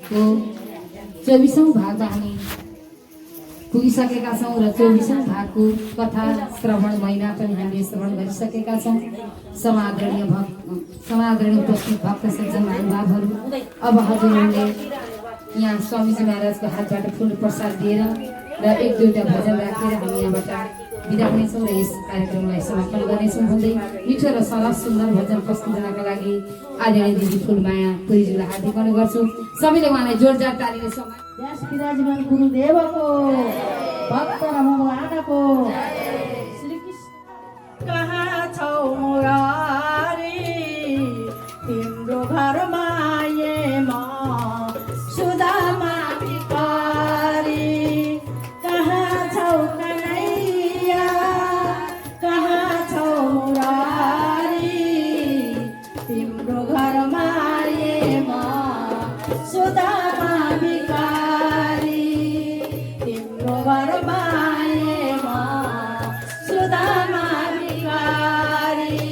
को 24औं भागमा हामी पुगिसकेका छौँ र 24औं भागको कथा श्रवण महिना पनि हामीले श्रवण गरिसकेका छौँ। समादरणीय उपस्थित भक्त सज्जन महानुभावहरू, अब हजुरहरूले यहाँ स्वामीजी महाराजको हातबाट फुल प्रसाद दिएर र एक दुईवटा भजन राखेर हामी यहाँबाट बिदा हुनेछौँ र यस कार्यक्रमलाई समापन गर्नेछौँ भन्दै मिठो र सरस सुन्दर भजन प्रस्तुत गर्नका लागि आदरणीय दिदी फुलमाया पुरीजीलाई हार्दिक अनुरोध गर्छु। सबैले उहाँलाई जोरदार तालीले समाज यस विराजमान गुरुदेवको भक्त र भगवानको श्री कृष्ण कहाँ छौ मुरारी तिम्रो घरमा म सुदामा भिखारी कहाँ छौ कन्हैया कहाँ छौ मुरारी तिम्रो घरमा म सुदामा भिखारी तिम्रो घरमा म सुदामा भिखारी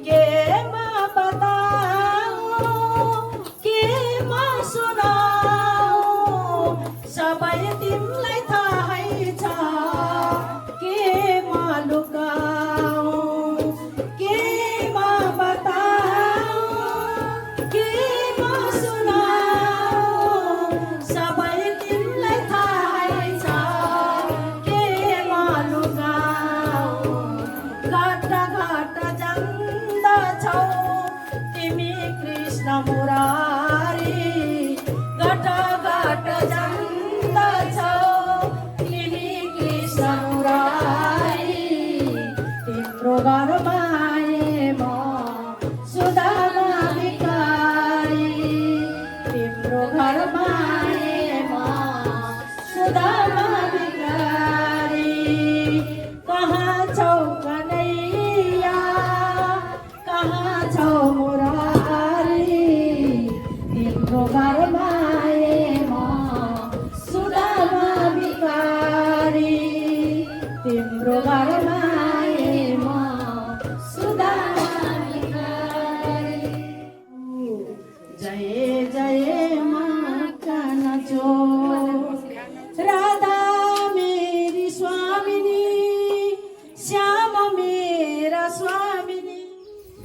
के म बताऊ के म सुनाऊ सबै तिमीलाई थाहै छ के म लुकाऊ के म बताऊ के म सुनाऊ सबै तिमीलाई थाहै छ के म लुकाऊ घाट घाट जान्दछौ तिमी कृष्ण मुरारी घाट घाट जान्दछौ तिमी कृष्ण मुरारी तिम्रो घरमा म सुदामा भिखारी तिम्रो घरमा म सुदामा भिखारी कहाँ छौ कन्हैया कहाँ छौ मुरारी तिम्रो घरमा म सुदामा भिखारी तिम्रो घरमा म सुदामा भिखारी जय जय माता नचो राधा मेरी स्वामिनी श्याम मेरा स्वामिनी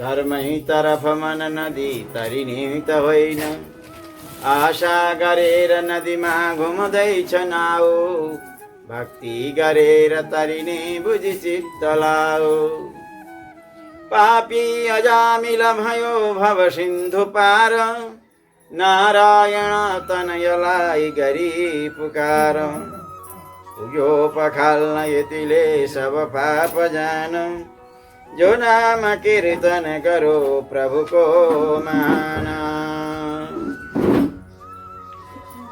धर्मै तरफ मन नदी तरिने त होइन आशा गरेर नदीमा घुम्दैछ नाउ भक्ति गरेर तरिने बुझी चित्त लाऊ पापी अजामिल भयो भव सिन्धु पार नारायण तनयलाई गरी पुकार पुग्यो पखाल्न यतिले सब पाप जान जो नाम कीर्तन करो प्रभु को माना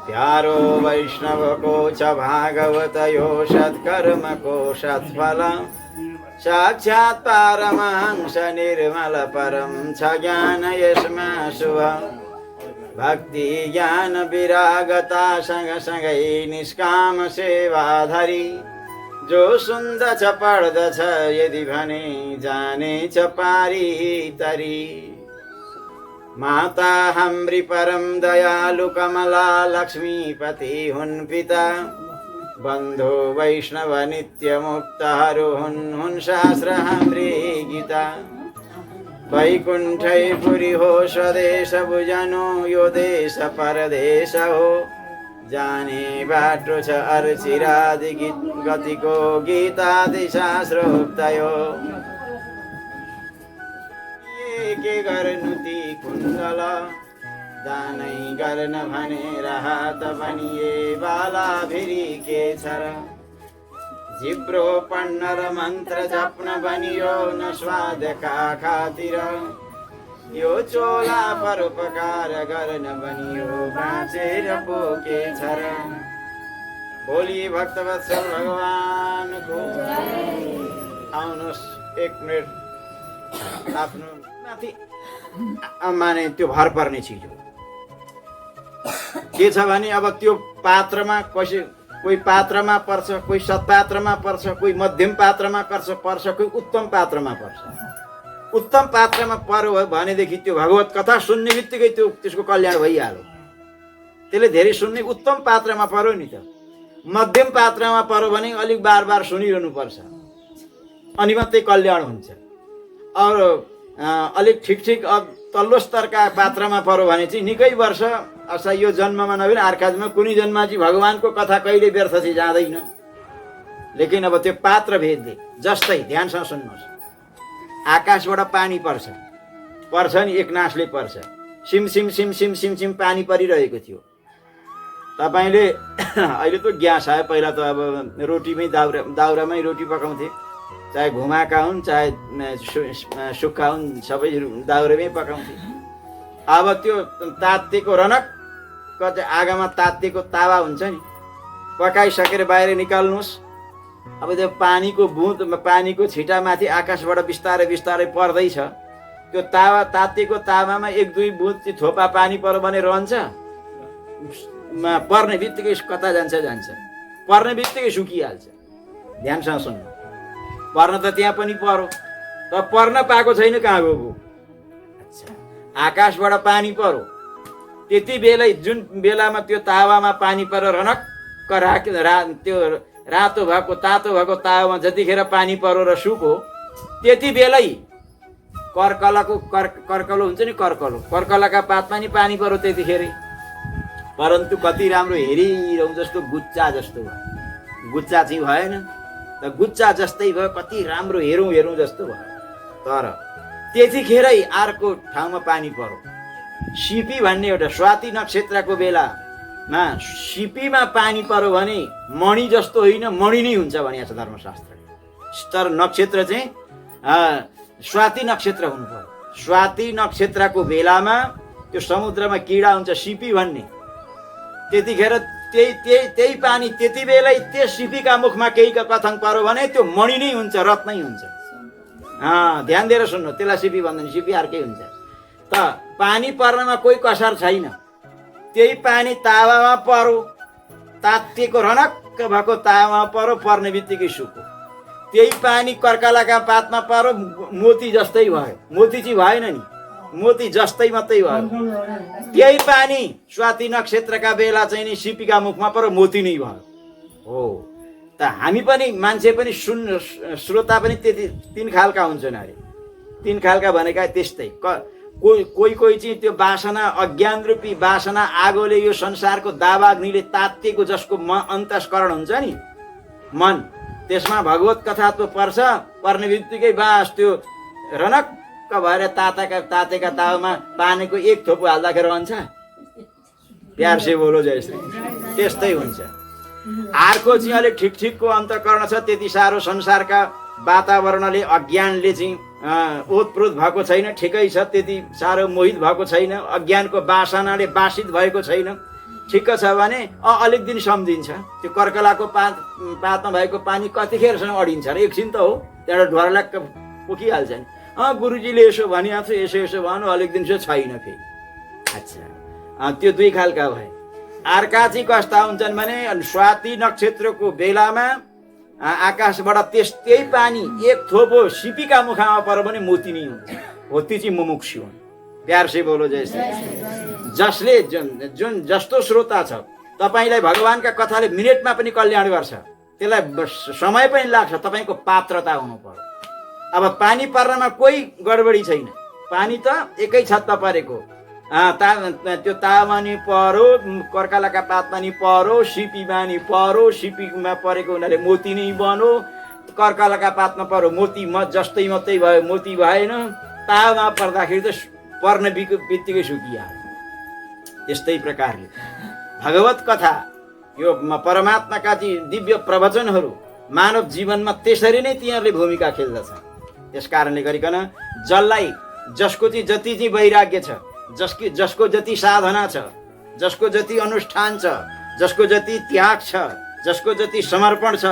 प्यारो वैष्णव को छ भागवत यो सत्कर्म को सत्फल साक्षात् पारमहंस निर्मल परम छ ज्ञान यसमा शुभ भक्ति ज्ञान विरागता सँगसँगै निष्काम सेवाधरी जो सुन्दछ पढ्दछ यदि भने जानेछ पारी तरी माता हाम्री परम दयालु कमला लक्ष्मीपति हुन् पिता बन्धु वैष्णव नित्य मुक्तहरू हुन् शास्त्र हाम्री गीता वैकुण्ठैपुरी हो स्वदेश बुझनु यो देश परदेश हो जाने बाटो छ अर्चिरादि गतिको गीतादि शास्त्रोक्तयो के गर्नु ती कुण्डल दानै गर्न भनेर हात बनिए बाला फेरि के छ र जिब्रो पढ्न र मन्त्र जप्न बनियो न स्वादका खातिर यो चोला परोपकार गर्न बनियो बाँचेर पो के छ र भोलि भक्तवत्सल भगवानको आउनुहोस् एक मिनट आफ्नो माथि माने त्यो भर पर्ने चिज हो के छ भने अब त्यो पात्रमा कोही पात्रमा पर्छ कोही सत्पात्रमा पर्छ कोही मध्यम पात्रमा पर्छ कोही उत्तम पात्रमा पर्छ उत्तम पात्रमा पर्यो भनेदेखि त्यो भगवत कथा सुन्ने बित्तिकै त्यसको कल्याण भइहाल्यो त्यसले धेरै सुन्ने उत्तम पात्रमा पर्यो नि त। मध्यम पात्रमा पर्यो भने अलिक बार बार सुनिरहनु पर्छ, अनि मात्रै कल्याण हुन्छ। और अलिक ठिक ठिक अब तल्लो स्तरका पात्रमा पर्यो भने चाहिँ निकै वर्ष अथवा यो जन्ममा नभए अर्का जन्ममा कुनै जन्ममा चाहिँ भगवानको कथा कहिले व्यर्थ चाहिँ जाँदैन। लेकिन अब त्यो पात्र भेदले, जस्तै ध्यानसँग सुन्नुहोस्, आकाशबाट पानी पर्छ नि, एक नासले पर्छ, SIM SIM SIM SIM SIM SIM पानी परिरहेको थियो। तपाईँले अहिले त ग्यास आयो, पहिला त अब रोटीमै दाउरामै रोटी पकाउँथे, चाहे घुमाका हुन् चाहे सुक्खा हुन्, सबै दाउरामै पकाउँथे। अब त्यो तातेको रनक्क आगोमा तातेको तावा हुन्छ नि, पकाइसकेर बाहिर निकाल्नुहोस्। अब त्यो पानीको बुँद, पानीको छिटामाथि आकाशबाट बिस्तारै बिस्तारै पर्दैछ, त्यो तावा तातेको तावामा एक दुई बुँद चाहिँ थोपा पानी पर्यो भने रहन्छ, पर्ने बित्तिकै कता जान्छ, पर्ने बित्तिकै सुकिहाल्छ। ध्यानसँग सुन्नु, पर्न त त्यहाँ पनि पर्यो, तर पर्न पाएको छैन, कहाँ गएको? अच्छा, आकाशबाट पानी पर्यो, त्यति बेलै जुन बेलामा त्यो तावामा पानी परेर रनक्क त्यो रातो भएको तातो भएको तावामा जतिखेर पानी पऱ्यो र सुक्यो, त्यति बेलै कर्कलो हुन्छ नि, कर्कलाका पातमा नि पानी पऱ्यो त्यतिखेरै। परन्तु कति राम्रो हेरिरहँ जस्तो गुच्चा जस्तो भयो, गुच्चा चाहिँ भएन, त गुच्चा जस्तै भयो, कति राम्रो हेरौँ जस्तो भयो। तर त्यतिखेरै अर्को ठाउँमा पानी पर्यो। सिपी भन्ने एउटा स्वाति नक्षत्रको बेलामा सिपीमा पानी पर्यो भने मणि जस्तो होइन, मणि नै हुन्छ भनिएको छ धर्मशास्त्रले। तर नक्षत्र चाहिँ स्वाति नक्षत्र हुनु पर्यो। स्वाति नक्षत्रको बेलामा त्यो समुद्रमा किडा हुन्छ सिपी भन्ने, त्यतिखेर त्यही पानी त्यति बेलै त्यो सिपीका मुखमा केही कथन पर्यो भने त्यो मणि नै हुन्छ, रत्नै हुन्छ। ध्यान दिएर सुन्नु, त्यसलाई सिपी भन्दैन, सिपी अर्कै हुन्छ। त पानी पर्नमा कोही कसर छैन, त्यही पानी तावामा पर्यो, तातिएको रनक्क भएको तावामा पर्यो, पर्ने बित्तिकै सुक्यो। त्यही पानी कर्कलाका पातमा पर्यो, मोती जस्तै भयो, मोती चाहिँ भएन नि, मोती जस्तै मात्रै भयो। त्यही पानी स्वाति नक्षत्रका बेला चाहिँ नि सिपीका मुखमा पर्यो, मोती नै भयो। हो त हामी पनि मान्छे पनि श्रोता पनि त्यति तीन खालका हुन्छन् अरे। तीन खालका भनेका त्यस्तै, कोही चाहिँ त्यो वासना, अज्ञान रूपी वासना आगोले यो संसारको दावाग्निले तातिएको, जसको अन्तस्करण हुन्छ नि मन, त्यसमा भगवत कथा त पर्छ, पर्ने बित्तिकै बास त्यो रनक्क भएर तातेका तावामा पानीको एक थोपो हाल्दाखेरि रहन्छ। प्यार से बोलो जय श्री, त्यस्तै हुन्छ। अर्को चाहिँ अलिक ठिक ठिकको अन्तकरण छ, त्यति साह्रो संसारका वातावरणले अज्ञानले चाहिँ ओतप्रोत भएको छैन, ठिकै छ, त्यति साह्रो मोहित भएको छैन, अज्ञानको वासनाले बासित भएको छैन, ठिक्क छ भने अलिक दिन सम्झिन्छ। त्यो कर्कलाको पातमा भएको पानी कतिखेरसम्म अडिन्छ र? एकछिन त हो, त्यहाँबाट ढोरलक्क पुगिहाल्छ नि। गुरुजीले यसो भनिहाल्छ, यसो भन्नु, अलिक दिन छैन फेरि। अच्छा, त्यो दुई खालका भए। अर्का चाहिँ कस्ता हुन्छन् भने स्वाति नक्षत्रको बेलामा आकाशबाट त्यही पानी एक थोपो सिपीका मुखमा पर्यो भने मोती नै हुन्छ। हो, ती चाहिँ मुमुक्षु हुन्। प्यार से बोलो जय श्री। जसले जुन जस्तो श्रोता छ, तपाईँलाई भगवानका कथाले मिनेटमा पनि कल्याण गर्छ, त्यसलाई समय पनि लाग्छ, तपाईँको पात्रता हुनु पर्यो। अब पानी पर्नमा कोही गडबडी छैन, पानी त एकै छतमा परेको, त्यो तावामा नि पर्यो, कर्कलाका पातमा नि पर्यो, सिपीमा नि पर्यो, सिपीमा परेको हुनाले मोती नै बन्यो, कर्कलाका पातमा पर्यो, मोती जस्तै मात्रै भयो, मोती भएन। तावामा पर्दाखेरि त पर्ने बित्तिकै सुकिहाल्यो। त्यस्तै प्रकारले भगवत कथा, यो परमात्माका दिव्य प्रवचनहरू मानव जीवनमा त्यसरी नै तिनीहरूले भूमिका खेल्दछ। त्यस कारणले गरिकन जसको चाहिँ जति चाहिँ वैराग्य छ, जसको जति साधना छ, जसको जति अनुष्ठान छ, जसको जति त्याग छ, जसको जति समर्पण छ,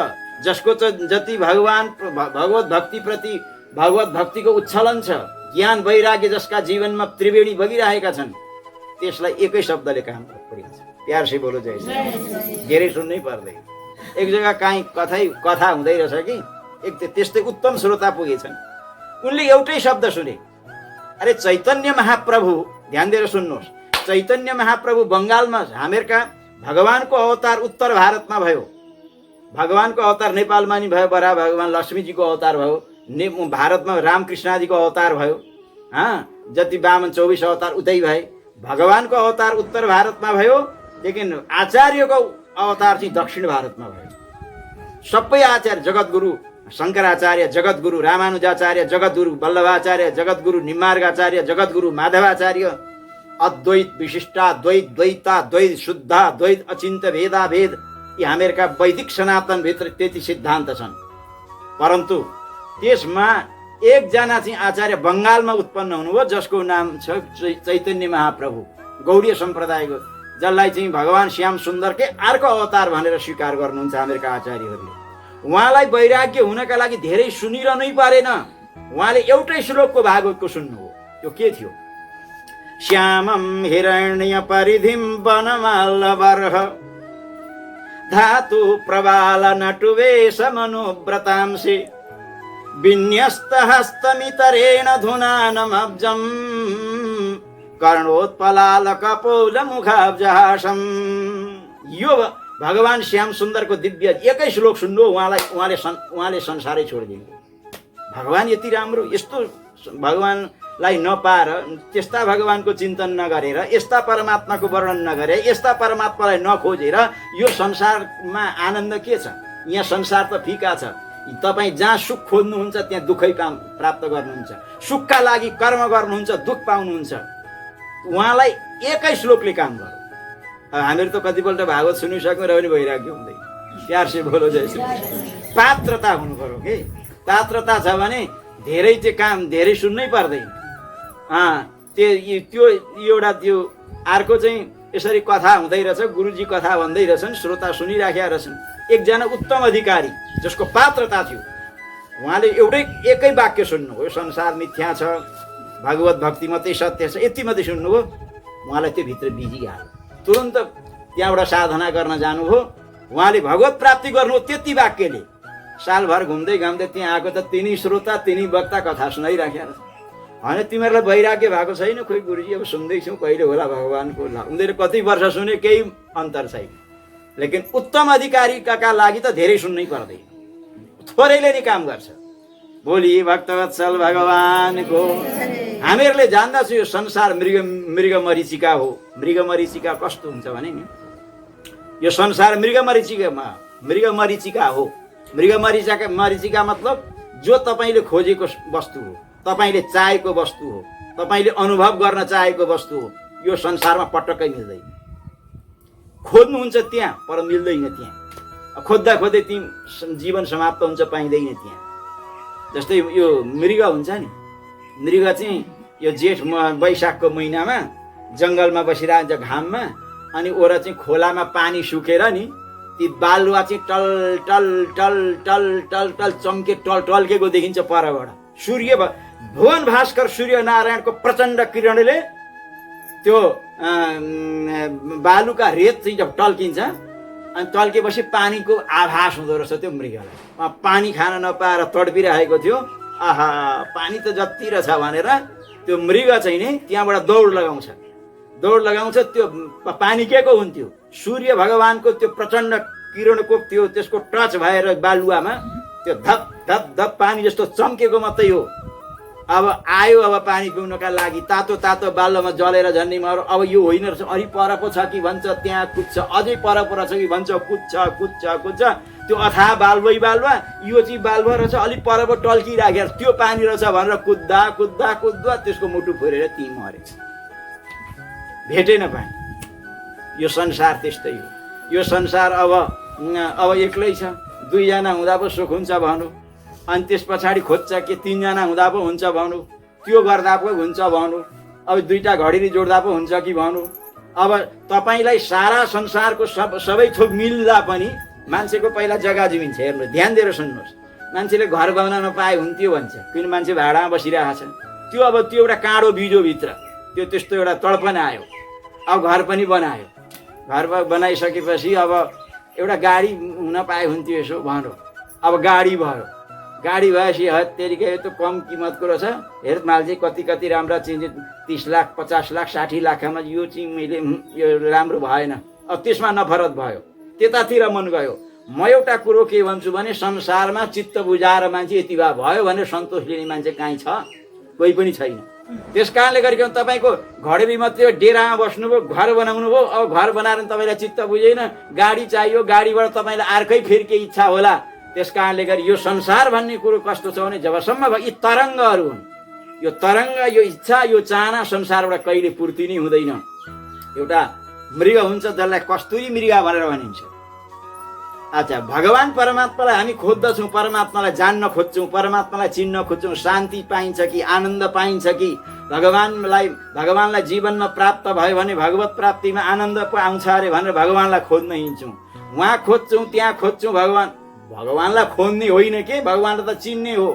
जसको जति भगवत भक्तिप्रति भगवत भक्तिको उच्छलन छ, ज्ञान वैराग्य जसका जीवनमा त्रिवेणी बगिरहेका छन्, त्यसलाई एकै शब्दले काम गरिन्छ। प्यार से बोलो जय श्री। धेरै सुन्नै पर्दैन। एक जग्गा काहीँ कथा हुँदै रहेछ कि एक त्यस्तै उत्तम श्रोता पुगेछन्, उनले एउटै शब्द सुने, अरे चैतन्य महाप्रभु, ध्यान दिएर सुन्नुहोस्, चैतन्य महाप्रभु बङ्गालमा हामीहरूका भगवानको अवतार उत्तर भारतमा भयो, भगवानको अवतार नेपालमा नि भयो, बडा भगवान लक्ष्मीजीको अवतार भयो, भारतमा रामकृष्णजीको अवतार भयो, जति वामन 24 अवतार उतै भए। भगवानको अवतार उत्तर भारतमा भयो, लेकिन आचार्यको अवतार चाहिँ दक्षिण भारतमा भयो। सबै आचार्य जगद्गुरु शङ्कराचार्य, जगद्गुरु रामानुजाचार्य, जगद्गुरु वल्लभाचार्य, जगद्गुरु निम्बार्गाचार्य, जगद्गुरु माधवाचार्य, अद्वैत विशिष्टाद्वैत द्वैता द्वैत शुद्धा द्वैत अचिन्त्य भेदा भेद, यी हामीहरूका वैदिक सनातनभित्र त्यति सिद्धान्त छन्। परन्तु त्यसमा एकजना चाहिँ आचार्य बङ्गालमा उत्पन्न हुनुभयो, जसको नाम छ चैतन्य महाप्रभु, गौडीय सम्प्रदायको, जसलाई चाहिँ भगवान श्याम सुन्दरकै अर्को अवतार भनेर स्वीकार गर्नुहुन्छ हामीहरूका आचार्यहरूले। उहाँलाई वैराग्य हुनका लागि धेरै सुनिरहनै परेन, उहाँले एउटै श्लोकको भागवतको सुन्नुभयो। त्यो के थियो? श्यामं हिरण्य परिधिं वनमालवर्ह धातु प्रबाल नटुवेश मनुव्रतांसि विन्यस्त हस्तमितरेण धुनानमब्जम् कर्णोत्पलाल कपोल मुखाब्जहासम्। यो भगवान श्याम सुन्दरको दिव्य एकै श्लोक सुन्नु, उहाँले संसारै छोडिदिनु। भगवान यति राम्रो, यस्तो भगवानलाई नपाएर, त्यस्ता भगवानको चिन्तन नगरेर, यस्ता परमात्माको वर्णन नगरे, यस्ता परमात्मालाई नखोजेर यो संसारमा आनन्द के छ? यहाँ संसार त फिका छ। तपाईँ जहाँ सुख खोज्नुहुन्छ त्यहाँ दुःखै प्राप्त गर्नुहुन्छ, सुखका लागि कर्म गर्नुहुन्छ, दुःख पाउनुहुन्छ। उहाँलाई एकै श्लोकले काम गर्यो। हामीहरू त कतिपल्ट भागवत सुनिसक्यौँ र पनि वैराग्य हुँदैन। प्यार से बोलो जय श्री कृष्ण। पात्रता हुनु पर्यो के? पात्रता छ भने धेरै चाहिँ काम धेरै सुन्नै पर्दैन। त्यो एउटा त्यो अर्को चाहिँ यसरी कथा हुँदै रहेछ, गुरुजी कथा भन्दै रहेछन्, श्रोता सुनिराखेका रहेछन्। एकजना उत्तम अधिकारी जसको पात्रता थियो, उहाँले एकै वाक्य सुन्नुभयो, संसार मिथ्या छ, भगवत भक्ति मात्रै सत्य छ, यति मात्रै सुन्नुभयो। उहाँलाई त्यो भित्र बिजिहाल्यो। तुरन्त त्यहाँबाट साधना गर्न जानुभयो। उहाँले भगवत प्राप्ति गर्नु त्यति वाक्यले। सालभर घुम्दै घाम्दै त्यहाँ आएको त तिनी श्रोता तिनी वक्ता कथा सुनाइराखेका रहेछ। होइन तिमीहरूलाई वैराग्य भएको छैन? खोइ गुरुजी अब सुन्दैछौँ, कहिले होला भगवानको उनीहरू कति वर्ष सुने केही अन्तर छैन। लेकिन उत्तम अधिकारीका लागि त धेरै सुन्नै पर्दैन, थोरैले नै काम गर्छ। बोली भक्तवत्सल भगवानको। हामीहरूले जान्दछौँ यो संसार मृग मरीचिका हो। मृग मरीचिका कस्तो हुन्छ भने नि, यो संसार मृग मरीचिका हो। मृग मरीचिका मतलब जो तपाईँले खोजेको वस्तु हो, तपाईँले चाहेको वस्तु हो, तपाईँले अनुभव गर्न चाहेको वस्तु हो, यो संसारमा पटक्कै मिल्दैन। खोज्नुहुन्छ त्यहाँ, पर मिल्दैन त्यहाँ। खोज्दा खोज्दै ती जीवन समाप्त हुन्छ, पाइँदैन त्यहाँ। जस्तै यो मृग हुन्छ नि, मृग चाहिँ यो जेठ वैशाखको महिनामा जङ्गलमा बसिरहन्छ घाममा, अनि ओरा चाहिँ खोलामा पानी सुकेर नि ती बालुवा चाहिँ टल टल टल टल टल टल चम्के टल्केको देखिन्छ परबाट। भुवन भास्कर सूर्य नारायणको प्रचण्ड किरणले त्यो बालुका रेत चाहिँ जब टल्किन्छ, अनि टल्केपछि पानीको आभास हुँदो रहेछ त्यो मृगलाई। पानी खान नपाएर तडपिरहेको थियो। आहा, पानी त जति रहेछ भनेर त्यो मृग चाहिँ नि त्यहाँबाट दौड लगाउँछ। त्यो पानी के को हुन्थ्यो? सूर्य भगवानको त्यो प्रचण्ड किरणको त्यो त्यसको टच भएर बालुवामा त्यो धप धप धप पानी जस्तो चम्केको मात्रै हो। अब आयो, अब पानी पिउनका लागि तातो तातो बालुवामा जलेर झन्डी मारो। अब यो होइन रहेछ, अलि पर पो छ कि भन्छ त्यहाँ कुद्छ, अझै पर छ कि भन्छ कुद्छ। त्यो अथाह बालुवा, यो चाहिँ बालुवा रहेछ, अलि पर पो टल्किराखेर त्यो पानी रहेछ भनेर कुद्दा त्यसको मुटु फोरेर ती मरेछ। भेटेन पानी। यो संसार त्यस्तै हो। यो संसार अब एक्लै छ। 2 जना हुँदा पो सुख हुन्छ भनौँ, अनि त्यस पछाडि खोज्छ कि 3 जना हुँदा पो हुन्छ भनौँ, त्यो गर्दा पो हुन्छ भनौँ, अब 2टा घडेरी जोड्दा पो हुन्छ कि भनौँ। अब तपाईँलाई सारा संसारको सबै थोक मिल्दा पनि मान्छेको पहिला जग्गा जमिन छ। हेर्नु, ध्यान दिएर सुन्नुहोस्। मान्छेले घर बनाउन पाए हुन्थ्यो भन्छ, किन मान्छे भाडामा बसिरहेको छ। त्यो अब त्यो एउटा काँडो बिजोभित्र त्यो त्यस्तो एउटा तडपन आयो। अब घर पनि बनायो। घर बनाइसकेपछि अब एउटा गाडी हुन पाए हुन्थ्यो यसो भनौँ। अब गाडी भयो। गाडी भएपछि हत्तेरिकै यो त कम किमतको रहेछ, हेर माल चाहिँ कति कति राम्रा चिज 30 लाख 50 लाख 60 लाखमा यो चाहिँ मैले यो राम्रो भएन, अब त्यसमा नफरत भयो, त्यतातिर मन गयो। म एउटा कुरो के भन्छु भने संसारमा चित्त बुझाएर मान्छे यति भए भयो भनेर सन्तोष लिने मान्छे कहीँ छ? कोही पनि छैन। त्यस कारणले गरिकन तपाईँको घडेरी मात्रै डेरामा बस्नुभयो, घर बनाउनु भयो, अब घर बनाएर तपाईँलाई चित्त बुझेन, गाडी चाहियो, गाडीबाट तपाईँलाई अर्कै फेरि केही इच्छा होला। त्यस कारणले गरी यो संसार भन्ने कुरो कस्तो छ भने जबसम्म यी तरङ्गहरू हुन्, यो तरङ्ग, यो इच्छा, यो चाहना संसारबाट कहिले पूर्ति नै हुँदैन। एउटा मृग हुन्छ जसलाई कस्तुरी मृग भनेर भनिन्छ। अच्छा, भगवान परमात्मालाई हामी खोज्दछौँ, परमात्मालाई जान्न खोज्छौँ, परमात्मालाई चिन्न खोज्छौँ, शान्ति पाइन्छ कि आनन्द पाइन्छ कि भगवानलाई जीवनमा प्राप्त भयो भने भगवत प्राप्तिमा आनन्द पो आउँछ अरे भनेर भगवानलाई खोज्न हिँड्छौँ। उहाँ खोज्छौँ, त्यहाँ खोज्छौँ, भगवानलाई खोज्ने होइन के, भगवानलाई त चिन्ने हो।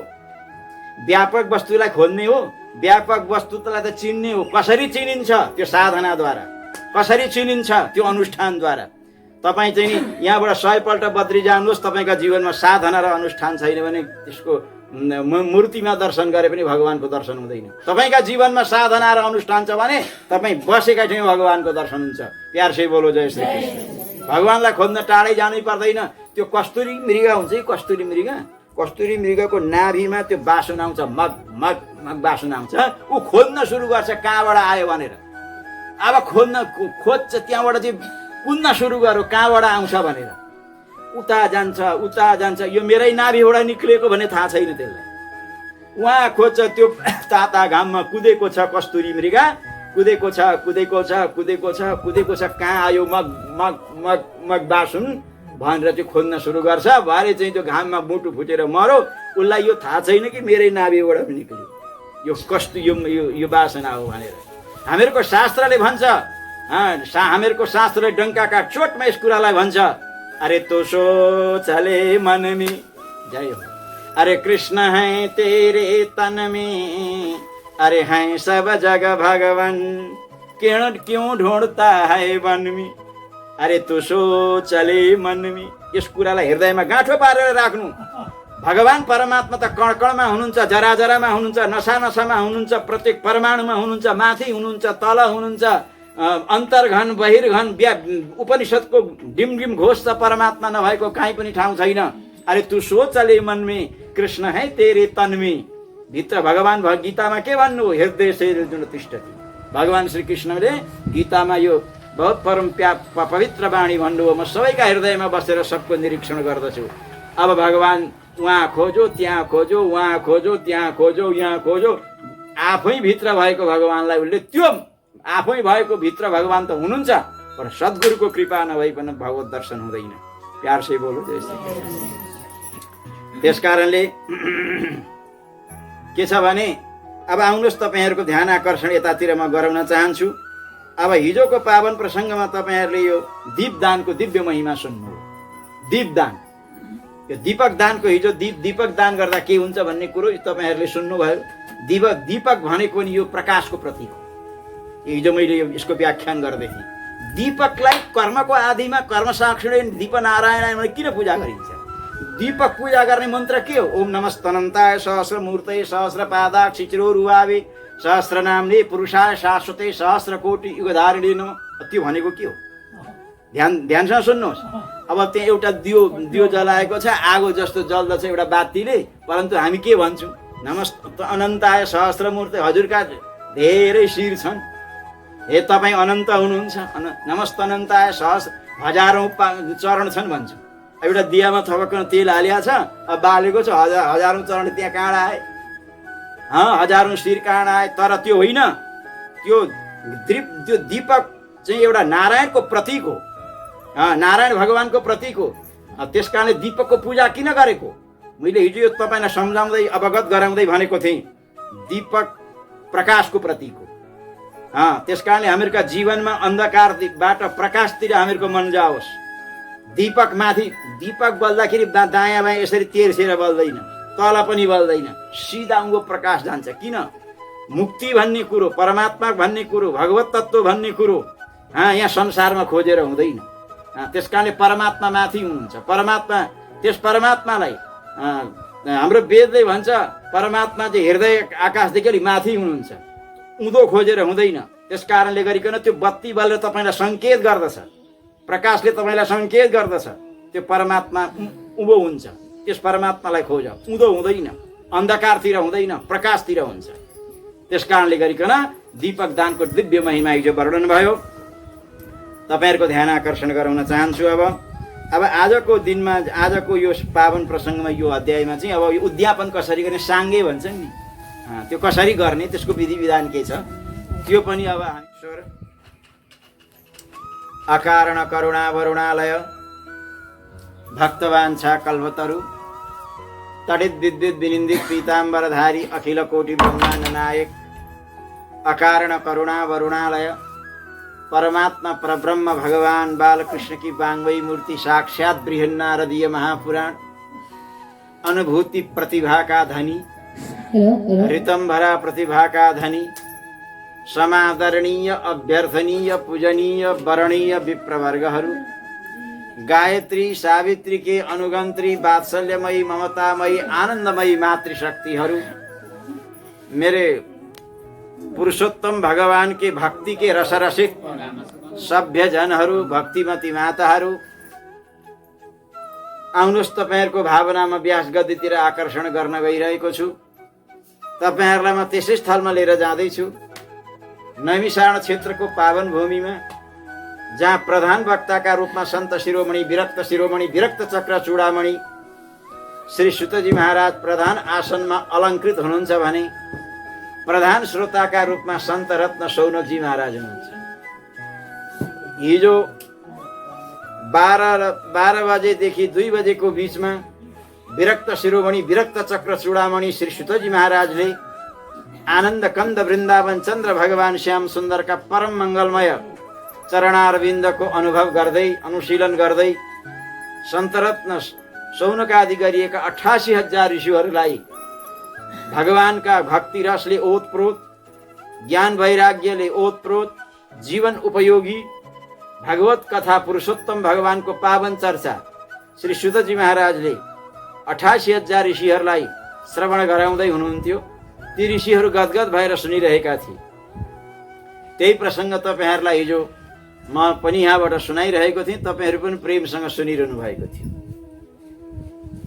व्यापक वस्तुलाई खोज्ने हो, व्यापक वस्तुलाई त चिन्ने हो। कसरी चिनिन्छ? त्यो साधनाद्वारा। कसरी चिनिन्छ? त्यो अनुष्ठानद्वारा। तपाईँ चाहिँ नि यहाँबाट 100 पल्ट बद्री जानुहोस्, तपाईँका जीवनमा साधना र अनुष्ठान छैन भने त्यसको मूर्तिमा दर्शन गरे पनि भगवानको दर्शन हुँदैन। तपाईँका जीवनमा साधना र अनुष्ठान छ भने तपाईँ बसेका ठाउँमा भगवानको दर्शन हुन्छ। प्यार से बोलो जय श्री कृष्ण। भगवानलाई खोज्न टाढै जानै पर्दैन। त्यो कस्तुरी मृग हुन्छ, कस्तुरी मृग, कस्तुरी मृगको नाभिमा त्यो बासुन आउँछ, मग मग मग बासुन आउँछ। ऊ खोज्न सुरु गर्छ कहाँबाट आयो भनेर। अब खोज्छ, त्यहाँबाट चाहिँ कुद्न सुरु गर्यो कहाँबाट आउँछ भनेर। उता जान्छ, यो मेरै नाभिबाट निक्लेको भन्ने थाहा छैन त्यसलाई। उहाँ खोज्छ, त्यो ताता घाममा कुदेको छ कस्तुरी मृग, कुदेको छ, कहाँ आयो मग मग मग मग बासुन भनेर त्यो खोज्न सुरु गर्छ। भरे चाहिँ त्यो घाममा मुटु फुटेर मर्यो। उसलाई यो थाहा छैन कि मेरै नाभिबाट निक्ल्यो, यो कस्तो यो बासना हो भनेर। हामीहरूको शास्त्रले भन्छ, हामीहरूको शास्त्रले डङ्काका चोटमा यस कुरालाई भन्छ, अरे तो सोचले मन में, जय हो, अरे कृष्ण है तेरे तन में, अरे हैं सब जगह भगवान, क्यों ढूंढता है वन में, अरे तो सोचले मन में। यस कुरालाई हृदयमा गाँठो पारेर राख्नु। भगवान परमात्मा त कण कणमा हुनुहुन्छ, जरा जरामा हुनुहुन्छ, नसा नसामा हुनुहुन्छ, प्रत्येक परमाणुमा हुनुहुन्छ, माथि हुनुहुन्छ, तल हुनुहुन्छ, अन्तर्घन बहिर्घन। उपनिषदको डिम घोष त परमात्मा नभएको कहीँ पनि ठाउँ छैन। अरे तू सोचले मन में, कृष्ण है तेरे तन में। भित्र भगवान गीतामा के भन्नु? हृदय से अर्जुन तिष्ठति। भगवान श्री कृष्णले गीतामा यो बहुत परम पवित्र वाणी भन्नुभयो, म सबैका हृदयमा बसेर सबको निरीक्षण गर्दछु। अब भगवान उहाँ खोजो, त्यहाँ खोजो, उहाँ खोजो, त्यहाँ खोजो, यहाँ खोजो। आफै भित्र भएको भगवानलाई उसले, त्यो आफै भएको भित्र भगवान त हुनुहुन्छ, तर सद्गुरुको कृपा नभइकन भगवत दर्शन हुँदैन। प्यार से बोलो जय श्री कृष्ण। त्यस कारणले के छ भने अब आउनुहोस्, तपाईँहरूको ध्यान आकर्षण यतातिर म गराउन चाहन्छु। अब हिजोको पावन प्रसङ्गमा तपाईँहरूले यो दीपदानको दिव्य महिमा सुन्नु। दीपदान, यो दीपक दानको हिजो दीपक दान गर्दा के हुन्छ भन्ने कुरो तपाईँहरूले सुन्नुभयो। दीपक भनेको नि यो प्रकाशको प्रतीक हो। हिजो मैले यसको व्याख्यान गर्दै थिएँ। दीपकलाई कर्मको आदिमा कर्म साक्षिणे दीप नारायण किन पूजा गरिन्छ? दीपक पूजा गर्ने मन्त्र के हो? ओम नमस्तनन्ताय सहस्र मूर्तये सहस्र पादाक्ष चिरोरुवावे सहस्र नामले पुरुषाय शाश्वते सहस्र कोटि युगधारिणे नमः। त्यो भनेको के हो? ध्यानसँग सुन्नुहोस्। अब त्यहाँ एउटा दियो जलाएको छ, आगो जस्तो जल्दछ एउटा बातीले, परन्तु हामी के भन्छौँ? नमस्त अनन्ताय सहस्र मूर्ति। हजुरका धेरै शिर छन्, हे तपाईँ अनन्त हुनुहुन्छ। नमस्त अनन्ताय सहस्र, हजारौँ चरण छन् भन्छौँ। एउटा दियामा थपक्क तेल हालिया छ, अब बालेको छ, हजारौँ चरण त्यहाँ कहाँ आए? हजारौँ शिर कहाँ आए? तर त्यो होइन, त्यो दीपक चाहिँ एउटा नारायणको प्रतीक हो, नारायण भगवानको प्रतीक हो। त्यस कारणले दीपकको पूजा किन गरेको? मैले हिजो यो तपाईँलाई सम्झाउँदै अवगत गराउँदै भनेको थिएँ। दीपक प्रकाशको प्रतीक हो। त्यस कारणले हामीहरूका जीवनमा अन्धकारबाट प्रकाशतिर हामीहरूको मन जाओस्। दीपक माथि, दीपक बल्दाखेरि दायाँ बायाँ यसरी तेर्सेर बल्दैन, तल पनि बल्दैन, सिधा उँगो प्रकाश जान्छ। किन? मुक्ति भन्ने कुरो, परमात्मा भन्ने कुरो, भगवत तत्त्व भन्ने कुरो यहाँ संसारमा खोजेर हुँदैन। त्यस कारणले परमात्मा माथि हुनुहुन्छ। परमात्मा, त्यस परमात्मालाई हाम्रो वेदले भन्छ परमात्मा चाहिँ हृदय आकाशदेखि अलिक माथि हुनुहुन्छ, उँधो खोजेर हुँदैन। त्यस कारणले गरिकन त्यो बत्ती बलले तपाईँलाई सङ्केत गर्दछ, प्रकाशले तपाईँलाई सङ्केत गर्दछ त्यो परमात्मा उँभो हुन्छ। त्यस परमात्मालाई खोज, उँधो हुँदैन, अन्धकारतिर हुँदैन, प्रकाशतिर हुन्छ। त्यस कारणले गरिकन दीपक दानको दिव्य महिमा हिजो वर्णन भयो। तपाईँहरूको ध्यान आकर्षण गराउन चाहन्छु। अब आजको दिनमा, आजको यो पावन प्रसङ्गमा, यो अध्यायमा चाहिँ अब यो उद्यापन कसरी गर्ने, साङ्गे भन्छ नि, त्यो कसरी गर्ने, त्यसको विधि विधान के छ त्यो पनि अब हामी स्वर अकारण करुणा वरुणालय भक्तवाञ्छा कल्पतरु तडित विद्युत विनिन्दित पीताम्बरधारी अखिल कोटि ब्रह्माण्ड नायक अकारण करुणा वरुणालय परमात्मा परब्रह्म भगवान बालकृष्ण की वाङ्मयी मूर्ति साक्षात बृहन्नारदीय महापुराण अनुभूति प्रतिभा का धनी ऋतंभरा प्रतिभा का धनी समादरणीय अभ्यर्थनीय पूजनीय वरणीय विप्रवर्गहरू गायत्री सावित्री के अनुगंत्री वात्सल्यमयी ममतामयी आनंदमयी मातृशक्तिहरू मेरे पुरुषोत्तम भगवान के भक्ति के रसरसित सभ्य जनहरू भक्तिमती माताहरू आउनुहोस् तपाईहरुको भावनामा व्यास गद्दीतिर आकर्षण गर्न गइरहेको छु। तपाईहरुलाई म त्यसै स्थलमा लिएर जाँदैछु, नैमिषारण क्षेत्रको पावन भूमिमा, जहाँ प्रधान वक्ताका रूपमा सन्त शिरोमणि विरक्त चक्र चूडामणि श्री सुतजी महाराज प्रधान आसनमा अलङ्कृत हुनुहुन्छ भने प्रधान श्रोताका रूपमा सन्त रत्न शौनकजी महाराज हुनुहुन्छ। हिजो 12 बजेदेखि 2 बजेको बीचमा विरक्त शिरोमणि विरक्त चक्र चूडामणि श्री सुतजी महाराजले आनन्द कंद वृन्दावन चन्द्र भगवान श्याम सुन्दरका परम मंगलमय चरणारविन्दको अनुभव गर्दै अनुशीलन गर्दै सन्तरत्न शौनकादि गरिएका 88,000 ऋषिहरूलाई भगवानका भक्ति रसले ओतप्रोत, ज्ञान वैराग्यले ओतप्रोत, जीवन उपयोगी भगवत कथा पुरुषोत्तम भगवानको पावन चर्चा श्री सुतजी महाराजले 88,000 ऋषिहरूलाई श्रवण गराउँदै हुनुहुन्थ्यो। ती ऋषिहरू गदगद भएर सुनिरहेका थिए। त्यही प्रसङ्ग तपाईहरुलाई हिजो म पनि यहाँबाट सुनाइरहेको थिएँ, तपाईहरु पनि प्रेमसँग सुनिरहनु भएको थियो।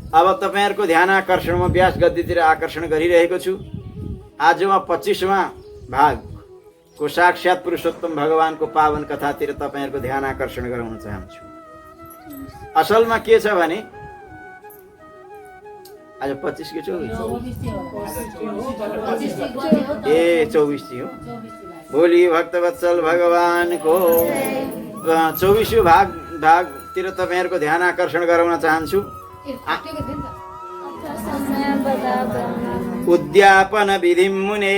अब तपाईहरुको ध्यान आकर्षणमा व्यास गद्दीतिर आकर्षण गरिरहेको छु। आज म 25वां भागको साक्षात पुरुषोत्तम भगवानको पावन कथातिर तपाईहरुको ध्यान आकर्षण गराउन चाहन्छु। असलमा के छ भने आज 25 के 24 हो। भोलि भक्तवत्सल भगवानको 24औं भागतिर तपाईहरुको ध्यान आकर्षण गराउन चाहन्छु। उद्यापन विधिं मुने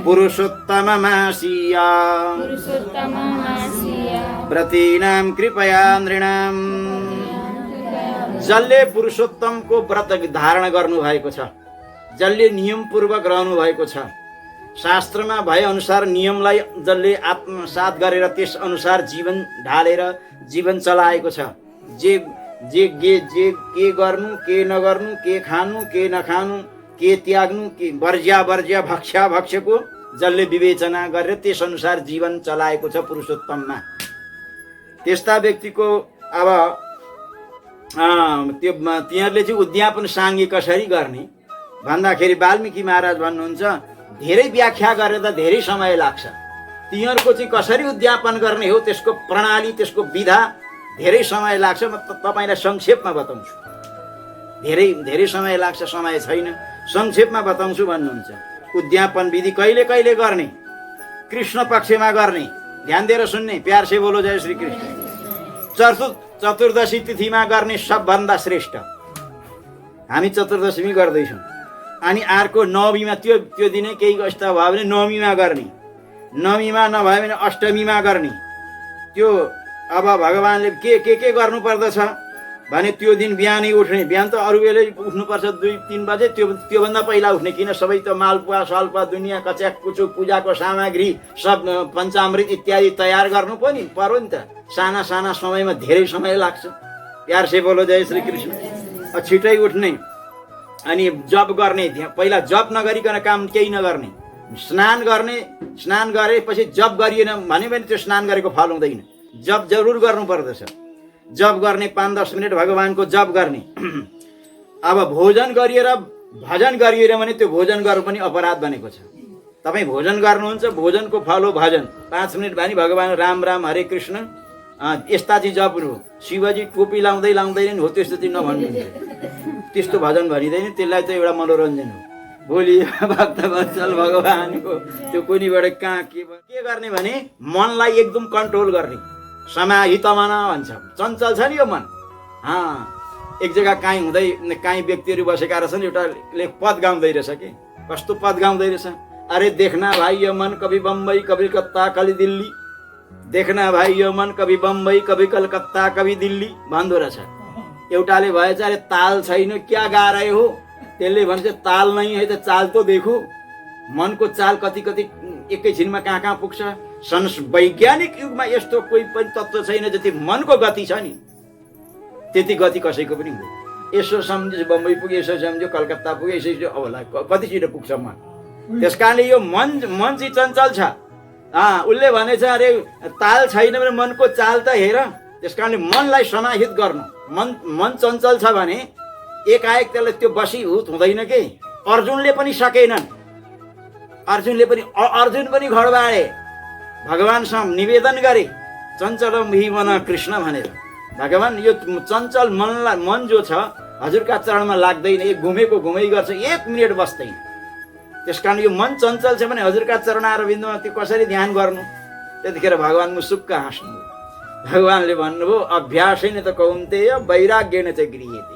पुरुषोत्तममासीय व्रतीनां कृपया नृणां जसले पुरुषोत्तमको व्रत धारण गर्नु भएको छ, जसले नियम पूर्वक रहनु भएको छ, शास्त्रमा भए अनुसार नियमलाई जसले आत्मसात गरेर त्यस अनुसार जीवन ढालेर जीवन चलाएको छ, जे के गर्नु के नगर्नु, के खानु के नखानु, के त्याग्नु के वर्ज्य भक्ष्यको जसले विवेचना गरेर त्यस अनुसार जीवन चलाएको छ पुरुषोत्तममा, त्यस्ता व्यक्तिको अब त्यो तिनीहरूले चाहिँ उद्यापन साङ्गे कसरी गर्ने भन्दाखेरि वाल्मीकि महाराज भन्नुहुन्छ धेरै व्याख्या गरेर त धेरै समय लाग्छ। तिनीहरूको चाहिँ कसरी उद्यापन गर्ने हो त्यसको प्रणाली, त्यसको विधा धेरै समय लाग्छ। म तपाईलाई संक्षेपमा बताउँछु। धेरै समय लाग्छ, समय छैन, संक्षेपमा बताउँछु भन्नुहुन्छ। उद्यापन विधि कहिले कहिले गर्ने? कृष्ण पक्षमा गर्ने। ध्यान दिएर सुन्ने, प्यार से बोलो जय श्री कृष्ण। चतुर्दशी तिथिमा गर्ने सबभन्दा श्रेष्ठ। हामी चतुर्दशीमी गर्दैछौँ। अनि अर्को नवमीमा, त्यो दिनै केही अवस्था भयो भने नवमीमा गर्ने, नवमीमा नभए भने अष्टमीमा गर्ने। त्यो अब भगवानले के गर्नु पर्दछ भने त्यो दिन बिहानै उठ्ने। बिहान त अरू बेलै उठ्नुपर्छ 2-3 बजे, त्योभन्दा पहिला उठ्ने। किन सबै त मालपुवा सालपुवा दुनियाँ कच्याक कुचुक पूजाको सामग्री सब पञ्चामृत इत्यादि तयार गर्नु पनि पर्यो नि त। साना समयमा धेरै समय लाग्छ। प्यार से बोलो जय श्री कृष्ण। छिटै उठ्ने अनि जप गर्ने। त्यहाँ पहिला जप नगरिकन काम केही नगर्ने, स्नान गर्ने, स्नान गरेपछि जप गरिएन भने पनि त्यो स्नान गरेको फल हुँदैन। जप जरुर गर्नु पर्दछ। जप गर्ने 5-10 मिनट भगवानको जप गर्ने। अब भोजन गरिएर भजन गरिएर भने त्यो भोजन गर्नु पनि अपराध बनेको छ। तपाईँ भोजन गर्नुहुन्छ, भोजनको फल हो भजन। 5 मिनट भने भगवान राम राम हरे कृष्ण यस्ता चाहिँ जप्नु हो। शिवजी टोपी लाउँदै लाउँदैन हो त्यस्तो चाहिँ नभन्नुहुन्छ। त्यस्तो भजन भनिँदैन, त्यसलाई त एउटा मनोरञ्जन हो। भोलि भक्तवत्सल भगवानको त्यो कुनीबाट कहाँ के गर्ने भने मनलाई एकदम कन्ट्रोल गर्ने। समाहित मन भन्छ, चञ्चल छ नि यो मन। एक जग्गा काहीँ हुँदै काहीँ व्यक्तिहरू बसेका रहेछन्, एउटाले पद गाउँदै रहेछ कि कस्तो पद गाउँदै रहेछ, अरे देखना भाइ यो मन कभी बम्बई कभी कलकत्ता कभी दिल्ली, देखना भाइ यो मन कभी बम्बई कभी कलकत्ता कभी दिल्ली भन्दो रहेछ। एउटाले भएछ अरे ताल छैन क्या गा रहे हो, त्यसले भन्छ ताल नहीं है त चाल तो देखो। मनको चाल कति कति एकैछिनमा कहाँ कहाँ पुग्छ। वैज्ञानिक युगमा यस्तो कोही पनि तत्त्व छैन जति मनको गति छ नि त्यति गति कसैको पनि हुँदैन। यसो सम्झ्यो बम्बई पुग्यो, यसो सम्झ्यो कलकत्ता पुग्यो, यसो औला कति छिटो पुग्छ मन। त्यस कारणले यो मन चाहिँ चञ्चल छ। उसले भनेछ अरे ताल छैन भने मनको चाल त हेर। त्यस कारणले मनलाई समाहित गर्नु। मन चञ्चल छ भने एकाएक त्यसलाई त्यो बसीभूत हुँदैन के। अर्जुनले पनि सकेनन्। अर्जुन पनि घडबाडे भगवानसँग निवेदन गरे चञ्चलम हि मन कृष्ण भनेर। भगवान यो चञ्चल मन जो छ हजुरका चरणमा लाग्दैन, एक घुमेको घुमै गर्छ, 1 मिनट बस्दैन। त्यस कारण यो मन चञ्चल छ भने हजुरका चरणारविन्दमा त्यो कसरी ध्यान गर्नु। त्यतिखेर भगवान मुसुक्क हाँस्नु। भगवानले भन्नुभयो अभ्यासैन त कौन्तेय वैराग्येन च गृह्यते।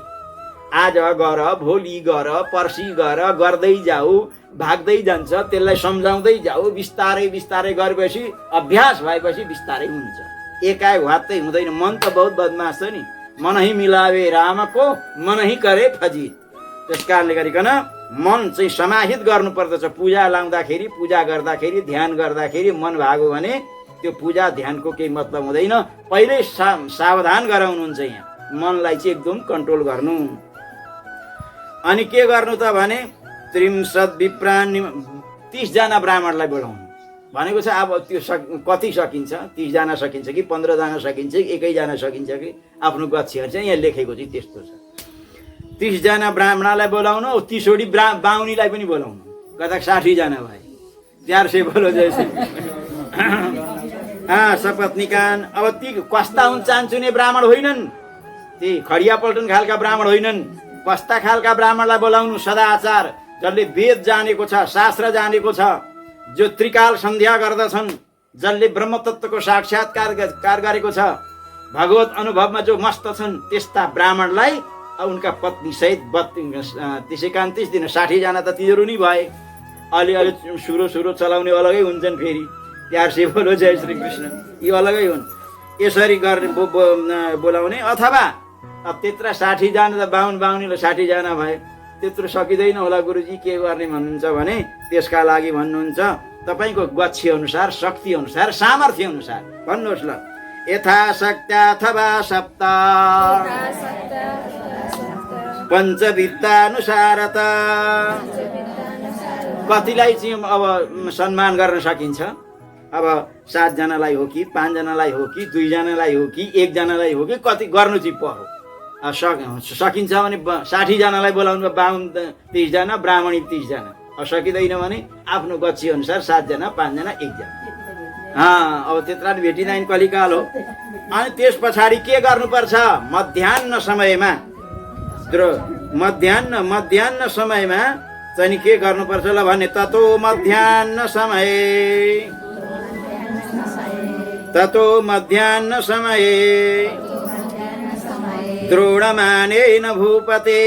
आज गर, भोलि गर, पर्सि गर, गर्दै जाऊ, भाग्दै जान्छ, त्यसलाई सम्झाउँदै जाऊ। बिस्तारै बिस्तारै गरेपछि अभ्यास भएपछि बिस्तारै हुन्छ। एकाएक वात्तै हुँदैन। मन त बहुत बदमास छ नि। मन ही मिलावे रामको मन ही करे फजित। त्यस कारणले गरिकन मन चाहिँ समाहित गर्नु पर्दछ। पूजा लाउँदाखेरि, पूजा गर्दाखेरि, ध्यान गर्दाखेरि मन भागो भने त्यो पूजा ध्यानको केही मतलब हुँदैन। पहिल्यै सावधान गराउनुहुन्छ यहाँ मनलाई चाहिँ एकदम कन्ट्रोल गर्नु। अनि के गर्नु त भने 30 विप्रान् 30 जना ब्राह्मणलाई बोलाउनु भनेको छ। अब त्यो कति सकिन्छ, 30 जना सकिन्छ कि 15 जना सकिन्छ कि 1 जना सकिन्छ कि आफ्नो गच्छिया चाहिँ यहाँ लेखेको चाहिँ त्यस्तो छ। 30 जना ब्राह्मणलाई बोलाउनु, 30 वटी बाहुनीलाई पनि बोलाउनु। कता 60 जना भए 400 बोलो जैसे सपत्निकान। अब ती कस्ता हुन् चान्चुने ब्राह्मण होइनन्, ती खडिया पल्टन खालका ब्राह्मण होइनन्। कस्ता खालका ब्राह्मणलाई बोलाउनु सदाचार, जसले वेद जानेको छ, शास्त्र जानेको छ, जो त्रिकाल सन्ध्या गर्दछन्, जसले ब्रह्मतत्त्वको साक्षात्कार गरेको छ, भगवत अनुभवमा जो मस्त छन्, त्यस्ता ब्राह्मणलाई उनका पत्नी सहित त्यसै कारण 30 दिन 60 जना त तिनीहरू नै भए। अलि सुरो चलाउने अलगै हुन्छन्। फेरि 400 बोलो जय श्री कृष्ण यो अलगै हुन्। यसरी गर्ने बोलाउने। अथवा अब त्यत्र 60 जना त बाहुनीलाई 60 जना भए, त्यत्रो सकिँदैन होला गुरुजी, के गर्ने भन्नुहुन्छ भने त्यसका लागि भन्नुहुन्छ तपाईँको गच्छी अनुसार, शक्ति अनुसार, सामर्थ्य अनुसार भन्नुहोस् ल। यथाशक्त्या अथवा सप्त पञ्चवित्तानुसारत। कतिलाई चाहिँ अब सम्मान गर्न सकिन्छ। अब 7 जनालाई हो कि 5 जनालाई हो कि 2 जनालाई हो कि 1 जनालाई हो कि कति गर्नु चाहिँ पर्यो। सकिन्छ भने 60 जनालाई बोलाउनु, 30 जना, ब्राह्मणी 30 जना। सकिँदैन भने आफ्नो गच्छी अनुसार 7 जना, 5 जना, 1 जना। अब त्यत्रा भेटिँदैन कलिकाल हो। अनि त्यस पछाडि के गर्नुपर्छ? मध्याह्न समयमा मध्याह्न समयमा चाहिँ के गर्नुपर्छ ल भने ततो मध्याह्न समय द्रोणमानेन भूपते।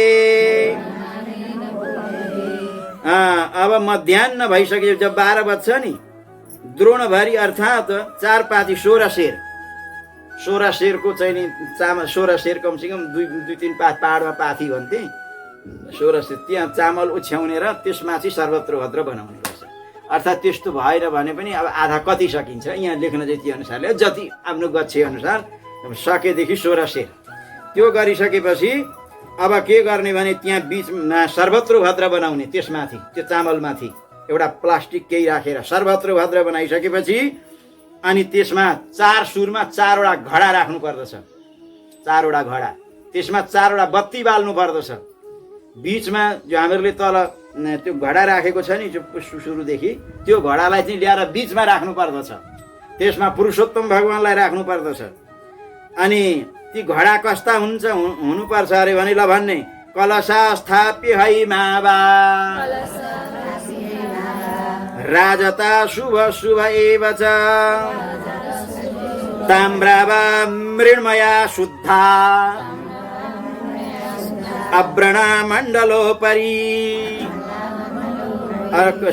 अब मध्याह्न भइसक्यो, जब 12 बज्छ नि, द्रोणभरि अर्थात् 4 पाथी 16 शेर, 16 शेरको चाहिँ नि 16 शेर कमसेकम 2-3 पहाडमा पाथी भन्थे। 16 शेर त्यहाँ चामल उछ्याउने र त्यसमा चाहिँ सर्वत्र भद्र बनाउने गर्छ। अर्थात् त्यस्तो भएन भने पनि अब आधा कति सकिन्छ यहाँ लेख्न चाहिँ ती अनुसारले, जति आफ्नो गच्छे अनुसार सकेदेखि 16 शेर त्यो गरिसकेपछि अब के गर्ने भने त्यहाँ बिचमा सर्वत्र भद्र बनाउने, त्यसमाथि त्यो चामलमाथि एउटा प्लास्टिक केही राखेर सर्वत्र भद्र बनाइसकेपछि अनि त्यसमा 4 सुरमा 4वटा घडा राख्नु पर्दछ। 4वटा घडा, त्यसमा 4वटा बत्ती बाल्नु पर्दछ। बिचमा जो हामीहरूले तल त्यो घडा राखेको छ नि, सुरुदेखि त्यो घडालाई चाहिँ ल्याएर बिचमा राख्नु पर्दछ। त्यसमा पुरुषोत्तम भगवानलाई राख्नु पर्दछ। अनि ती घडा कस्ता हुनुपर्छ अरे भने ल भन्ने, कलशा स्थाप्य है मावा राजता शुभ शुभ एव च ताम्रावा मृण्मया शुद्धा अब्रणा मण्डलोपरि।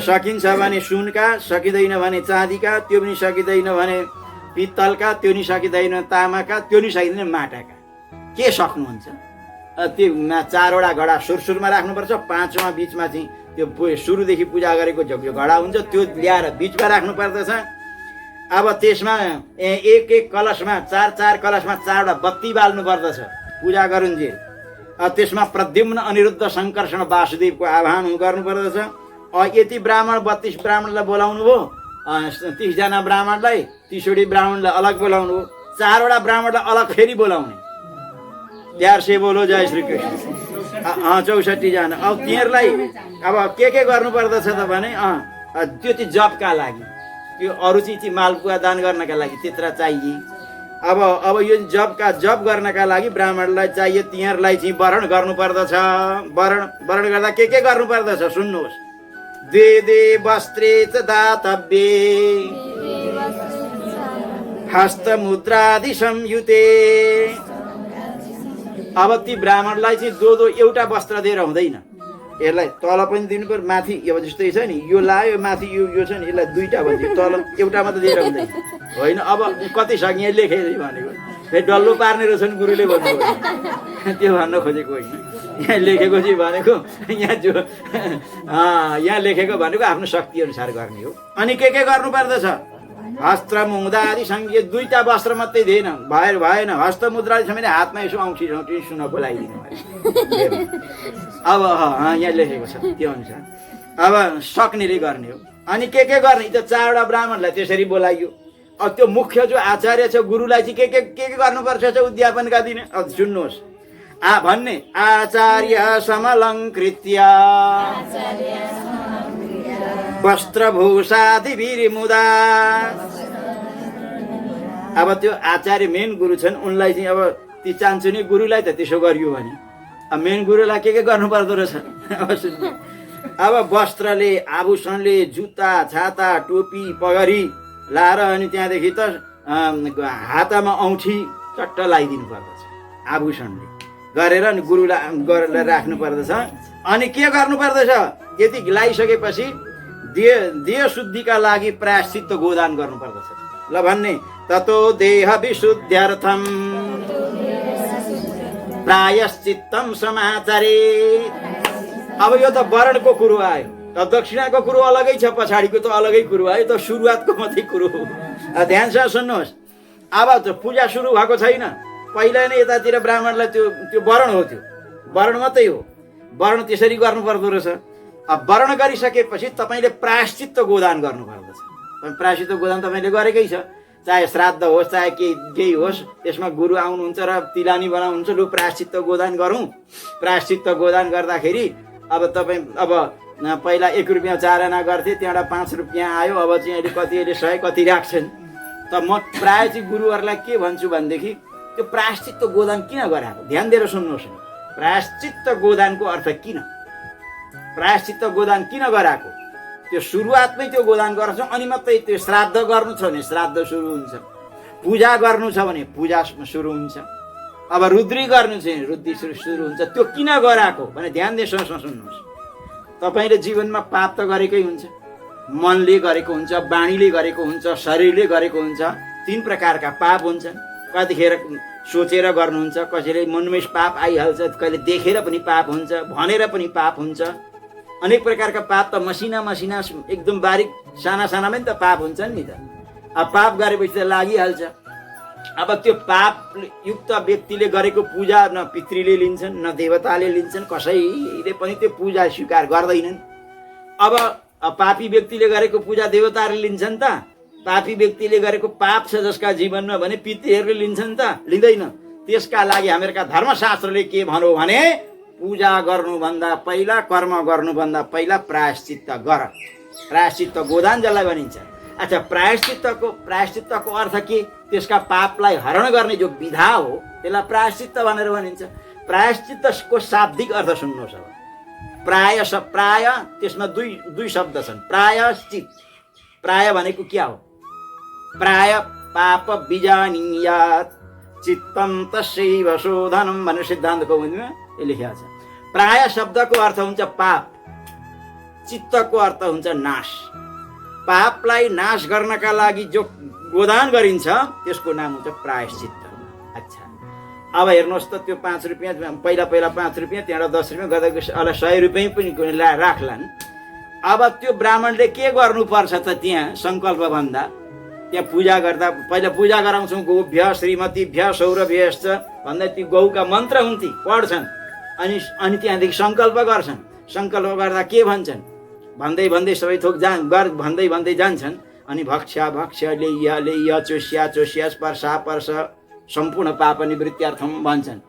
सकिन्छ भने सुनका, सकिँदैन भने चाँदीका, त्यो पनि सकिँदैन भने पित्तलका, त्यो नि सकिँदैन तामाका, त्यो नि सकिँदैन माटाका। के सक्नुहुन्छ? त्यो 4वटा घडा सुरमा राख्नुपर्छ। 5वां बिचमा चाहिँ त्यो सुरुदेखि पूजा गरेको घडा हुन्छ, त्यो ल्याएर बिचमा राख्नु पर्दछ। अब त्यसमा एक कलशमा 4 कलशमा 4वटा बत्ती बाल्नु पर्दछ पूजा गरुन्जेल। त्यसमा प्रद्युम्न अनिरुद्ध शङ्कर्षण वासुदेवको आह्वान गर्नु पर्दछ। यति ब्राह्मण 32 ब्राह्मणलाई बोलाउनु भयो, 30 जना ब्राह्मणलाई, 30वटी ब्राह्मणलाई अलग बोलाउनु हो, 4वटा ब्राह्मणलाई अलग फेरि बोलाउने। 400 बोलो जय श्री कृष्ण। 64 जना। अब तिनीहरूलाई अब के गर्नु पर्दछ त भने त्यो चाहिँ जपका लागि, त्यो अरू चाहिँ मालपुवा दान गर्नका लागि त्यत्र चाहिए। अब यो जप गर्नका लागि ब्राह्मणलाई चाहिए, तिनीहरूलाई चाहिँ वरण गर्नु पर्दछ। वरण गर्दा के गर्नु पर्दछ सुन्नुहोस्। दे वस्त्रे च दातव्ये हस्तमुद्रादि संयुते। अब ती ब्राह्मणलाई चाहिँ दो एउटा वस्त्र दिएर हुँदैन, यसलाई तल पनि दिनु पर्यो, माथि अब जस्तै छ नि, यो लायो माथि यो छ नि, यसलाई 2टा भन्छ, तल एउटा मात्र दिएर हुँदैन होइन। अब कति सक्छ यहाँ लेखे भनेको, फेरि डल्लो पार्ने रहेछ नि गुरुले भन्नुभयो, त्यो भन्न खोजेको होइन। यहाँ लेखेको चाहिँ भनेको यहाँ लेखेको भनेको आफ्नो शक्ति अनुसार गर्ने हो। अनि के गर्नु पर्दछ? हस्त्र मुद्रा आदि सङ्घीय 2टा वस्त्र मात्रै दिएन, भएन। हस्त मुद्रा छ भने हातमा यसो औँठी सुन बोलाइदिनु भयो। अब यहाँ लेखेको छ त्यो अनुसार अब सक्नेले गर्ने हो। अनि के गर्ने? त्यो 4वटा ब्राह्मणलाई त्यसरी बोलाइयो। अब त्यो मुख्य जो आचार्य छ गुरुलाई चाहिँ के गर्नुपर्छ उद्यापनका दिन? अब सुन्नुहोस्, भन्ने आचार्य समलङ्कृत्य वस्त्रभूषादि विमुदा। अब त्यो आचार्य मेन गुरु छन्, उनलाई चाहिँ अब ती चान्चुने गुरुलाई त त्यसो गरियो भने अब मेन गुरुलाई के गर्नु पर्दो रहेछ? अब वस्त्रले, आभूषणले, जुत्ता, छाता, टोपी, पगरी लाएर अनि त्यहाँदेखि त हातमा औँठी चट्ट लगाइदिनु पर्दछ आभूषणले गरेर, अनि गुरुलाई राख्नु पर्दछ। अनि के गर्नु पर्दछ? यति लगाइसकेपछि देह शुद्धिका लागि प्रायश्चित्त गोदान गर्नु पर्दछ। ल भन्ने, ततो देह विशुद्ध्यर्थम प्रायश्चित्तम समाचारे। अब यो त वरणको कुरो आयो, त दक्षिणाको कुरो अलगै छ, पछाडिको त अलगै कुरो आयो, त सुरुवातको मात्रै कुरो हो। ध्यानसँग सुन्नुहोस्। अब त पूजा सुरु भएको छैन, पहिला नै यतातिर ब्राह्मणलाई त्यो वरण हो, त्यो वरण मात्रै हो। वरण त्यसरी गर्नु पर्दो रहेछ। अब वरण गरिसकेपछि तपाईँले प्रायश्चित्त गोदान गर्नु पर्दछ। प्रायश्चित्त गोदान तपाईँले गरेकै छ, चाहे श्राद्ध होस् चाहे केही होस्, त्यसमा गुरु आउनुहुन्छ र तिलानी बनाउनुहुन्छ, लु प्रायश्चित्त गोदान गरौँ। प्रायश्चित्त गोदान गर्दाखेरि अब तपाईँ पहिला 1 रुपियाँ 4 आना गर्थे, त्यहाँबाट 5 रुपियाँ आयो, अब चाहिँ अहिले कति 100 कति राख्छन्। त म प्राय चाहिँ गुरुहरूलाई के भन्छु भनेदेखि त्यो प्रायश्चित्त गोदान किन गराएको? ध्यान दिएर सुन्नुहोस्। प्रायश्चित्त गोदानको अर्थ किन? प्रायश्चित्त गोदान किन गराएको? त्यो सुरुवातमै त्यो गोदान गर्छ, अनि मात्रै त्यो श्राद्ध गर्नु छ भने श्राद्ध सुरु हुन्छ, पूजा गर्नु छ भने पूजा सुरु हुन्छ, अब रुद्री गर्नु छ भने रुद्री सुरु हुन्छ। त्यो किन गराएको भने ध्यान दिएर सुन्नुहोस्। तपाईँले जीवनमा पाप त गरेकै हुन्छ, मनले गरेको हुन्छ, बाणीले गरेको हुन्छ, शरीरले गरेको हुन्छ। 3 प्रकारका पाप हुन्छन्। कतिखेर सोचेर गर्नुहुन्छ, कसैले मनमै पाप आइहाल्छ, कहिले देखेर पनि पाप हुन्छ, भनेर पनि पाप हुन्छ। अनेक प्रकारका पाप त मसिना एकदम बारीक सानामै त पाप हुन्छन् नि त। अब पाप गरेपछि त लागिहाल्छ। अब त्यो पाप युक्त व्यक्तिले गरेको पूजा न पितृले लिन्छन् न देवताले लिन्छन्, कसैले पनि त्यो पूजा स्वीकार गर्दैनन्। अब पापी व्यक्तिले गरेको पूजा देवताहरूले लिन्छन् त? पापी व्यक्तिले गरेको पाप छ जसका जीवनमा भने पितृहरूले लिन्छन् त? लिँदैन। त्यसका लागि हामीहरूका धर्मशास्त्रले के भन्यो भने पूजा गर्नुभन्दा पहिला, कर्म गर्नुभन्दा पहिला प्रायश्चित्त गर। प्रायश्चित्त गोदान जसलाई भनिन्छ। अच्छा, प्रायश्चित्तको अर्थ के? त्यसका पापलाई हरण गर्ने जो विधा हो त्यसलाई प्रायश्चित्त भनेर भनिन्छ। प्रायश्चित्तको शाब्दिक अर्थ सुन्नुहोस्। अब प्राय त्यसमा दुई शब्द छन्। प्रायश्चित, प्राय भनेको क्या हो? प्राय पाप बीजानीयात् चित्तम तस्यैव शोधनम भनेर सिद्धान्त कौमुदीमा यो लेखिएको छ। प्राय शब्दको अर्थ हुन्छ पाप, चित्तको अर्थ हुन्छ नाश। पापलाई नाश गर्नका लागि जो गोदान गरिन्छ त्यसको नाम हुन्छ प्रायश्चित्त। अच्छा, अब हेर्नुहोस् त, त्यो 5 रुपियाँ पहिला 5 रुपियाँ, त्यहाँबाट 10 रुपियाँ गर्दा 100 रुपियाँ पनि राख्लान्। अब त्यो ब्राह्मणले के गर्नुपर्छ त? त्यहाँ सङ्कल्प भन्दा, त्यहाँ पूजा गर्दा पहिला पूजा गराउँछौँ गोभ्य श्रीमतीभ्य सौरभ्यश्च भन्दा ती गौका मन्त्र हुन्थे, पढ्छन् अनि त्यहाँदेखि सङ्कल्प गर्छन्। सङ्कल्प गर्दा के भन्छन्? भन्दै सबै थोक भन्दै जान्छन्। अनि भक्ष्य लेय चोस्या स्पर्श सम्पूर्ण पाप निवृत्त्यर्थम भन्छन्।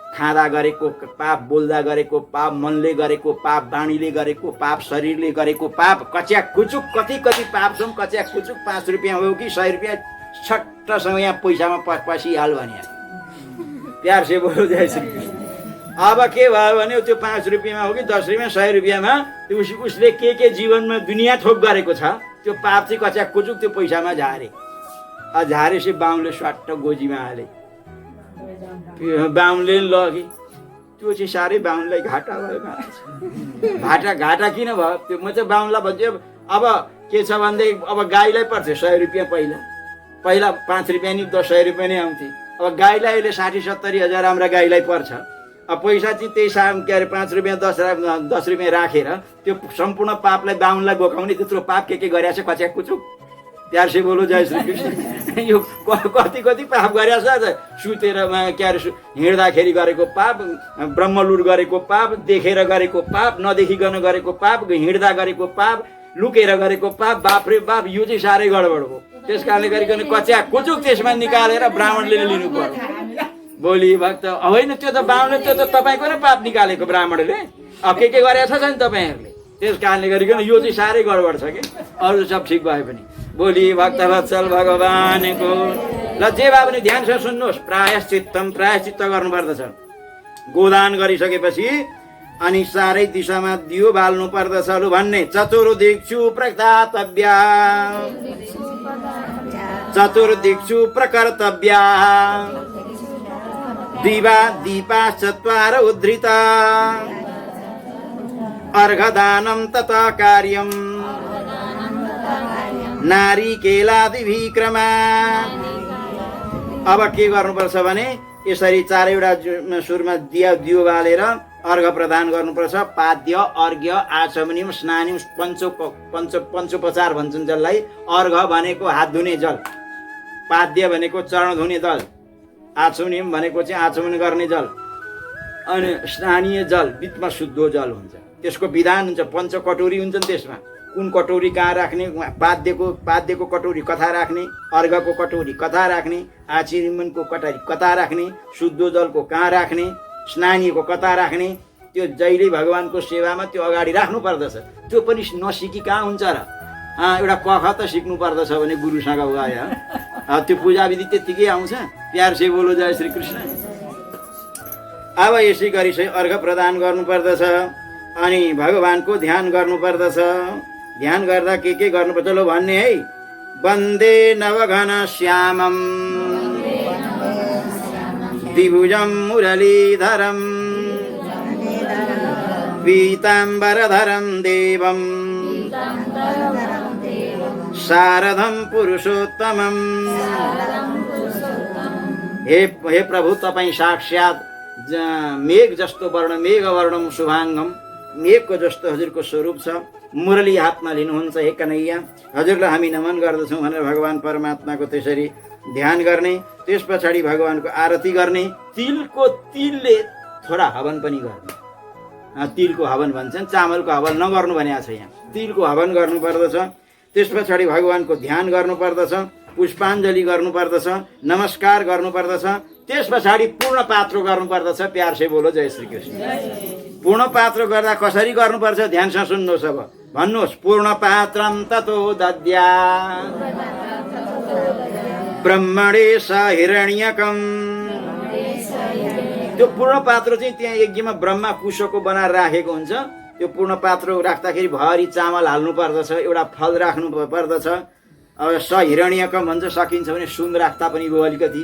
खाँदा गरेको पाप, बोल्दा गरेको पाप, मनले गरेको पाप, बाणीले गरेको पाप, शरीरले गरेको पाप, कच्याक कुचुक कति पाप छौँ। कच्याक कुचुक 5 रुपियाँ हो कि 100 रुपियाँ छट्टसँग यहाँ पैसामा पसिहाल भने प्यार से बोलो जय श्री कृष्ण। अब के भयो भने त्यो 5 रुपियाँमा हो कि 10 रुपियाँ 100 रुपियाँमा उसले के जीवनमा दुनियाँ थोक गरेको छ त्यो पाप चाहिँ कच्याक कुचुक त्यो पैसामा झारे। झारेपछि बाहुनले स्वाट्ट गोजीमा हाले। बाहुनले लगे, त्यो चाहिँ साह्रै बाहुनलाई घाटा भयो। घाटा किन भयो? त्यो म चाहिँ बाहुनलाई भन्छु अब के छ भन्दै, अब गाईलाई पर्थ्यो 100 रुपियाँ पहिला 5 रुपियाँ नि 100 रुपियाँ नै आउँथे। अब गाईलाई अहिले 60-70 हजार हाम्रा गाईलाई पर्छ। अब पैसा चाहिँ त्यही के अरे 5 रुपियाँ 10 रुपियाँ राखेर त्यो सम्पूर्ण पापलाई बाहुनलाई बोकाउने त्यत्रो पाप के गरेछ कच्याक कुचुक। प्यार से बोलो जय श्री कृष्ण। यो कति पाप गरेछ त? सुतेर के अरे हिँड्दाखेरि गरेको पाप, ब्रह्मलुट गरेको पाप, देखेर गरेको पाप, नदेखिकन गरेको पाप, हिँड्दा गरेको पाप, लुकेर गरेको पाप। बाप रे बाप, यो चाहिँ साह्रै गडबड हो। त्यस कारणले गरिकन कच्याक कुचुक त्यसमा निकालेर ब्राह्मणले लिनु पर्यो। बोली भक्त होइन, त्यो त बाहुनले, त्यो त तपाईँको नै पाप निकालेको ब्राह्मणले। अब के गरेछ नि तपाईँहरूले? त्यस कारणले गरिकन यो चाहिँ साह्रै गडबड छ कि, अरू सब ठिक भए पनि। बोली भक्त वत्सल भगवानको। ल जे भए पनि ध्यान छ सुन्नुहोस्। प्रायश्चित्त गर्नुपर्दछ। गोदान गरिसकेपछि अनि चारै दिशामा दियो बाल्नु पर्दछ भन्ने। चतुर्दिक्षु प्रदातव्य, चतुर्दिक्षु प्रकर्तव्य, दीपा चत्वार उद्धृता, अर्घदानं तथा कार्यं, नारिकेलादिभिक्रमा। अब के गर्नुपर्छ भने यसरी चारैवटा सुरमा दियो बालेर अर्घ प्रदान गर्नुपर्छ। पाद्य, अर्घ्य, आचमनिम, स्नानिम, पञ्चोपचार भन्छन् जसलाई। अर्घ भनेको हात धुने जल, पाद्य भनेको चरण धुने जल, आचमनिम भनेको चाहिँ आचमन गर्ने जल, अनि स्नानीय जल बिचमा शुद्ध जल हुन्छ। त्यसको विधान हुन्छ। 5 कटोरी हुन्छन् त्यसमा। कुन कटोरी कहाँ राख्ने, पाद्यको कटोरी कथा राख्ने, अर्घको कटोरी कथा राख्ने, आचमनको कटोरी कथा राख्ने, शुद्ध जलको कहाँ राख्ने, स्नानीको कता राख्ने, त्यो जहिले भगवानको सेवामा त्यो अगाडि राख्नु पर्दछ। त्यो पनि नसिकी कहाँ हुन्छ र? एउटा कख त सिक्नु पर्दछ भने गुरुसँग गयो। त्यो पूजा विधि त्यतिकै आउँछ। प्यार से बोलो जय श्री कृष्ण। अब यसै गरी चाहिँ अर्घ प्रदान गर्नुपर्दछ अनि भगवानको ध्यान गर्नुपर्दछ। ध्यान गर्दा के गर्नुपर्छ लो भन्ने है। वन्दे नवघन श्यामम द्विभुजं मुरलीधरं पीताम्बरधरं देवं शारदं पुरुषोत्तमं। हे प्रभु, तपाईँ साक्षात् मेघ जस्तो वर्ण, मेघ वर्णम शुभाङ्गम, मेघको जस्तो हजुरको स्वरूप छ। मुरली हातमा लिनुहुन्छ हे कन्हैया, हजुरलाई हामी नमन गर्दछौँ भनेर भगवान परमात्माको त्यसरी ध्यान गर्ने, त्यस पछाडि भगवानको आरती गर्ने, तिलले थोडा हवन पनि गर्ने। तिलको हवन भन्छन्, चामलको हवन नगर्नु भनेको छ यहाँ। तिलको हवन गर्नु पर्दछ, त्यस पछाडि भगवानको ध्यान गर्नु पर्दछ, पुष्पाञ्जली गर्नु पर्दछ, नमस्कार गर्नु पर्दछ, त्यस पछाडि पूर्ण पात्रो गर्नु पर्दछ। प्यार से बोलो जय श्री कृष्ण। पूर्ण पात्रो गर्दा कसरी गर्नुपर्छ ध्यानसँग सुन्नुहोस्। अब भन्नुहोस्, पूर्ण पात्रम ततो दद्या ब्रह्मणे स हिरण्यकम। त्यो पूर्ण पात्र चाहिँ त्यहाँ यज्ञमा ब्रह्मा कुशको बनाएर राखेको हुन्छ। त्यो पूर्ण पात्र राख्दाखेरि भरि चामल हाल्नु पर्दछ, एउटा फल राख्नु पर्दछ। अब स हिरण्यकम भन्छ, सकिन्छ भने सुन राख्दा पनि भयो, अलिकति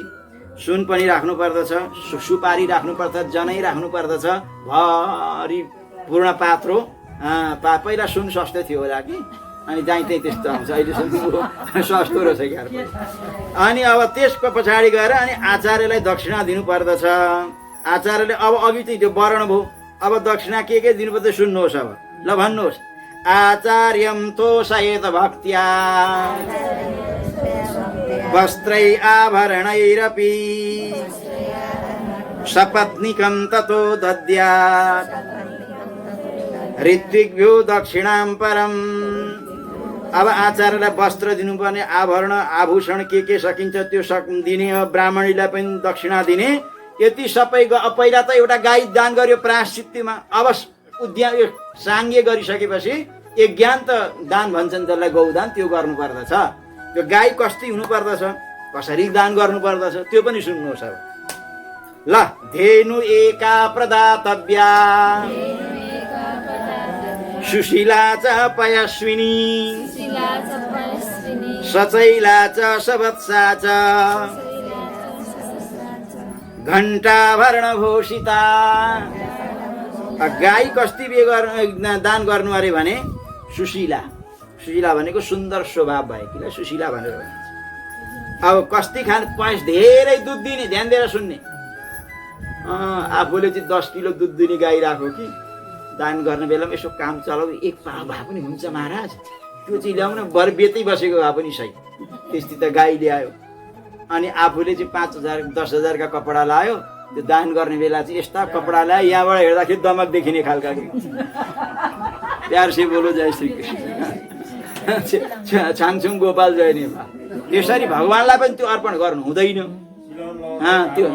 सुन पनि राख्नु पर्दछ, सुपारी राख्नु पर्दछ, जनै राख्नु पर्दछ। भरि पूर्ण पात्रो। पहिला सुन सस्तो थियो होला कि, अनि जहीँ त्यही त्यस्तो आउँछ, अहिलेसम्म सस्तो रहेछ क्या। अनि अब त्यसको पछाडि गएर अनि आचार्यलाई दक्षिणा दिनु पर्दछ। आचार्यले अब अघि चाहिँ त्यो वर्ण भयो, अब दक्षिणा के दिनुपर्छ सुन्नुहोस्। अब ल भन्नुहोस्, आचार्यम तोषयेत भक्त्या वस्त्रै आभरणैरपि सपत्नीकं ततो दद्यात् ऋत्विग्भ्यो दक्षिणां परम्। अब आचार्यलाई वस्त्र दिनुपर्ने, आभरण आभूषण के सकिन्छ त्यो दिने, ब्राह्मणीलाई पनि दक्षिणा दिने। यति सबै पहिला त एउटा गाई दान गर्यो प्रायश्चित्तमा। अब साङ्गे गरिसकेपछि यज्ञान त दान भन्छन् त्यसलाई, गौदान, त्यो गर्नु पर्दछ। त्यो गाई कस्ती हुनु पर्दछ, कसरी दान गर्नु पर्दछ त्यो पनि सुन्नुहोस्। अब ल, धेनु एका प्रदातव्या सुशीला च पयस्विनी सचैला च सवत्सा च घण्टाभरण भूषिता। गाई कस्ती दान गर्नु अरे भने सुशीला। सुशीला भनेको सुन्दर स्वभाव भएकीलाई सुशीला भनेर भनिन्छ। अब कस्ती खान पयस धेरै दुध दिने, ध्यान दिएर सुन्ने। आफूले चाहिँ 10 किलो दुध दिने गाई राखो कि दान गर्ने बेलामा यसो काम चलाउ, एक पाउ भए पनि हुन्छ महाराज, त्यो चाहिँ ल्याउन, बर बेतै बसेको भए पनि सही। त्यस्तै त गाई ल्यायो, अनि आफूले चाहिँ 5,000 10,000 का कपडा लायो। त्यो दान गर्ने बेला चाहिँ यस्ता कपडा ल्यायो, यहाँबाट हेर्दाखेरि दमक देखिने खालका। प्यार से बोलो जय श्री कृष्ण। छाङछुङ गोपाल जय नेपाल। त्यसरी भगवानलाई पनि त्यो अर्पण गर्नु हुँदैन। त्यो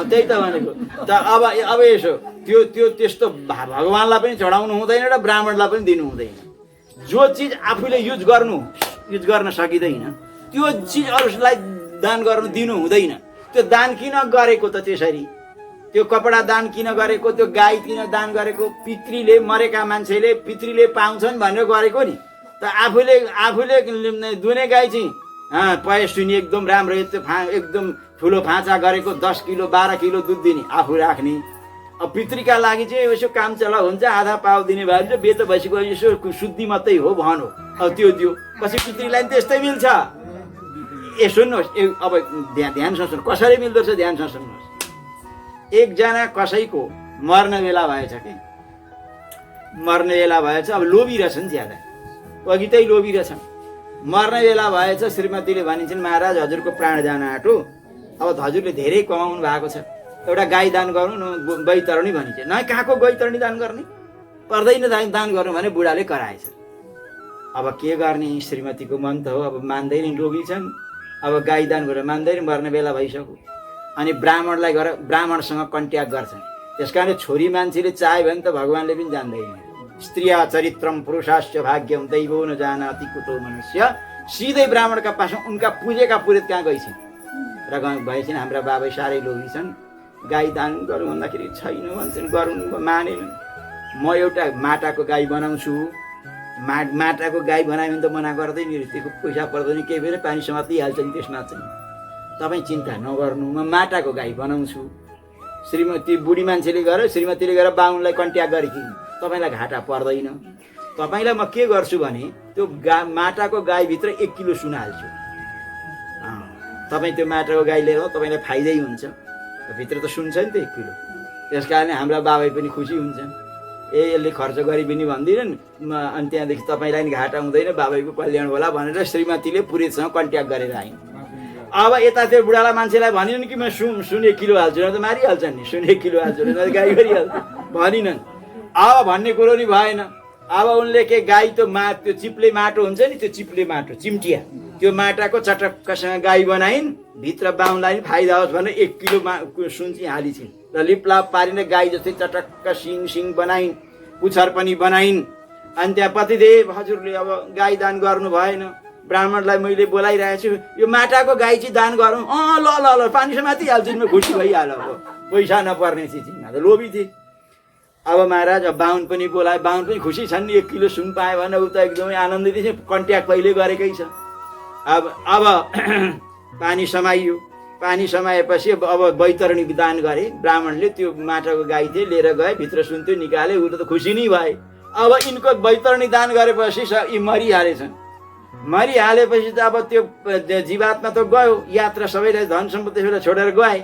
त्यही त भनेको। त अब यसो त्यो त्यस्तो भगवानलाई पनि चढाउनु हुँदैन र ब्राह्मणलाई पनि दिनु हुँदैन। जो चिज आफूले युज गर्न सकिँदैन त्यो चिज अरूलाई दान गर्नु दिनु हुँदैन। त्यो दान किन गरेको त त्यसरी? त्यो कपडा दान किन गरेको, त्यो गाई किन दान गरेको? पितृले, मरेका मान्छेले पितृले पाउँछन् भनेर गरेको नि। त आफूले दुने गाई चाहिँ पयस्विनी एकदम राम्रो, एकदम ठुलो फाँचा गरेको 10 किलो 12 किलो दुध दिने, आफू राख्ने। अब पितृका लागि चाहिँ यसो काम चला हुन्छ, आधा पाउ दिने भए चाहिँ बेत बसेको यसो शुद्धि मात्रै हो भनो, अब त्यो दियो। पछि पितृलाई त्यस्तै मिल्छ। ए सुन्नुहोस्, अब ध्यानसँग सुन्नु, कसरी मिल्दो रहेछ ध्यानसँग सुन्नुहोस्। एकजना कसैको मर्ने बेला भएछ कि, मर्ने बेला भएछ, अब लोभी रहेछन् ज्यादा, अघि त्यही लोभी रहेछन्। मर्ने बेला भएछ, श्रीमतीले भनिन्छन् महाराज हजुरको प्राण जान आँटो, अब हजुरले धेरै कमाउनु भएको छ, एउटा गाई दान गर्नु न, बैतरणी भनिन्छ। न कहाँको बैतरणी दान गर्ने, पर्दैन दान गर्नु भने बुढाले कराएछ। अब के गर्ने, श्रीमतीको मन त हो, अब मान्दैन, लोभी छन्। अब गाई दान गरेर मान्दैन, मर्ने बेला भइसक्यो। अनि ब्राह्मणलाई गएर ब्राह्मणसँग कन्ट्याक्ट गर्छन्। त्यस कारण छोरी मान्छेले चाह्यो भने त भगवानले पनि जान्दैन। स्त्रिया चरित्रम पुरुषास्य भाग्यम दैवो न जानाति कुतो मनुष्य। सिधै ब्राह्मणका पासमा उनका पुजेका पुरोहित कहाँ गइछन् र भएछन् हाम्रा बाबा साह्रै लोभी छन्, गाई दान गरौँ भन्दाखेरि छैन भन्छन्, गरौँ मानेनन्। म एउटा माटाको गाई बनाउँछु, माटाको गाई बनायो भने त मना गर्दैन, त्यसको पैसा पर्दैन, केही बेला पानी समातिहाल्छ नि त्यसमा चाहिँ। तपाईँ चिन्ता नगर्नु, म माटाको गाई बनाउँछु। श्रीमती बुढी मान्छेले गएर, श्रीमतीले गएर बाहुनलाई कन्ट्याक्ट गरेकी, तपाईँलाई घाटा पर्दैन। तपाईँलाई म के गर्छु भने त्यो माटाको गाईभित्र 1 किलो सुन हाल्छु। तपाईँ त्यो माटाको गाई लिएर तपाईँलाई फाइदै हुन्छ, भित्र त सुन्छ नि त 1 किलो। त्यस कारणले हाम्रा बाबा पनि खुसी हुन्छन्। यसले खर्च गरी पनि भन्दिनन्, अनि त्यहाँदेखि तपाईँलाई नि घाटा हुँदैन, बाबाको कल्याण होला भनेर श्रीमतीले पुरोहितसँग कन्ट्याक्ट गरेर आइन्। अब यता त्यो बुढालाई मान्छेलाई भनिनन् कि म सुन 1 किलो हाल्छु न त मारिहाल्छन् नि, सुन 1 किलो हाल्छु न त गाई गरिहाल्छ भनिनन्। अब भन्ने कुरो नि भएन। अब उनले के गाई त्यो त्यो चिप्ले माटो हुन्छ नि, त्यो चिप्ले माटो चिम्टिया, त्यो माटाको चटक्कसँग गाई बनाइन्, भित्र बाहुनलाई नि फाइदा होस् भनेर 1 किलो सुन चाहिँ हालिछिन् र लिपलाप पारिन गाई जस्तै चटक्क सिङ बनाइन्, पुच्छर पनि बनाइन्। अनि त्यहाँ पतिदेव हजुरले अब गाई दान गर्नु भएन, ब्राह्मणलाई मैले बोलाइरहेको छु, यो माटाको गाई चाहिँ दान गरौँ। ल ल ल पानी समातिहाल्छु म, खुसी भइहाल्यो, अब पैसा नपर्ने चिजमा त लोभी थिए। अब महाराज अब बाहुन पनि बोलाए, बाहुन पनि खुसी छन् नि, 1 किलो सुन पायो भने ऊ त एकदमै आनन्दित छ, कन्ट्याक्ट पहिले गरेकै छ। अब पानी समाइयो, पानी समाएपछि अब बैतरणी दान गरे ब्राह्मणले, त्यो माटाको गाई थिए लिएर गए, भित्र सुन थियो निकाले, ऊ त खुसी नै भए। अब यिनको बैतरणी दान गरेपछि यी मरिहालेछन्। मरिहालेपछि त अब त्यो जीवात्मा त गयो, यात्रा सबैलाई धन सम्पत्ति छोडेर गए।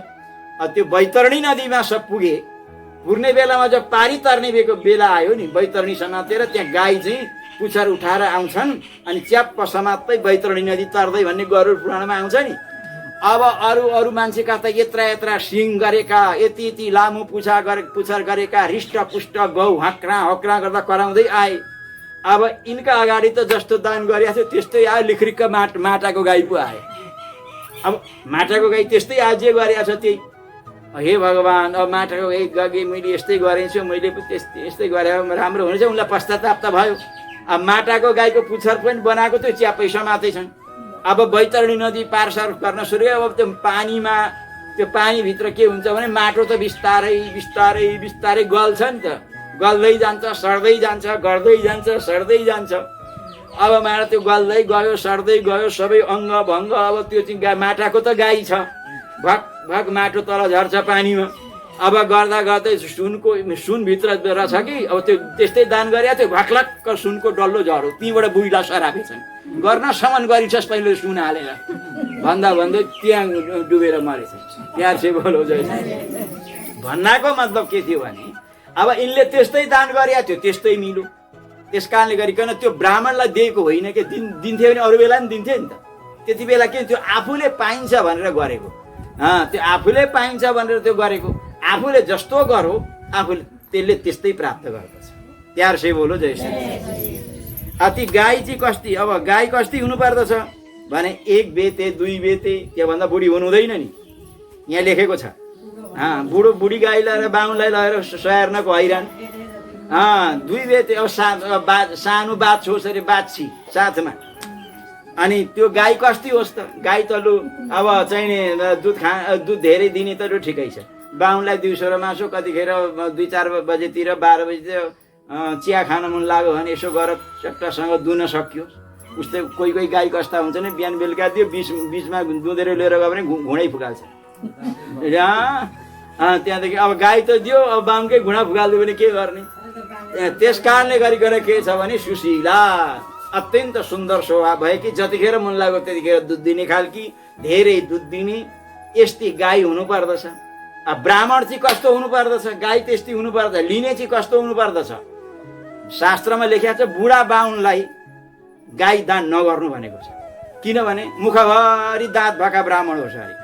त्यो बैतरणी नदीमा सब पुगे, पुग्ने बेलामा जब पारी तर्ने बेला आयो नि, बैतरणी समातेर त्यहाँ गाई चाहिँ पुच्छर उठाएर आउँछन् अनि च्याप्प समात्दै बैतरणी नदी तर्दै भन्ने गरुड पुराणमा आउँछ नि। अब अरू मान्छेका त यत्रा सिङ गरेका, यति लामो पुच्छर गरेका हृष्टपुष्ट गौ हक्रा गर्दा कराउँदै आए। अब यिनका अगाडि त जस्तो दान गरिएको थियो त्यस्तै आयो, लिखरिक्क माटाको गाई पो आयो। अब माटाको गाई त्यस्तै आज जे गरेको छ त्यही। हे भगवान्, अब माटाको गाई गए मैले यस्तै गरेछु, मैले यस्तै गरे राम्रो हुनेछ, उनलाई पश्चाताप त भयो। अब माटाको गाईको पुच्छर पनि बनाएको थियो, च्यापै समाते छन्। अब बैतरणी नदी पारसार गर्न सुरु भयो। अब त्यो पानीमा, त्यो पानीभित्र के हुन्छ भने माटो त बिस्तारै गल्छ नि त, गल्दै जान्छ, सर्दै जान्छ, गर्दै जान्छ, सर्दै जान्छ। अब माटो त्यो गल्दै गयो, सर्दै गयो, सबै अङ्ग भङ्ग। अब त्यो चाहिँ माटाको त गाई छ, भक माटो तल झर्छ पानीमा। अब गर्दै सुनभित्र रहेछ कि अब त्यो त्यस्तै दान गरेको थियो, भक्लक्क सुनको डल्लो झरो, तीबाट बुढीलाई सरापेछन्, गर्न समन गरिछस् पहिले सुन हालेर भन्दै त्यहाँ डुबेर मरेछ। प्यार से बोलो जय। भन्नाको मतलब के थियो भने अब यिनले त्यस्तै दान गरेको थियो, त्यस्तै मिलो। त्यस कारणले गरिकन त्यो ब्राह्मणलाई दिएको होइन कि, दिन्थ्यो भने अरू बेला पनि दिन्थ्यो नि त। त्यति बेला के त्यो आफूले पाइन्छ भनेर गरेको, त्यो आफूले पाइन्छ भनेर त्यो गरेको। आफूले जस्तो गरो आफूले त्यसले त्यस्तै प्राप्त गर्दछ। प्यार से बोलो जय श्री। अति गाई चाहिँ कस्ती, अब गाई कस्ती हुनु पर्दछ भने 1 बेते 2 बेते, त्योभन्दा बुढी हुनु हुँदैन नि, यहाँ लेखेको छ। बुढी गाई लगाएर बाहुनलाई लगाएर स्याहार्नको हैरान। 2 बेते, अब सानो बात छोस् अरे बाछी साथमा। अनि त्यो गाई कस्ती होस् त, गाई त लु अब चाहिँ दुध धेरै दिने त लु ठिकै छ। बाहुनलाई दिउँसो र मासु कतिखेर 2-4 बजेतिर 12 बजीतिर चिया खान मन लाग्यो भने यसो गर चट्टासँग दुन सक्यो। उस्तै कोही गाई कस्ता हुन्छ नि, बिहान बेलुका दियो, बिचमा दुधेर लिएर गयो भने घुँडै फुकाल्छ। त्यहाँदेखि अब गाई त दियो, अब बाहुनकै घुँडा फुकालिदियो भने के गर्ने। त्यस कारणले गरिकन के छ भने सुशीला, अत्यन्त सुन्दर स्वभाव भयो कि जतिखेर मन लाग्यो त्यतिखेर दुध दिने खालकी, धेरै दुध दिने यस्ती गाई हुनु पर्दछ। ब्राह्मण चाहिँ कस्तो हुनु पर्दछ, गाई त्यस्तै हुनु पर्दछ। लिने चाहिँ कस्तो हुनु पर्दछ, शास्त्रमा लेखिएको छ बुढा बाहुनलाई गाई दान नगर्नु भनेको छ, किनभने मुखभरि दाँत भएका ब्राह्मण होस् अरे।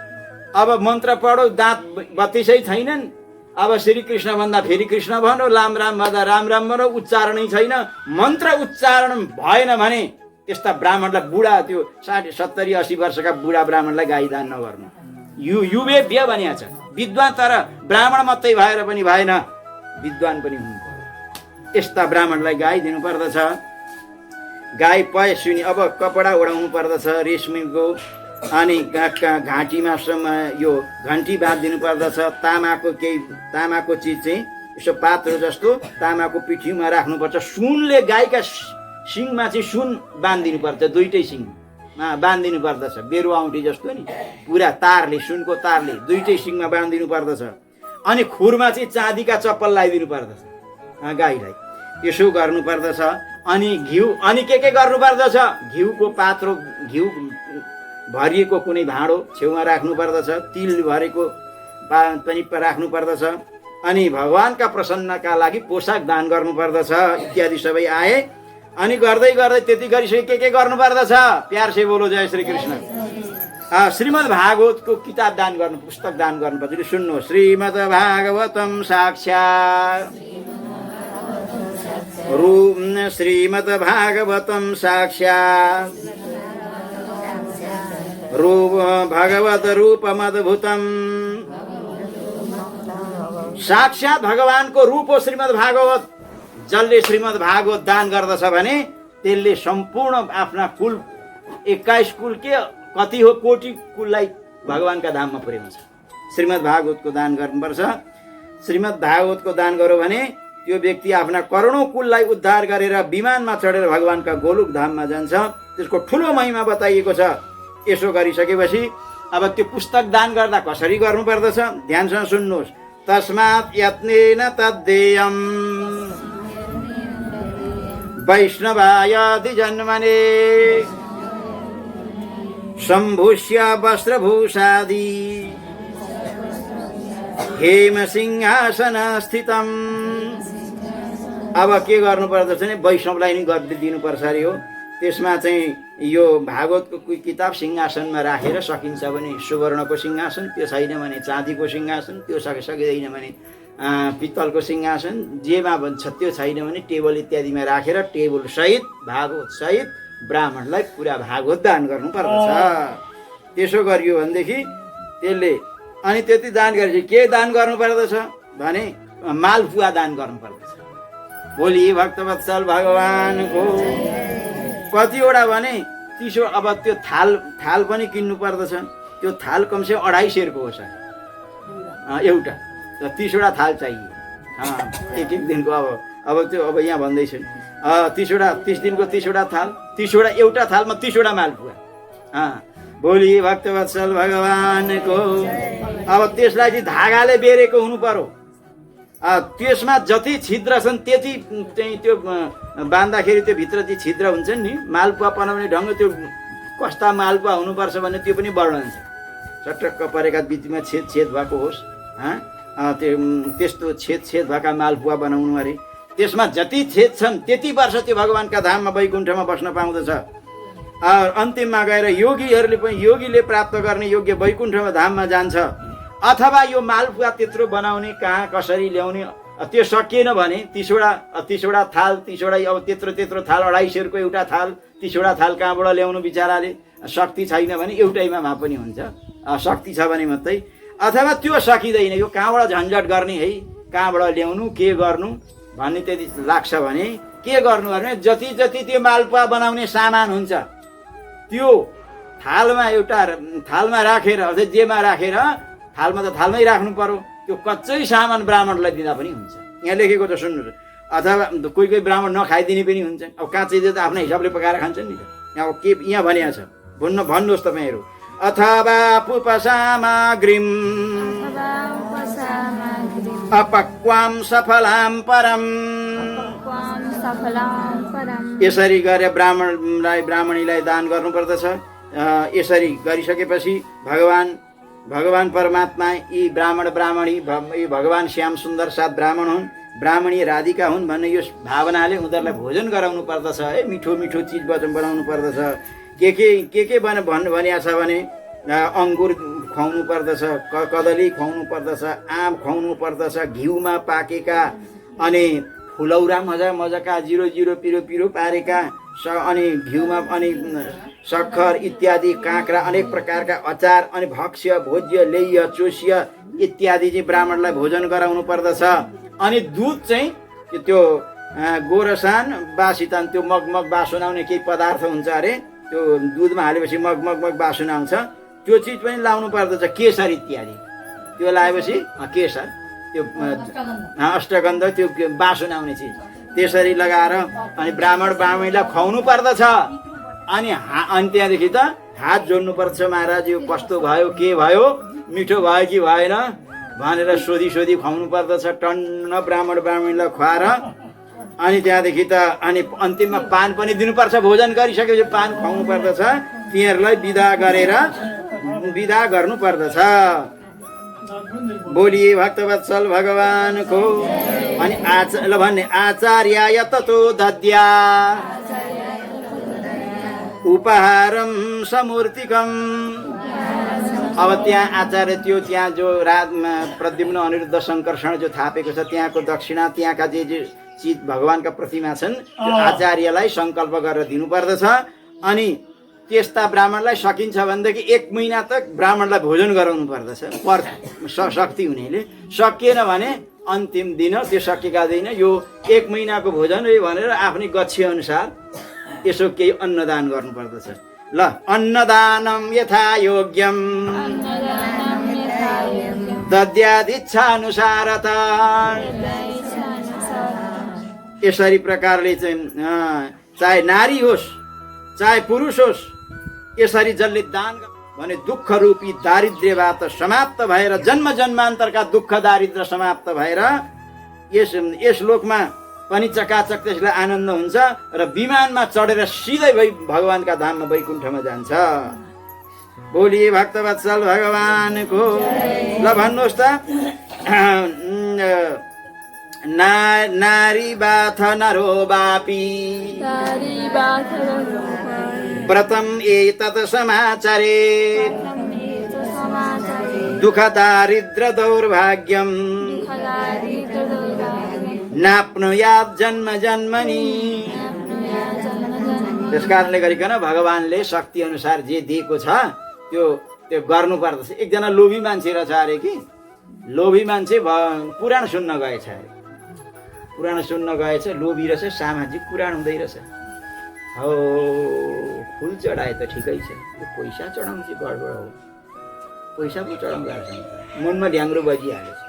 अब मन्त्र पढो, दाँत बत्तिसै छैनन्, अब श्री कृष्ण भन्दा फेरि कृष्ण भनौ, राम भन्दा राम भनौ, उच्चारणै छैन। मन्त्र उच्चारण भएन भने त्यस्ता ब्राह्मणलाई, बुढा त्यो 60-70-80 वर्षका बुढा ब्राह्मणलाई गाई दान नगर्नु। युवेभ्य भनिएको छ। विद्वान, तर ब्राह्मण मात्रै भएर पनि भएन, विद्वान पनि हुनु पर्यो। यस्ता ब्राह्मणलाई गाई दिनु पर्दछ। गाई पय सुनि, अब कपडा ओढाउनु पर्दछ रेशमीको, अनि घाँटीमा यो घन्टी बाँधिदिनु पर्दछ। तामाको चिज चाहिँ यसो पात्रो जस्तो तामाको पिठीमा राख्नुपर्छ। सुनले गाईका सिङमा चाहिँ सुन बाँधिदिनु पर्छ, 2टै सिङमा बाँधिदिनु पर्दछ, बेरु औँठी जस्तो नि, पुरा तारले, सुनको तारले 2टै सिङमा बाँधिदिनु पर्दछ। अनि खुरमा चाहिँ चाँदीका चप्पल लगाइदिनु पर्दछ गाईलाई, यसो गर्नु पर्दछ। अनि घिउ, अनि के गर्नु पर्दछ, घिउको पात्रो, घिउ भरिएको कुनै भाँडो छेउमा राख्नु पर्दछ, तिल भरेको पनि राख्नु पर्दछ। अनि भगवानका प्रसन्नका लागि पोसाक दान गर्नु पर्दछ, इत्यादि सबै आए। अनि गर्दै त्यति गरिसके के गर्नु पर्दछ, प्यार से बोलो जय श्री कृष्ण। श्रीमद् भागवतको किताब दान गर्नु, पुस्तक दान गर्नुपर्छ। सुन्नु, श्रीमद् भागवतम साक्षात् श्रीमद् भागवतम साक्षात् भगवत रूपमद्भुतम। साक्षात भगवानको रूप हो श्रीमद् भागवत। जसले श्रीमद् भागवत दान गर्दछ भने त्यसले सम्पूर्ण आफ्ना कुल 21 कुल के कति हो कोटि कुललाई भगवानका धाममा पुर्याउँछ। श्रीमद् भागवतको दान गर्नुपर्छ। श्रीमद् भागवतको दान गर्यो भने त्यो व्यक्ति आफ्ना करोडौं कुललाई उद्धार गरेर विमानमा चढेर भगवानका गोलुक धाममा जान्छ। त्यसको ठुलो महिमा बताइएको छ। यसो गरिसकेपछि अब त्यो पुस्तक दान गर्दा कसरी गर्नुपर्दछ ध्यानसँग सुन्नुहोस्। तस्मात् यत्नेन तद्देयम् वैष्णवायादि जन्मने शम्भुष्य वस्त्रभूषादि हेम सिंहासन स्थितम्। अब के गर्नुपर्दछ भने वैष्णवलाई नि गरिदिनुपर्छ अरे हो। त्यसमा चाहिँ यो भागवतको किताब सिंहासनमा राखेर सकिन्छ भने सुवर्णको सिंहासन, त्यो छैन भने चाँदीको सिंहासन, त्यो सकिँदैन भने पित्तलको सिंहासन, जेमा भन्छ त्यो छैन भने टेबल इत्यादिमा राखेर टेबल सहित भागवत सहित ब्राह्मणलाई पुरा भागवत दान गर्नुपर्दछ। त्यसो गरियो भनेदेखि त्यसले अनि त्यति दान गरेपछि के दान गर्नुपर्दछ भने मालपुवा दान गर्नुपर्दछ। भोलि भक्तवत्सल भगवानको कतिवटा भने 30। अब त्यो थाल पनि किन्नु पर्दछ। त्यो थाल कमसे 250 को हो सर एउटा। 30 वटा थाल चाहिए एक दिनको। अब त्यो अब यहाँ भन्दैछु 30 दिनको 30 वटा थाल, 30 वटा एउटा थालमा 30 वटा मालपुवा। भोलि भक्तवत्सल भगवानको अब त्यसलाई चाहिँ धागाले बेरेको हुनु पर्यो। त्यसमा जति छिद्र छन् त्यति चाहिँ त्यो बाँध्दाखेरि त्यो भित्र चाहिँ छिद्र हुन्छन् नि। मालपुवा बनाउने ढङ्ग त्यो कस्ता मालपुवा हुनुपर्छ भने त्यो पनि वर्णन छ। चटक्क परेका बिचमा छेद भएको होस्, त्यस्तो छेद भएका मालपुवा बनाउनु अरे। त्यसमा जति छेद छन् त्यति वर्ष त्यो भगवानका धाममा वैकुण्ठमा बस्न पाउँदछ। अन्तिममा गएर योगीले प्राप्त गर्ने योग्य वैकुण्ठमा धाममा जान्छ। अथवा यो मालपुवा त्यत्रो बनाउने कहाँ कसरी ल्याउने त्यो सकिएन भने 30 वटा थाल 30 वटा अब त्यत्रो थाल 250 को एउटा थाल 30 वटा थाल कहाँबाट ल्याउनु बिचाराले। शक्ति छैन भने एउटैमा पनि हुन्छ, शक्ति छ भने मात्रै। अथवा त्यो सकिँदैन, यो कहाँबाट झन्झट गर्ने है, कहाँबाट ल्याउनु के गर्नु भन्ने त्यति लाग्छ भने के गर्नु भने जति त्यो मालपुवा बनाउने सामान हुन्छ त्यो थालमा राखेर अझै जेमा राखेर थालमा त थालमै राख्नु पर्यो। त्यो कच्चै सामान ब्राह्मणलाई दिँदा पनि हुन्छ। यहाँ लेखेको त सुन्नुहोस्। अथवा कोही ब्राह्मण नखाइदिने पनि हुन्छ। अब काँचै त आफ्नै हिसाबले पकाएर खान्छन् नि त। यहाँ के यहाँ भनेको छ भन्नुहोस् तपाईँहरू। अथवा पुपसामग्रीम अपक्वाम सफलाम परम। यसरी गरे ब्राह्मणीलाई दान गर्नुपर्दछ। यसरी गरिसकेपछि भगवान परमात्मा यी ब्राह्मणी भगवान श्याम सुन्दर साथ ब्राह्मण हुन्, ब्राह्मणी राधिका हुन् भन्ने यो भावनाले उनीहरूलाई भोजन गराउनु पर्दछ है। मिठो चिज बनाउनु पर्दछ। के भनिएको छ भने अङ्गुर खुवाउनु पर्दछ, कदली खुवाउनु पर्दछ, आँप खुवाउनु पर्दछ, घिउमा पाकेका अनि फुलौरा मजाका 00 पिरो पारेका अनि घिउमा अनि सक्खर इत्यादि काँक्रा अनेक प्रकारका अचार अनि भक्ष्य भोज्य लेह्य चोष्य इत्यादि चाहिँ ब्राह्मणलाई भोजन गराउनु पर्दछ। अनि दुध चाहिँ त्यो गोरसान बासितान त्यो मगमग बासुन आउने केही पदार्थ हुन्छ अरे, त्यो दुधमा हालेपछि मगमग बासुन आउँछ, त्यो चिज पनि लाउनु पर्दछ। केसर इत्यादि त्यो लाएपछि केसर त्यो अष्टगन्ध त्यो बासुन आउने चिज त्यसरी लगाएर अनि ब्राह्मणीलाई खुवाउनु पर्दछ। अनि त्यहाँदेखि त हात जोड्नु पर्छ। महाराज यो कस्तो भयो, के भयो, मिठो भयो कि भएन भनेर सोधी खुवाउनु पर्दछ। टन्न ब्राह्मणीलाई खुवाएर अनि त्यहाँदेखि त अनि अन्तिममा पान पनि दिनुपर्छ। भोजन गरिसकेपछि पान खुवाउनु पर्दछ। तिनीहरूलाई विदा गर्नु पर्दछ। बोलिए भक्तवत्सल भगवानको। अनि भन्ने आचार्याय ततो दद्या उपहारम समूर्तिकम अब त्यहाँ आचार्य त्यो त्यहाँ जो प्रद्युम्न अनिरुद्ध शङ्कर्षण जो थापेको छ त्यहाँको दक्षिणा त्यहाँका जे जे चिज भगवानका प्रतिमा छन् त्यो आचार्यलाई सङ्कल्प गरेर दिनुपर्दछ। अनि त्यस्ता ब्राह्मणलाई सकिन्छ भनेदेखि 1 महिना तक ब्राह्मणलाई भोजन गराउनु पर्दछ शक्ति हुनेले। सकिएन भने अन्तिम दिन त्यो सकेका दिन यो 1 महिनाको भोजन है भनेर आफ्नै गच्छे अनुसार यसो केही अन्नदान गर्नुपर्दछ। ल अन्नदानम यथा योग्यम दद्यादिच्छानुसारता। यसरी प्रकारले चाहिँ चाहे नारी होस् चाहे पुरुष होस् यसरी जसले दान भने दुःख रूपी दारिद्र्यबाट समाप्त भएर जन्म जन्मान्तरका दुःख दारिद्र्य समाप्त भएर यस लोकमा पनि चकाचक त्यसलाई आनन्द हुन्छ र विमानमा चढेर सिधै भगवानका धाममा वैकुण्ठमा जान्छ। बोलिए भक्तवत्सल भगवानको। ल भन्नुहोस् त नारी बाथ नरो बापी व्रतम एतत् समाचरे दुःख दारिद्र्य दौर्भाग्यम नाप्नुयात् जन्म जन्मनि। त्यस कारणले गरिकन भगवानले शक्ति अनुसार जे दिएको छ त्यो गर्नु पर्दछ। एकजना लोभी मान्छे रहेछ अरे कि लोभी मान्छे पुराण सुन्न गएछ अरे। पुराण सुन्न गएछ लोभी रहेछ सामाजिक पुराण हुँदै रहेछ। हो फुल चढाए त ठिकै छ यो पैसा चढाउनु चाहिँ गडबड हो। पैसा पो चढाउनु गएको छ मनमा ढ्याङ्ग्रो बजिहालेछ।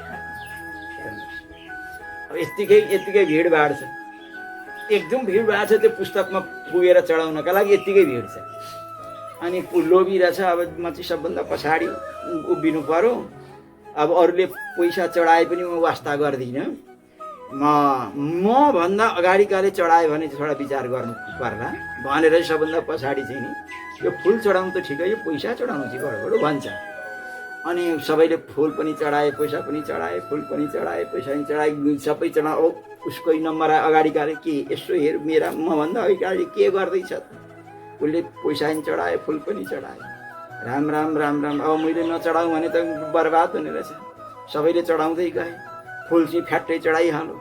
अब यत्तिकै भिडभाड छ एकदम भिडभाड छ त्यो पुस्तकमा पुगेर चढाउनका लागि यत्तिकै भिड छ। अनि लोभी रहेछ अब म चाहिँ सबभन्दा पछाडि उभिनु पर्यो। अब अरूले पैसा चढाए पनि म वास्ता गर्दिनँ म भन्दा अगाडिकाले चढायो भने थोडा विचार गर्नु पर्ला भनेर सबभन्दा पछाडि चाहिँ नि यो फुल चढाउनु त ठिकै यो पैसा चढाउनु चाहिँ गडबड भन्छ। अनि सबैले फुल पनि चढाए पैसा पनि चढाए फुल पनि चढाए पैसा पनि चढाए सबै चढाए। अब उसकै नम्बर अगाडिकाले के यसो हेर मेरा मभन्दा अगाडि के गर्दैछ उसले पैसा पनि चढाए फुल पनि चढाए। राम राम राम राम अब मैले नचढाउँ भने त बर्बाद हुने रहेछ। सबैले चढाउँदै गए फुल चाहिँ फ्याट्टै चढाइहाल्यो।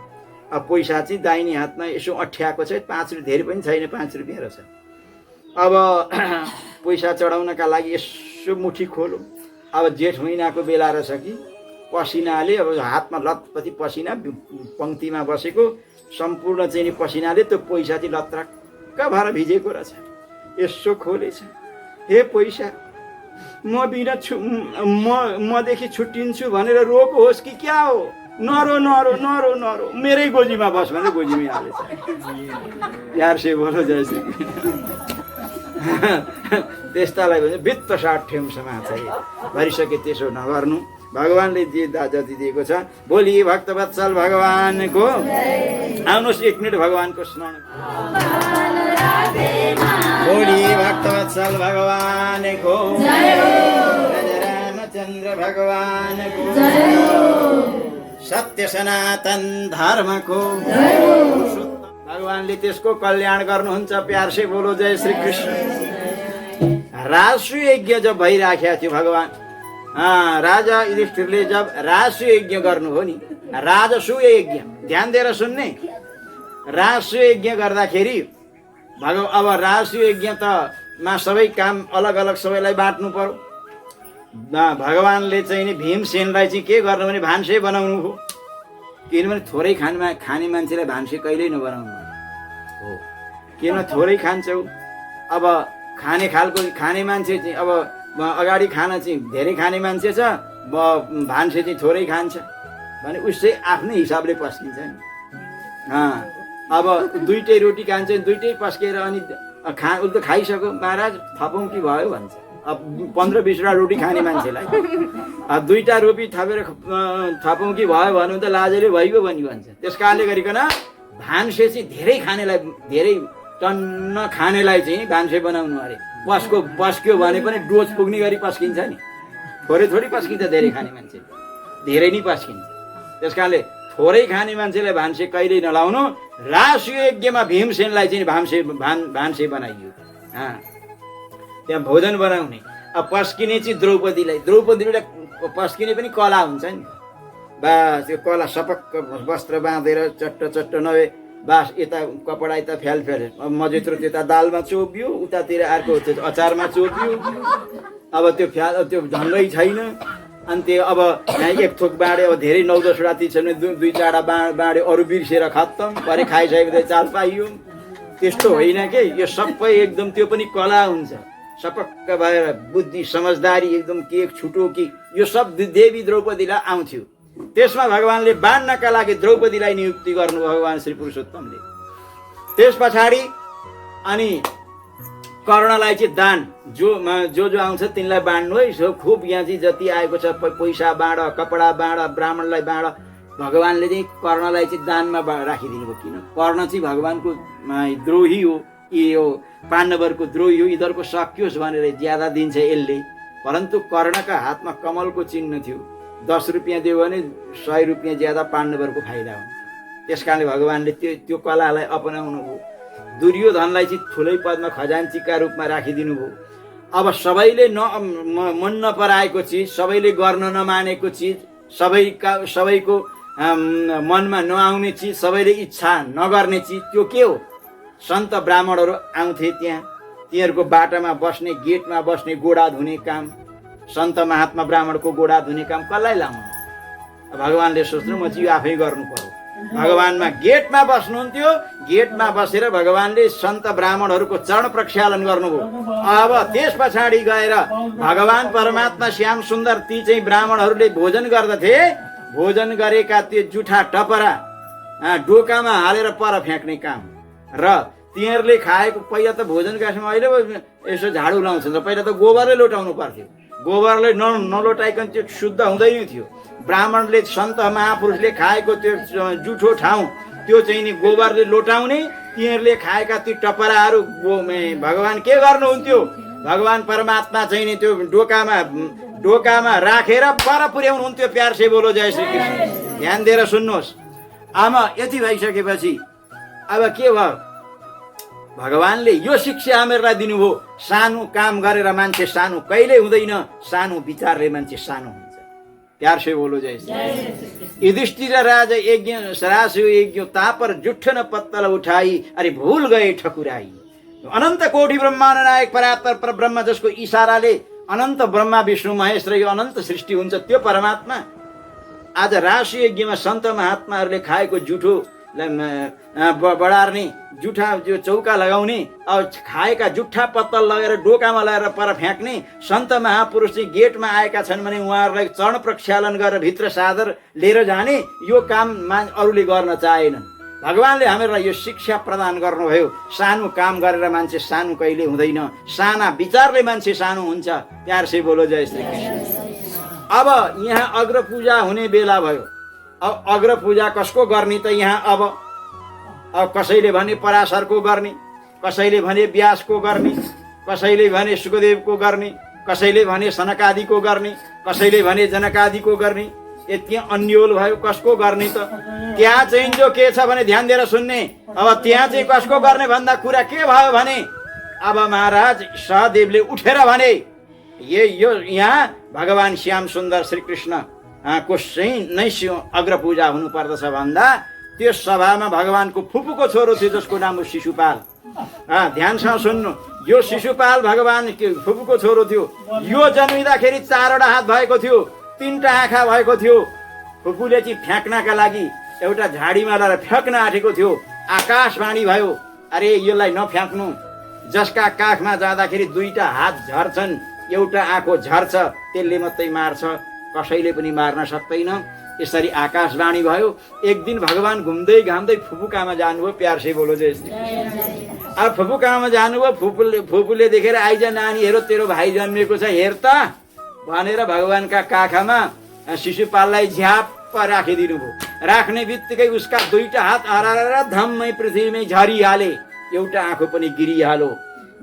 अब पैसा चाहिँ दाहिने हातमा यसो अठ्याएको छ 5 रुपियाँ धेरै पनि छैन 5 रुपियाँ रहेछ। अब पैसा चढाउनका लागि यसो मुठी खोलो। अब जेठ महिनाको बेला रहेछ कि पसिनाले अब हातमा लतपति पसिना पङ्क्तिमा बसेको सम्पूर्ण चाहिँ पसिनाले त्यो पैसा चाहिँ लत्रक्क भएर भिजेको रहेछ। यसो खोलेछ हे पैसा म बिना मदेखि छुट्टिन्छु भनेर रोको होस् कि क्या हो नरो नरो नरो नरो मेरै गोजीमा बस भनेर गोजीमै हालेछ। यार से बोलो जैसे त्यस्तालाई भने वित्त साठ्यम समाचार भरिसके त्यसो नगर्नु। भगवानले जे जति दिएको छ बोली भक्तवत्सल भगवानको। आउनुहोस् 1 मिनट भगवानको स्मरण। बोली भक्तवत्सल भगवानको रामचन्द्र भगवानको सत्य सनातन धर्मको भगवानले त्यसको कल्याण गर्नुहुन्छ। प्यार से बोलो जय श्री कृष्ण। राजसूय यज्ञ जब भइराखेको थियो भगवान राजा युधिष्ठिरले जब राजसूय यज्ञ गर्नुभयो नि राजसूय यज्ञ ध्यान दिएर सुन्ने। राजसूय यज्ञ गर्दाखेरि अब राजसूय यज्ञ त मा सबै काम अलग अलग सबैलाई बाँड्नु पर्यो। भगवानले चाहिँ नि भीमसेनलाई चाहिँ के गर्नु भने भान्से बनाउनु हो। किनभने थोरै खाने मान्छेलाई भान्से कहिल्यै नबनाउनु हो। किन थोरै खान्छौ अब खाने मान्छे चाहिँ अब अगाडि खाना चाहिँ धेरै खाने मान्छे छ भान्से चाहिँ थोरै खान्छ भने उसले आफ्नै हिसाबले पस्किन्छ नि। अब 2टै रोटी खान्छ 2टै पस्केर अनि उसले त खाइसक्यो महाराज थपौँ कि भयो भन्छ। अब 15-20 वटा रोटी खाने मान्छेलाई 2टा रोटी थपेर थपौँ कि भयो भन्नु त लाजले भइगयो भन्छ। त्यस कारणले गरिकन भान्से चाहिँ धेरै खानेलाई धेरै टन्न खानेलाई चाहिँ भान्से बनाउनु अरे। पस्क्यो भने पनि डोज पुग्ने गरी पस्किन्छ नि। थोरै थोरै पस्किन्छ धेरै खाने मान्छे धेरै नै पस्किन्छ। त्यस कारणले थोरै खाने मान्छेलाई भान्से कहिल्यै नलाउनु। राजसूय यज्ञमा भीमसेनलाई चाहिँ भान्से बनाइयो। त्यहाँ भोजन बनाउने अब पस्किने चाहिँ द्रौपदीले पस्किने पनि कला हुन्छ नि। बा त्यो कला सपक्क वस्त्र बाँधेर चट्ट नभए बास यता कपडा यता फ्याल मजेत्रो त्यता दालमा चोपियो, उतातिर अर्को अचारमा चोपियो। अब त्यो ढङ्गै छैन। अनि त्यो अब एक थोक बाँडे, अब धेरै 9-10 राति छ भने 2-4 बाँडे, अरू बिर्सेर खत्तम भरे खाइसकेपछि चाल पाइयो। त्यस्तो होइन के, यो सबै एकदम त्यो पनि कला हुन्छ। सपक्क भएर बुद्धि समझदारी एकदम के छुटो कि यो सब देवी द्रौपदीलाई आउँथ्यो। त्यसमा भगवानले बाँड्नका लागि द्रौपदीलाई नियुक्ति गर्नु भगवान श्री पुरुषोत्तमले। त्यस पछाडि अनि कर्णलाई चाहिँ दान जो आउँछ तिनलाई बाँड्नु है। सो खुब यहाँ चाहिँ जति आएको छ पैसा बाँड, कपडा बाँड, ब्राह्मणलाई बाँड। भगवानले चाहिँ कर्णलाई चाहिँ दानमा राखिदिनु भयो। किन? कर्ण चाहिँ भगवानको द्रोही हो, यो पाण्डवहरूको द्रोही हो, यिनीहरूको सकियोस् भनेर ज्यादा दिन्छ यसले। परन्तु कर्णका हातमा कमलको चिन्ह थियो। 10 रुपियाँ दियो भने 100 रुपियाँ ज्यादा पाण्डवहरूको फाइदा हुन्छ। त्यस कारणले भगवानले त्यो कलालाई अपनाउनु भयो। दुर्योधनलाई चाहिँ ठुलै पदमा खजान्चीका रूपमा राखिदिनु भयो। अब सबैले मन नपराएको चिज, सबैले गर्न नमानेको चिज, सबैको मनमा नआउने चिज, सबैले इच्छा नगर्ने चिज त्यो के हो? सन्त ब्राह्मणहरू आउँथे त्यहाँ, तिनीहरूको बाटामा बस्ने, गेटमा बस्ने, गोडा धुने काम, सन्त महात्मा ब्राह्मणको गोडा धुने काम कसलाई लाउनु? भगवानले सोच्नु म चाहिँ आफै गर्नु पर्यो। भगवानमा गेटमा बस्नुहुन्थ्यो, गेटमा बसेर भगवानले सन्त ब्राह्मणहरूको चरण प्रक्षालन गर्नुभयो। अब त्यस पछाडि गएर भगवान परमात्मा श्याम सुन्दर ती चाहिँ ब्राह्मणहरूले भोजन गर्दथे। भोजन गरेका त्यो जुठा टपरा डोकामा हालेर पर फ्याँक्ने काम र तिनीहरूले खाएको, पहिला त भोजन खाएसम्म अहिले यसो झाडु लाउँछ, पहिला त गोबरले लोटाउनु पर्थ्यो। गोबरले नलोटाइकन त्यो शुद्ध हुँदैन थियो। ब्राह्मणले सन्त महापुरुषले खाएको त्यो जुठो ठाउँ त्यो चाहिँ नि गोबरले लोटाउने, तिनीहरूले खाएका ती टपराहरू भगवान के गर्नुहुन्थ्यो? भगवान परमात्मा चाहिँ नि त्यो डोकामा राखेर पर पुर्याउनुहुन्थ्यो। प्यार से बोलो जय श्री कृष्ण। ध्यान दिएर सुन्नुहोस्। अब यति भइसकेपछि अब के भयो? भगवानले यो शिक्षा हामीहरूलाई दिनुभयो। सानो काम गरेर मान्छे सानो कहिले हुँदैन, सानो विचारले मान्छे सानो हुन्छ। प्यार से बोलो जय श्री। युधिष्ठिर राजा यज्ञ सरासु यज्ञ तापर जुठ न पत्तल उठाई, अरे भूल गए ठकुराई। अनन्त कोटि ब्रह्माण्ड नायक परात्पर परब्रह्म, जसको इशाराले अनन्त ब्रह्मा विष्णु महेश र यो अनन्त सृष्टि हुन्छ, त्यो परमात्मा आज राशि यज्ञमा सन्त महात्माहरूले खाएको जुठो बढार्ने, जुठा जो चौका लगाउने, अब खाएका जुठा पत्तल लगेर डोकामा लगाएर पर फ्याँक्ने, सन्त महापुरुष चाहिँ गेटमा आएका छन् भने उहाँहरूलाई चरण प्रक्षालन गरेर भित्र सादर लिएर जाने, यो काम अरूले गर्न चाहेनन्। भगवानले हामीलाई यो शिक्षा प्रदान गर्नुभयो। सानो काम गरेर मान्छे सानो कहिले हुँदैन, साना विचारले मान्छे सानो हुन्छ। प्यार से बोलो जय श्री कृष्ण। अब यहाँ अग्र पूजा हुने बेला भयो। अब अग्र पूजा कसको गर्ने त यहाँ? अब कसैले भने पराशरको गर्ने, कसैले भने व्यासको गर्ने, कसैले भने सुखदेवको गर्ने, कसैले भने सनकादिको गर्ने, कसैले भने जनकादिको गर्ने। यति अन्योल भयो। कसको गर्ने त? त्यहाँ चाहिँ जो के छ भने ध्यान दिएर सुन्ने। अब त्यहाँ चाहिँ कसको गर्ने भन्दा कुरा के भयो भने अब महाराज सहदेवले उठेर भने यो यहाँ भगवान श्याम सुन्दर श्री कृष्ण को चाहिँ नै अग्र पूजा हुनु पर्दछ भन्दा त्यो सभामा भगवानको फुपूको छोरो थियो जसको नाम हो शिशुपाल। ध्यानसँग सुन्नु, यो शिशुपाल भगवान फुपूको छोरो थियो। यो जन्मिँदाखेरि 4वटा हात भएको थियो, 3टा आँखा भएको थियो। फुपूले चाहिँ फ्याँक्नका लागि एउटा झाडीमा लगाएर फ्याँक्न आँटेको थियो। आकाशवाणी भयो, अरे यसलाई नफ्याँक्नु। जसका काखमा जाँदाखेरि 2टा हात झर्छन्, एउटा आँखो झर्छ, त्यसले मात्रै मार्छ, कसैले पनि मार्न सक्दैन। यसरी आकाशवाणी भयो। एक दिन भगवान घुम्दै घाम्दै फुपूकामा जानुभयो। प्यार से बोलो जय श्री। अब फुपूकामा जानुभयो। फुपूले देखेर आइज नानी, हेर तेरो भाइ जन्मिएको छ, हेर त भनेर भगवानका काखमा शिशुपाललाई झ्याप्प राखिदिनु भयो। राख्ने बित्तिकै उसका 2टा हात हराएर धम्मै पृथ्वीमै झरिहाले, एउटा आँखो पनि गिरिहाल्यो।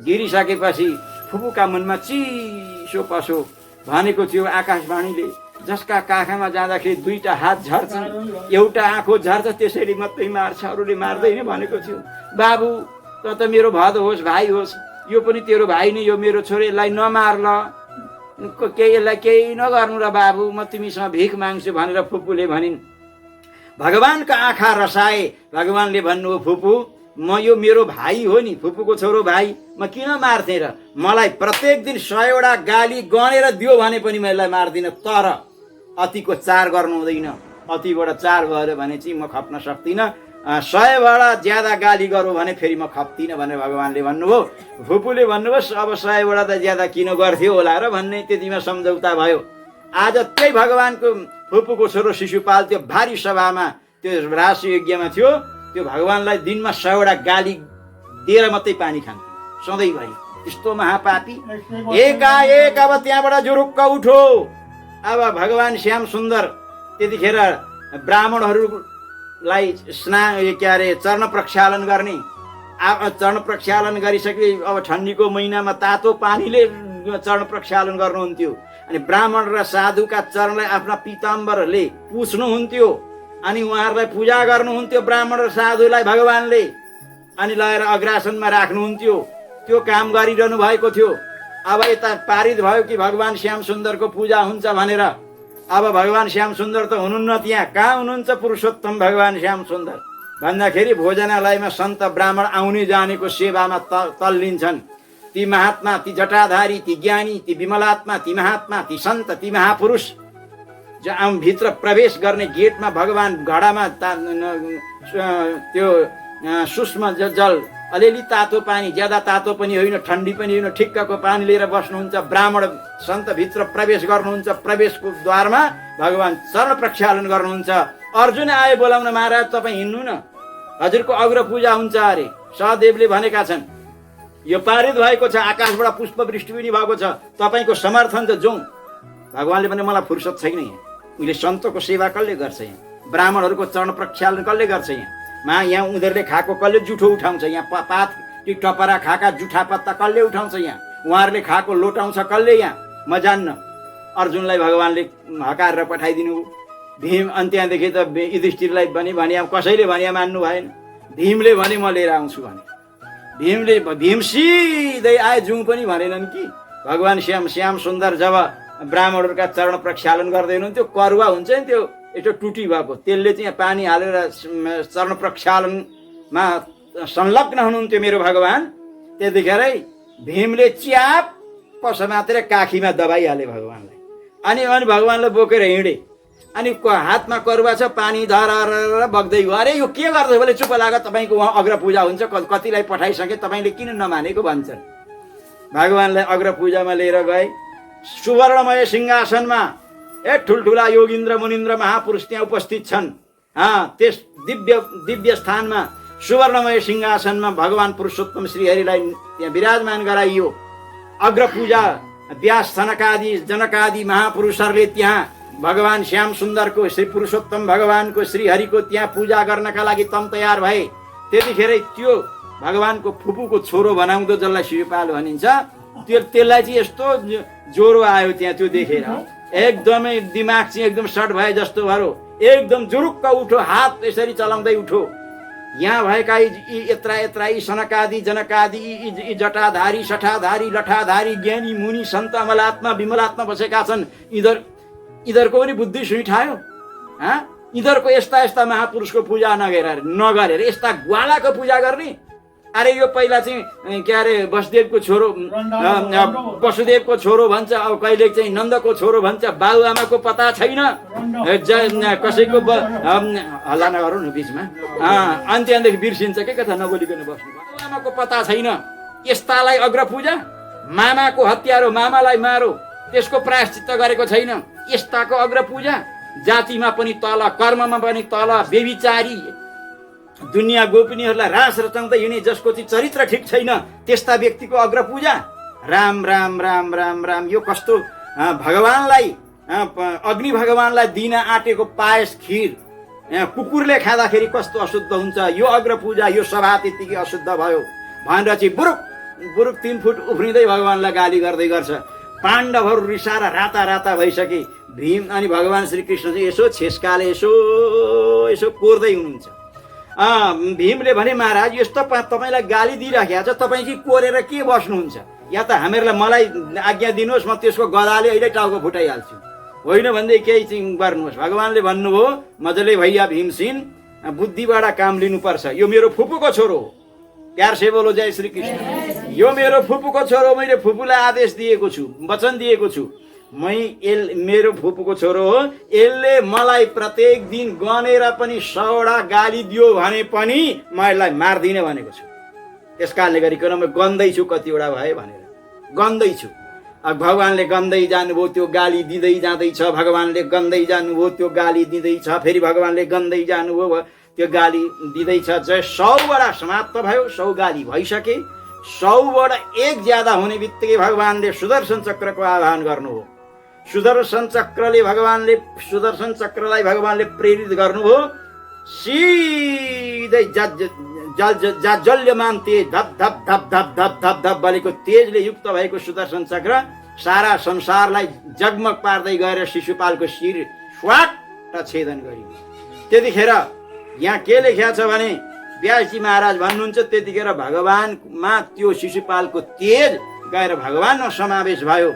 गिरिसकेपछि फुपूका मनमा चिसो पसो भनेको थियो आकाशवाणीले, जसका काखमा जाँदाखेरि 2टा हात झर्छन्, एउटा आँखो झर्छ, त्यसैले मात्रै मार्छ, अरूले मार्दैन भनेको थियो। बाबु त मेरो भद होस्, भाइ होस्, यो पनि तेरो भाइ नै, यो मेरो छोरो, यसलाई नमार्ल केही यसलाई केही नगर्नु र बाबु, म तिमीसँग भिख माग्छु भनेर फुपूले भनिन्। भगवान्का आँखा रसाए। भगवान्ले भन्नुभयो, फुपू म यो मेरो भाइ हो नि, फुपूको छोरो भाइ, म किन मार्थेँ र? मलाई प्रत्येक दिन 100वटा गाली गनेर दियो भने पनि म यसलाई मार्दिनँ, तर अतिको चार गर्नु हुँदैन। अतिबाट चार भयो भने चाहिँ म खप्न सक्दिनँ। 100वटा ज्यादा गाली गरौँ भने फेरि म खप्दिनँ भनेर भगवान्ले भन्नुभयो। फुपूले भन्नुभयो अब 100वटा त ज्यादा किन गर्थ्यो होला र भन्ने त्यतिमा सम्झौता भयो। आज त्यही भगवान्को फुपूको छोरो शिशुपाल त्यो भारी सभामा त्यो राजयज्ञमा थियो। त्यो भगवान्लाई दिनमा 100वटा गाली दिएर मात्रै पानी खान्थ्यो सधैँभरि। यस्तो महापापी। एकाएक अब त्यहाँबाट जुरुक्क उठो। अब भगवान् श्याम सुन्दर त्यतिखेर ब्राह्मणहरूलाई चरण प्रक्षालन गर्ने। चरण प्रक्षालन गरिसके अब ठन्डीको महिनामा तातो पानीले चरण प्रक्षालन गर्नुहुन्थ्यो। अनि ब्राह्मण र साधुका चरणलाई आफ्ना पिताम्बरले पुछ्नुहुन्थ्यो अनि उहाँहरूलाई पूजा गर्नुहुन्थ्यो ब्राह्मण र साधुलाई भगवान्ले। अनि लगेर अग्रासनमा राख्नुहुन्थ्यो। त्यो काम गरिरहनु भएको थियो। अब यता पारित भयो कि भगवान् श्याम सुन्दरको पूजा हुन्छ भनेर। अब भगवान् श्याम सुन्दर त हुनुहुन्न त्यहाँ। कहाँ हुनुहुन्छ पुरुषोत्तम भगवान् श्याम सुन्दर भन्दाखेरि भोजनालयमा सन्त ब्राह्मण आउने जानेको सेवामा तल्लिन्छन्। ती महात्मा, ती जटाधारी, ती ज्ञानी, ती विमलात्मा, ती महात्मा, ती सन्त, ती महापुरुष भित्र प्रवेश गर्ने गेटमा भगवान् घडामा त्यो सूक्ष्म जल, अलिअलि तातो पानी, ज्यादा तातो पनि होइन ठन्डी पनि होइन, ठिक्कको पानी लिएर बस्नुहुन्छ। ब्राह्मण सन्त भित्र प्रवेश गर्नुहुन्छ। प्रवेशको द्वारमा भगवान् चरण प्रक्षालन गर्नुहुन्छ। अर्जुन आए बोलाउन, महाराज तपाईँ हिँड्नु न, हजुरको अग्र पूजा हुन्छ अरे। सहदेवले भनेका छन् यो पारित भएको छ, आकाशबाट पुष्प वृष्टि पनि भएको छ, तपाईँको समर्थन त जाउँ। भगवान्ले भने मलाई फुर्सद छैन यहाँ। उहिले सन्तको सेवा कसले गर्छ यहाँ? ब्राह्मणहरूको चरण प्रक्षालन कसले गर्छ यहाँ? यहाँ उनीहरूले खाएको कसले जुठो उठाउँछ यहाँ? पात ती टपरा खाएका जुठा पत्ता कसले उठाउँछ यहाँ? उहाँहरूले खाएको लोटाउँछ कसले यहाँ? म जान्न। अर्जुनलाई भगवान्ले हकारेर पठाइदिनु। भीम अनि त्यहाँदेखि त युधिष्ठिरलाई पनि भने, कसैले भने मान्नु भएन। भीमले भने म लिएर आउँछु भने। भीम सिधै आए, जुङ पनि भनेनन् कि। भगवान् श्याम सुन्दर जब ब्राह्मणहरूका चरण प्रक्षालन गर्दै हुनुहुन्थ्यो, करुवा हुन्छ नि त्यो एउटा टुटी भएको, त्यसले चाहिँ पानी हालेर चरण प्रक्षालनमा संलग्न हुनुहुन्थ्यो मेरो भगवान्। त्यतिखेरै भीमले च्याप समातेर काखीमा दबाइहाले भगवान्लाई। अनि भगवान्लाई बोकेर हिँडे। अनि हातमा करुवा छ, पानी धर बग्दै गयो। अरे यो के गर्दै बोले? चुप लाग, तपाईँको उहाँ अग्र पूजा हुन्छ, कतिलाई पठाइसके, तपाईँले किन नमानेको भन्छन्। भगवान्लाई अग्र पूजामा लिएर गए। सुवर्णमय सिंहासनमा ठुल्ठुला योगिन्द्र मुनिन्द्र महापुरुष त्यहाँ उपस्थित छन्। त्यस दिव्य स्थानमा सुवर्णमय सिंहासनमा भगवान् पुरुषोत्तम श्रीहरिलाई त्यहाँ विराजमान गराइयो। अग्र पूजा व्यास सनकादि जनकादि महापुरुषहरूले त्यहाँ भगवान् श्याम सुन्दरको, श्री पुरुषोत्तम भगवानको, श्रीहरिको त्यहाँ पूजा गर्नका लागि तम तयार भए। त्यतिखेरै त्यो भगवानको फुपूको छोरो बनाउँदो, जसलाई शिशुपाल भनिन्छ, त्यसलाई चाहिँ यस्तो ज्वरो आयो त्यहाँ। त्यो देखेर एकदमै दिमाग चाहिँ एकदम सट भए जस्तो भयो। एकदम जुरुक्क उठो, हात यसरी चलाउँदै उठो। यहाँ भएका यत्रा यी सनकादि जनकादि, यी जटाधारी सठाधारी लठाधारी ज्ञानी मुनि सन्त अमलात्मा विमलात्मा बसेका छन्। यिनीहरूको पनि बुद्धि सुइठायो। यिनीहरूको यस्ता महापुरुषको पूजा नगरेर यस्ता ग्वालाको पूजा गर्ने? अरे यो पहिला चाहिँ के अरे वसुदेवको छोरो भन्छ, अब कहिले चाहिँ नन्दको छोरो भन्छ। बाबुआमाको पता छैन, कसैको हल्ला नगरौँ न बिचमा। अनि त्यहाँदेखि बिर्सिन्छ के कथा नबोलिकन बस्नु। बाबुआमाको पता छैन, यस्तालाई अग्र पूजा? मामाको हत्यारो, मामालाई मारो, त्यसको प्रायश्चित्त गरेको छैन, यस्ताको अग्र पूजा? जातिमा पनि तल, कर्ममा पनि तल, बेविचारी, दुनियाँ गोपिनीहरूलाई रास रचाउँदै हिँड्ने, जसको चाहिँ चरित्र ठिक छैन, त्यस्ता व्यक्तिको अग्र पूजा? राम राम राम राम राम। यो कस्तो भगवान्लाई, अग्नि भगवान्लाई दिन आँटेको पायस खिर कुकुरले खाँदाखेरि कस्तो अशुद्ध हुन्छ, यो अग्र पूजा, यो सभा त्यतिकै अशुद्ध भयो भनेर चाहिँ बुरुक 3 फुट उफ्रिँदै भगवान्लाई गाली गर्दै गर्छ। पाण्डवहरू रिसाएर राता भइसके। भीम अनि भगवान् श्रीकृष्ण चाहिँ यसो छेस्काले यसो कोर्दै हुनुहुन्छ। भीमले भने, महाराज यस्तो तपाईँलाई गाली दिइराखेको छ, तपाईँ चाहिँ कोरेर के बस्नुहुन्छ? या त हामीहरूलाई मलाई आज्ञा दिनुहोस्, म त्यसको गदाले अहिले टाउको फुटाइहाल्छु, होइन भन्दै केही चाहिँ गर्नुहोस्। भगवान्ले भन्नुभयो मजाले भैया भीमसेन बुद्धिबाट काम लिनुपर्छ, यो मेरो फुपूको छोरो हो। प्यार से बोलो जय श्री कृष्ण। यो मेरो फुपूको छोरो, मैले फुपूलाई आदेश दिएको छु, वचन दिएको छु, मेरो फुपूको छोरो हो, यसले मलाई प्रत्येक दिन गनेर पनि 100वटा गाली दियो भने पनि म यसलाई मार्दिनँ भनेको छु। त्यस कारणले गरिकन म गन्दैछु, कतिवटा भयो भनेर गन्दैछु। भगवान्ले गन्दै जानुभयो, त्यो गाली दिँदै जाँदैछ, भगवान्ले गन्दै जानुभयो, त्यो गाली दिँदैछ, फेरि भगवान्ले गन्दै जानुभयो, त्यो गाली दिँदैछ। जय 100वटा समाप्त भयो, 100 गाली भइसके। 100बाट 1 ज्यादा हुने बित्तिकै भगवान्ले सुदर्शन चक्रको आह्वान गर्नुभयो। सुदर्शन चक्रलाई भगवान्ले प्रेरित गर्नुभयो। सिधै जाज्वल्यमान तेज धप धप धप धप धप धप धप बलेको तेजले युक्त भएको सुदर्शन चक्र सारा संसारलाई जगमग पार्दै गएर शिशुपालको शिर स्वाट छेदन गरियो। त्यतिखेर यहाँ के लेखिएको छ भने व्यासजी महाराज भन्नुहुन्छ त्यतिखेर भगवानमा त्यो शिशुपालको तेज गएर भगवानमा समावेश भयो,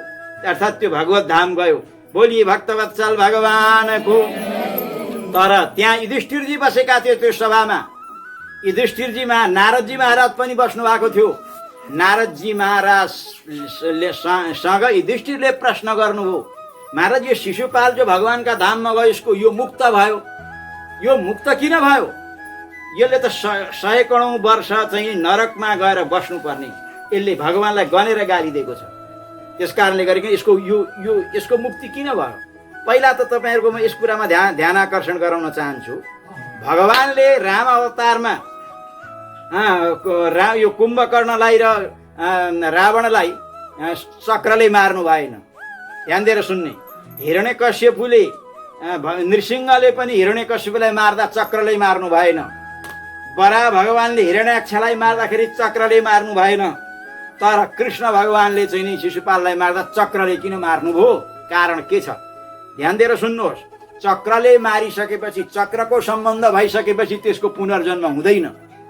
अर्थात् त्यो भगवत धाम गयो। बोलिए भक्तवत्सल भगवानको। तर त्यहाँ युधिष्ठिरजी बसेका थिए त्यो सभामा। युधिष्ठिरजी नारदजी महाराज पनि बस्नु भएको थियो। नारदजी महाराजसँग युधिष्ठिरले प्रश्न गर्नुभयो, महाराज यो शिशुपाल जो भगवानका धाममा गयो यसको यो मुक्त भयो, यो मुक्त किन भयो? यसले त 100 करोड वर्ष चाहिँ नरकमा गएर बस्नुपर्ने, यसले भगवानलाई गनेर गाली दिएको छ। त्यस कारणले गरिकन यसको मुक्ति किन भयो? पहिला त तपाईँहरूको म यस कुरामा ध्यान आकर्षण गराउन चाहन्छु। भगवानले राम अवतारमा यो कुम्भकर्णलाई र रावणलाई चक्रले मार्नु भएन। ध्यान दिएर सुन्ने। हिरण्यकश्यपुले नृसिंहले पनि हिरण्यकश्यपुलाई मार्दा चक्रले मार्नु भएन। बरा भगवानले हिरण्याक्षलाई मार्दाखेरि चक्रले मार्नु भएन। तर कृष्ण भगवानले चाहिँ नि शिशुपाललाई मार्दा चक्रले किन मार्नुभयो? कारण के छ? ध्यान दिएर सुन्नुहोस्। चक्रले मारिसकेपछि, चक्रको सम्बन्ध भइसकेपछि त्यसको पुनर्जन्म हुँदैन।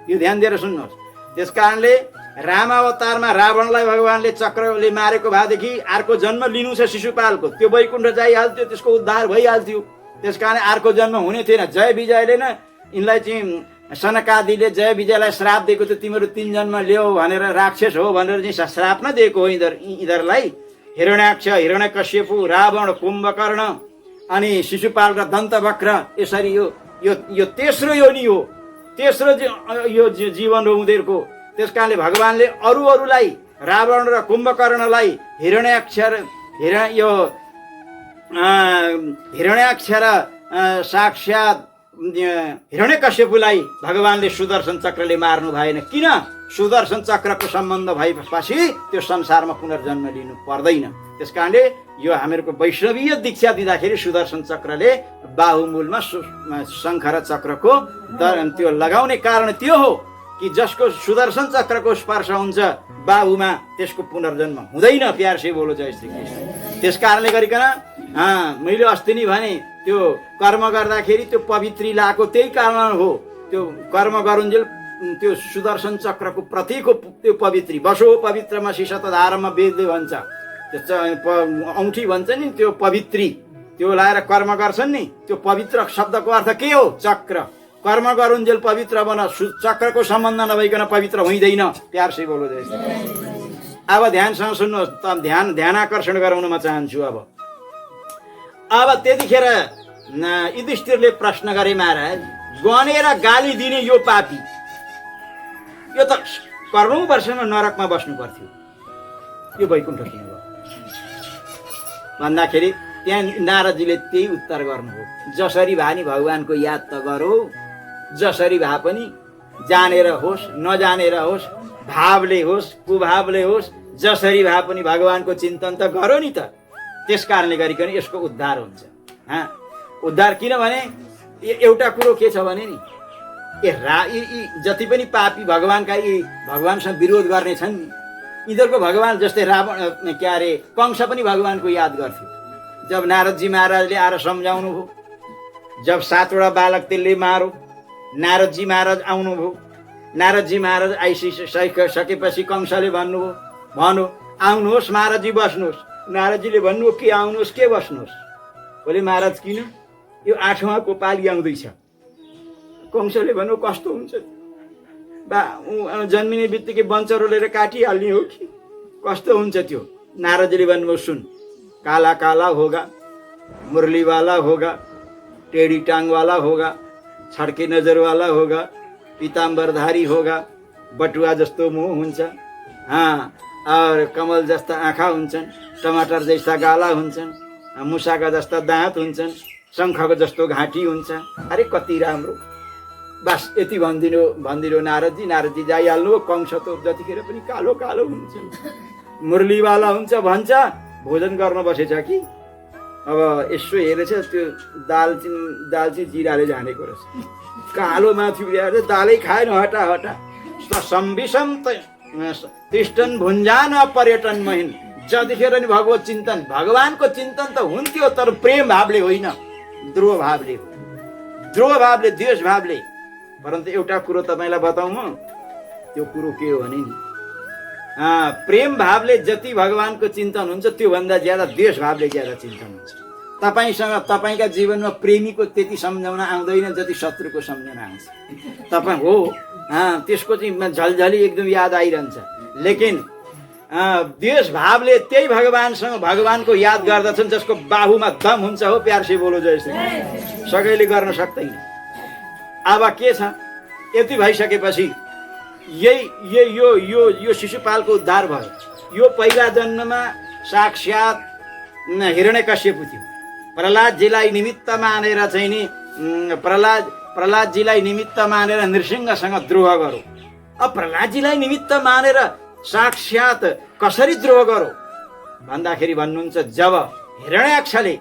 यो ध्यान दिएर सुन्नुहोस्। त्यस कारणले राम अवतारमा रावणलाई भगवानले चक्रले मारेको भएदेखि अर्को जन्म लिनु छ शिशुपालको, त्यो वैकुण्ठ जाइहाल्थ्यो, त्यसको उद्धार भइहाल्थ्यो। त्यस कारण अर्को जन्म हुने थिएन। जय विजयले न यिनलाई चाहिँ सनकादिले जय विजयलाई श्राप दिएको थियो, तिमीहरू 3 जन्म ल्याऊ भनेर, राक्षस हो भनेर चाहिँ श्राप न दिएको हो यिनीहरूलाई। हिरण्याक्ष, हिरण्यकश्यपु, रावण, कुम्भकर्ण अनि शिशुपाल र दन्तवक्र, यसरी यो तेस्रो योनि हो, तेस्रो यो जीवन हो उनीहरूको। त्यस कारणले भगवानले अरूलाई, रावण र कुम्भकर्णलाई हिरण्याक्ष र साक्षात हिरण्यकश्यपुलाई भगवानले सुदर्शन चक्रले मार्नु भएन। किन? सुदर्शन चक्रको सम्बन्ध भएपछि त्यो संसारमा पुनर्जन्म लिनु पर्दैन। त्यस कारणले यो हामीहरूको वैष्णवीय दीक्षा दिँदाखेरि सुदर्शन चक्रले बाहुमूलमा शङ्ख र चक्रको त्यो लगाउने कारण त्यो हो कि जसको सुदर्शन चक्रको स्पर्श हुन्छ बाहुमा त्यसको पुनर्जन्म हुँदैन। प्यार से बोलो जय श्री कृष्ण। त्यस कारणले गरिकन मैले अस्ति नै भने त्यो कर्म गर्दाखेरि त्यो पवित्री लाएको त्यही कारण हो। त्यो कर्म गरुन्जेल त्यो सुदर्शन चक्रको प्रतीक हो त्यो पवित्री। बसो पवित्रमा शिशतधारमा वेदले भन्छ, त्यो औँठी भन्छ नि, त्यो पवित्री, त्यो लाएर कर्म गर्छन् नि, त्यो पवित्र शब्दको अर्थ के हो? चक्र। कर्म गरुन्जेल पवित्र बन, चक्रको सम्बन्ध नभइकन पवित्र हुँदैन। प्यार से बोलो जय श्री कृष्ण। अब ध्यानसँग सुन्नुहोस्, त ध्यान आकर्षण गराउन म चाहन्छु। अब त्यतिखेर युधिष्ठिरले प्रश्न गरे, महाराज गनेर गाली दिने यो पापी, यो त करोडौं वर्षमा नरकमा बस्नु पर्थ्यो, यो वैकुण्ठ किन भयो भन्दाखेरि त्यहाँ नारदजीले त्यही उत्तर गर्नुभयो, जसरी भए नि भगवानको याद त गरो, जसरी भए पनि जानेर होस् नजानेर होस्, भावले होस् कुभावले होस्, जसरी भए पनि भगवानको चिन्तन त गरो नि त। त्यस कारणले गरिकन यसको उद्धार हुन्छ। उद्धार किनभने एउटा कुरो के छ भने नि, जति पनि पापी भगवानका भगवानसँग विरोध गर्ने छन् नि, यिनीहरूको भगवान जस्तै रावण कंस पनि भगवानको याद गर्थ्यो। जब नारदजी महाराजले आएर सम्झाउनु भयो, जब 7वटा बालक त्यसले मारो, नारदजी महाराज आउनुभयो। नारदजी महाराज आइसकेपछि कंसले भन्नुभयो, आउनुहोस् महाराजजी बस्नुहोस्। नारदजीले भन्नु के आउनुहोस् के बस्नुहोस्? बोले महाराज किन? यो 8वाँको पाली आउँदैछ। कंसले भन्नु कस्तो हुन्छ? जन्मिने बित्तिकै बन्चरो लिएर काटिहाल्ने हो कि कस्तो हुन्छ त्यो? नारदजीले भन्नुभयो सुन, काला काला होगा, मुरली वाला होगा, टेढ़ी टांग वाला होगा, छड्के नजर वाला होगा, पीताम्बरधारी होगा, बटुवा जस्तो मुह हुन्छ, और कमल जस्ता आँखा हुन्छन्, टमाटर जस्ता गाला हुन्छन्, मुसाका जस्ता दाँत हुन्छन्, शङ्खको जस्तो घाँटी हुन्छ। अरे कति राम्रो! बस यति भनिदिनु नारदजी। नारदजी जाइहाल्नु। कंस त जतिखेर पनि कालो कालो हुन्छ, मुरलीवाला हुन्छ भन्छ। भोजन गर्न बसेछ कि अब यसो हेरेछ त्यो दालचिनी जिराले जानेको रहेछ। कालो माथि उठाएर दालै खाएन, हटा हटा। सम्विषम तिष्ठन भुन्जान पर्यटन महिन। जतिखेर नि भगवत चिन्तन, भगवानको चिन्तन त हुन्थ्यो, तर प्रेम भावले होइन, द्रोह भावले हो। द्रोह भावले, द्वेष भावले। परन्तु एउटा कुरो तपाईँलाई बताउँ म, त्यो कुरो के हो भने नि प्रेम भावले जति भगवानको चिन्तन हुन्छ त्योभन्दा ज्यादा द्वेष भावले ज्यादा चिन्तन हुन्छ। तपाईँसँग तपाईँका जीवनमा प्रेमीको त्यति सम्झाउन आउँदैन जति शत्रुको सम्झना आउँछ। तपाईँ हो त्यसको चाहिँ झलझली एकदम याद आइरहन्छ। लेकिन द्वेष भावले त्यही भगवानसँग भगवानको याद गर्दछन् जसको बाहुमा दम हुन्छ। हो प्यार से बोलो जय श्री कृष्ण। सबैले गर्न सक्दैन। अब के छ, यति भइसकेपछि यो शिशुपालको उद्धार भयो। यो पहिला जन्ममा साक्षात हिरण्यकश्यप थियो। प्रहलादजीलाई निमित्त मानेर चाहिँ नि प्रहलादजीलाई निमित्त मानेर नृसिंहसँग द्रोह गरो। अब प्रहलादजीलाई निमित्त मानेर साक्षात कसरी द्रोह गरो भन्दाखेरि भन्नुहुन्छ, जब हिरण्याक्षले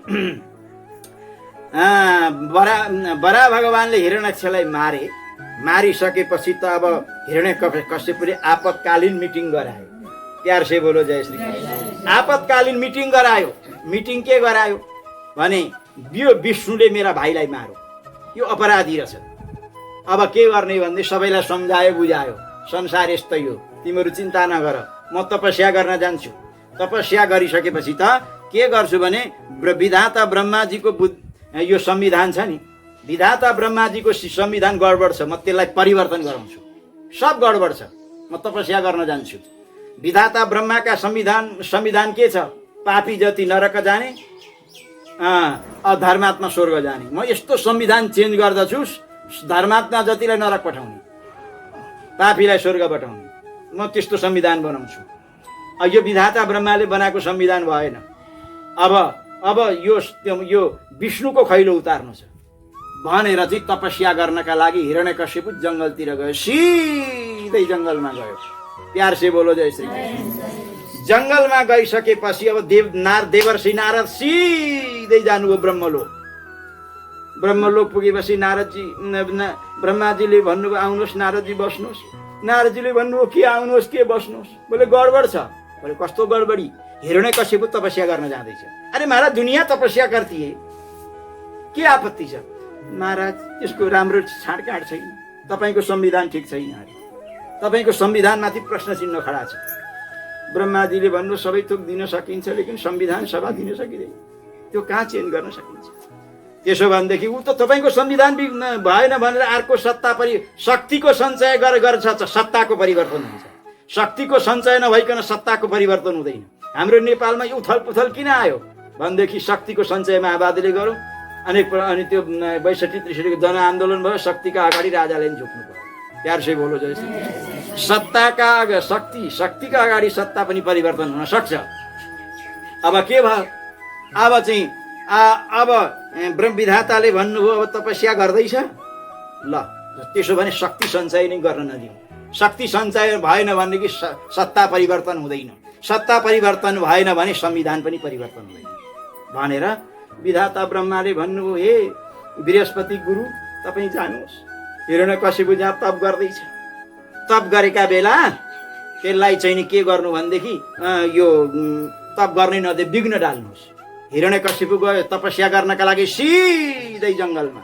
बरा भगवानले हिरण्याक्षलाई मारिसकेपछि त अब हिरण्यकश्यपले आपतकालीन मिटिङ गरायो। प्यार से बोलो जय श्री कृष्ण। आपतकालीन मिटिङ गरायो। मिटिङ के गरायो भने यो विष्णुले मेरा भाइलाई मारो, यो अपराधी रहेछ। अब के गर्ने भन्दै सबैलाई सम्झायो बुझायो। संसार यस्तै हो, तिमीहरू चिन्ता नगर, म तपस्या गर्न जान्छु। तपस्या गरिसकेपछि त के गर्छु भने विधाता ब्रह्माजीको यो संविधान छ नि, विधाता ब्रह्माजीको संविधान गडबड छ, म त्यसलाई परिवर्तन गराउँछु। सब गडबड छ, म तपस्या गर्न जान्छु। विधाता ब्रह्माका संविधान के छ? पापी जति नरक जाने, धर्मात्मा स्वर्ग जाने। म यस्तो संविधान चेन्ज गर्दछु, धर्मात्मा जतिलाई नरक पठाउने, पापीलाई स्वर्ग पठाउने। म त्यस्तो संविधान बनाउँछु। यो विधाता ब्रह्माले बनाएको संविधान भएन। अब यो विष्णुको खैलो उतार्नु छ भनेर चाहिँ तपस्या गर्नका लागि हिरण्यकश्यप जङ्गलतिर गयो। सिधै जङ्गलमा गयो। प्यार से बोलो जय श्री कृष्ण। जङ्गलमा गइसकेपछि अब देवर्षि नारद सिधै जानुभयो ब्रह्मलोक। ब्रह्मलोक पुगेपछि ब्रह्माजीले भन्नुभयो आउनुहोस् नारदजी बस्नुहोस्। नारदजीले भन्नुभयो के आउनुहोस् के बस्नुहोस्? बोले गडबड छ। बोले कस्तो गडबडी? हिरण्यकश्यप तपस्या गर्न जाँदैछ। अरे महाराज दुनियाँ तपस्या करती है, के आपत्ति छ? महाराज त्यसको राम्रो छाँडकाँड छैन, तपाईँको संविधान ठिक छैन, तपाईँको संविधानमाथि प्रश्न चिन्ह खडा छ। ब्रह्माजीले भन्नु सबै थोक दिन सकिन्छ, लेकिन संविधान सभा दिन सकिँदैन, त्यो कहाँ चेन्ज गर्न सकिन्छ? त्यसो भनेदेखि ऊ त तपाईँको संविधान भएन भनेर अर्को शक्तिको सञ्चय गर्छ, सत्ताको परिवर्तन हुन्छ। शक्तिको सञ्चय नभइकन सत्ताको परिवर्तन हुँदैन। हाम्रो नेपालमा यो उथल किन आयो भनेदेखि शक्तिको सञ्चय माओवादीले गर्यो, अनि त्यो 62-63 जनआन्दोलन भयो। शक्तिका अगाडि राजाले नि झुक्नु पर्यो। प्यार से बोलो जय श्री कृष्ण। शक्तिका अगाडि सत्ता पनि परिवर्तन हुन सक्छ। अब के भयो? अब चाहिँ अब विधाताले भन्नुभयो अब तपस्या गर्दैछ, ल त्यसो भने शक्ति सञ्चय नै गर्न नदिउँ। शक्ति सञ्चय भएन भनेदेखि सत्ता परिवर्तन हुँदैन, सत्ता परिवर्तन भएन भने संविधान पनि परिवर्तन हुँदैन भनेर विधाता ब्रह्माले भन्नुभयो, हे बृहस्पति गुरु तपाईँ जानुहोस्, हिरण्यकश्यप जहाँ तप गर्दैछ, तप गरेका बेला त्यसलाई चाहिँ नि के गर्नु भनेदेखि यो तप गर्ने नदे विघ्न डाल्नुहोस्। हिरण्यकश्यप गयो तपस्या गर्नका लागि सिधै जङ्गलमा।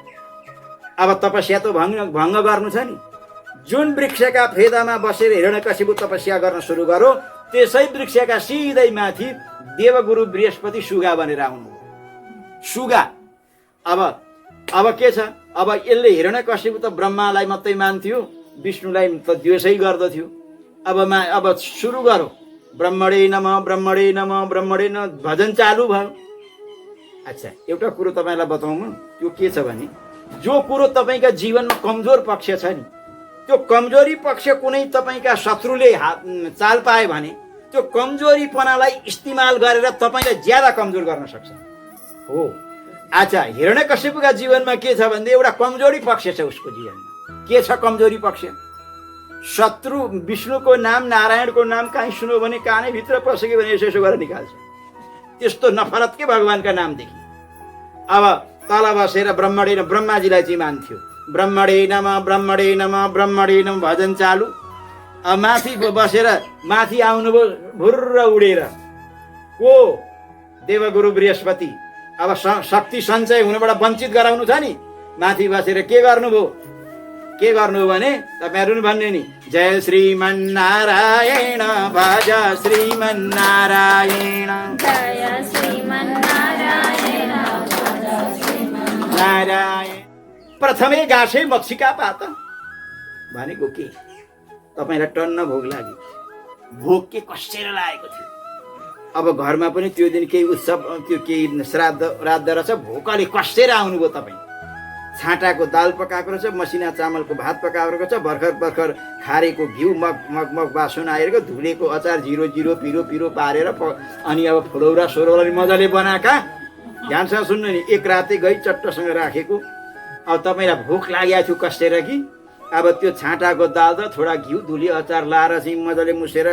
अब तपस्या त भङ्ग गर्नु छ नि। जुन वृक्षका फेदामा बसेर हिरण्यकश्यप तपस्या गर्न सुरु गर्यो त्यसै वृक्षका सिधै माथि देवगुरु बृहस्पति सुगा बनेर आउनु। सुगा अब के छ, अब यसले हिरण्यकशिपु त ब्रह्मालाई मात्रै मान्थ्यो, विष्णुलाई त द्वेषै गर्दथ्यो। अब सुरु गरौँ, ब्रह्मणे नमः ब्रह्मणे नमः ब्रह्मणे नमः भजन चालु भयो। अच्छा, एउटा कुरो तपाईँलाई बताउनु, त्यो के छ भने जो कुरो तपाईँका जीवनमा कमजोर पक्ष छ नि, त्यो कमजोरी पक्ष कुनै तपाईँका शत्रुले चाल पायो भने त्यो कमजोरीपनालाई इस्तेमाल गरेर तपाईँलाई ज्यादा कमजोर गर्न सक्छ। हो, अच्छा, हिरण्यकशिपुका जीवनमा के छ भने एउटा कमजोरी पक्ष छ उसको जीवनमा। के छ कमजोरी पक्ष? शत्रु विष्णुको नाम नारायणको नाम कहीँ सुन्यो भने कानैभित्र पसेको भने यसो यसो गरेर निकाल्छ। त्यस्तो नफरत के भगवान्का नामदेखि। अब तल बसेर ब्रह्माजीलाई चाहिँ मान्थ्यो, ब्रह्मणे नमः ब्रह्मणे नमः ब्रह्मणे नमः भजन चालु। अब माथि बसेर माथि आउनुभयो भुर्र उडेर को देवगुरु बृहस्पति। अब शक्ति सञ्चय हुनबाट वञ्चित गराउनु छ नि, माथि बसेर के गर्नु भने तपाईँहरू भन्ने नि, जय श्रीमन्नारायण भज श्रीमन्नारायण जय श्रीमन्नारायण नारायण। प्रथमै गाँसे मक्षिका पात भनेको के? तपाईँलाई टन्न भोग लाग्यो, भोग के कसेर लागेको थियो। अब घरमा पनि त्यो दिन केही उत्सव, त्यो केही श्राद्ध रहेछ, भोकले कसेर आउनुभयो। तपाईँ छाँटाको दाल पकाएको रहेछ, मसिना चामलको भात पकाएको छ, भर्खर खारेको घिउ मग बासुन आएको, धुलेको अचार जिरो पिरो पिरो पारेर अनि अब फुलौरा सोरौरा मजाले बनाएका, ध्यानसँग सुन्नु नि, एक रातै गई चट्टसँग राखेको। अब तपाईँलाई भोक लागेको थियो कसेर कि, अब त्यो छाँटाको दाल र थोडा घिउ धुली अचार लाएर चाहिँ मजाले मुसेर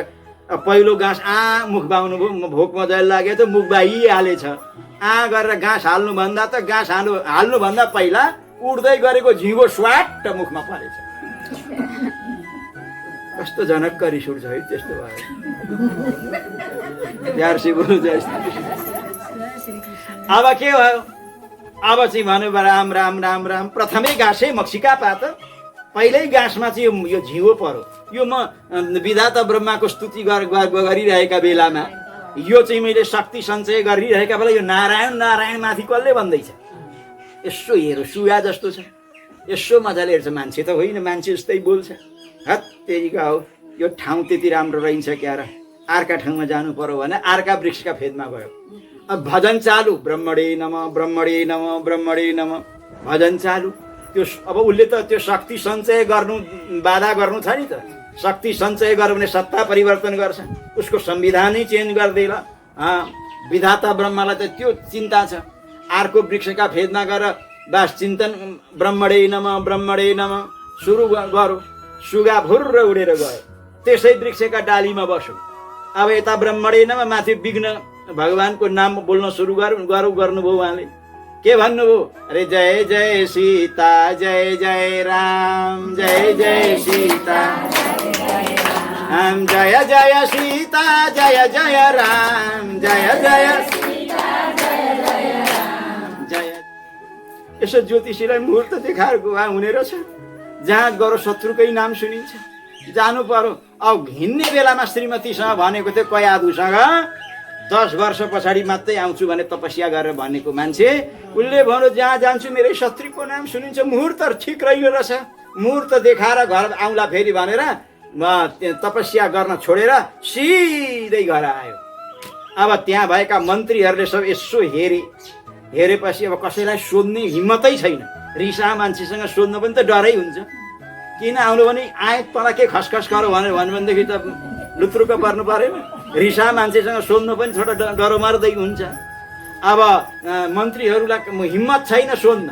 पहिलो घाँस मुख बाउनु भयो, भोक मजाले लाग्यो त मुख बाइहालेछ। गरेर घाँस हाल्नुभन्दा त घाँस हाल्नुभन्दा पहिला उड्दै गरेको झिँगो स्वाट मुखमा परेछ। कस्तो जनक रिस उठ्छ है, त्यस्तो भयो। अब के भयो? अब चाहिँ भन्नु राम राम राम राम। प्रथमै घाँसे मक्षिका पात, पहिल्यै घाँसमा चाहिँ यो झिँगो पर्यो। यो म विधाता ब्रह्माको स्तुति गरिरहेका बेलामा, यो चाहिँ मैले शक्ति सञ्चय गरिरहेका बेला यो नारायण माथि कसले भन्दैछ? यसो हेर, सुया जस्तो छ, यसो मजाले हेर्छ। मान्छे त होइन, मान्छे जस्तै बोल्छ। हत्तेरिका हो, यो ठाउँ त्यति राम्रो रहन्छ क्या र, अर्का ठाउँमा जानु पर्यो भने अर्का वृक्षका फेदमा गयो। अब भजन चालु, ब्रह्मणे नमः ब्रह्मणे नमः ब्रह्मणे नमः भजन चालु। त्यो अब उसले त त्यो शक्ति सञ्चय गर्नु बाधा गर्नु छ नि त। शक्ति सञ्चय गर्यो भने सत्ता परिवर्तन गर्छ, उसको संविधानै चेन्ज गरिदिएर। विधाता ब्रह्मालाई त त्यो चिन्ता छ। अर्को वृक्षका फेदमा गएर बास चिन्तन ब्रह्मणे नमः सुरु गरौँ। सुगा भुर्र उडेर गयो, त्यसै वृक्षका डालीमा बस्यो। अब यता ब्रह्मणे नमः माथि विघ्न भगवानको नाम बोल्न सुरु गर्नुभयो। उहाँले के भन्नुभयो? अरे जय जय सीता जय जय राम, जय जय सीता राम, जय जय सीता जय जय राम, जय जय जय। यसो ज्योतिषीलाई मुहुर्त देखाएर गुहा हुने रहेछ। जहाँ गएर शत्रुकै नाम सुनिन्छ, जानु पर्यो। अब हिँड्ने बेलामा श्रीमतीसँग भनेको थियो कयादुसँग 10 वर्ष पछाडि मात्रै आउँछु भने तपस्या गरेर भनेको मान्छे, उसले भन्यो जहाँ जान्छु मेरै शत्रुको नाम सुनिन्छ। मुहुर्त ठिक रहेन रहेछ, मुहुर्त देखाएर घर आउँला फेरि भनेर तपस्या गर्न छोडेर सिधै घर आयो। अब त्यहाँ भएका मन्त्रीहरूले सब यसो हेरेपछि अब कसैलाई सोध्ने हिम्मतै छैन। रिसा मान्छेसँग सोध्नु पनि त डरै हुन्छ। किन आउनु भने आए तँलाई के खसखस गरौँ भनेदेखि त लुत्रुक पर्नु परेन। रिसा मान्छेसँग सोध्नु पनि थोडा डरो मार्दै हुन्छ। अब मन्त्रीहरूलाई हिम्मत छैन सोध्न।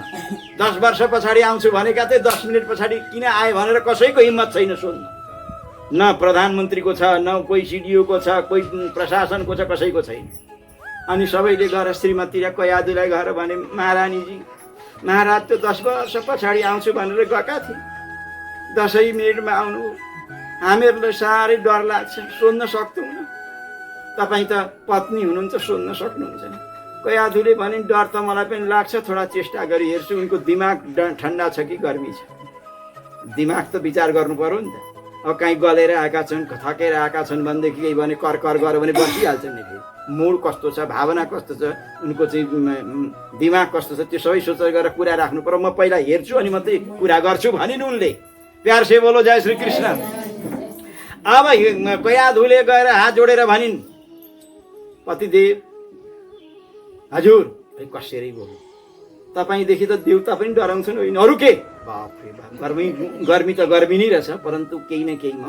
10 वर्ष पछाडि आउँछु भनेका थिए, 10 मिनट पछाडि किन आए भनेर कसैको हिम्मत छैन सोध्न। न प्रधानमन्त्रीको छ, न कोही सिडिओको छ, कोही प्रशासनको छ, कसैको छैन। अनि सबैले गएर श्रीमती र कयादुलाई गएर भने, महारानीजी महाराज त 10 वर्ष पछाडि आउँछु भनेर गएका थिए, 10 मिनटमा आउनु, हामीहरूलाई साह्रै डर लाग्छ, सोध्न सक्दैनौँ। तपाईँ त पत्नी हुनुहुन्छ, सोध्न सक्नुहुन्छ नि। कयादुले भने डर त मलाई पनि लाग्छ, थोडा चेष्टा गरी हेर्छु। उनको दिमाग ठन्डा छ कि गर्मी छ, दिमाग त विचार गर्नु पर्यो नि त। अब कहीँ गलेर आएका छन् थकेर आएका छन् भनेदेखि केही भने कर कर गर भने बसिहाल्छन् नि फेरि मूड कस्तो छ भावना कस्तो छ उनको चाहिँ दिमाग कस्तो छ त्यो सबै सोचेर गरेर कुरा राख्नु पर्यो म पहिला हेर्छु अनि मात्रै कुरा गर्छु भनिन् उनले प्यार से बोलो जय श्री कृष्ण अब कयाधुले गएर हात जोडेर भनिन् पतिदेव हजुर कसरी बोल्नु तपाईँदेखि त देउता पनि डराउँछन् होइन अरू के बाफ्रे बाप गर्मी त गर्मी नै रहेछ परन्तु केही न केही म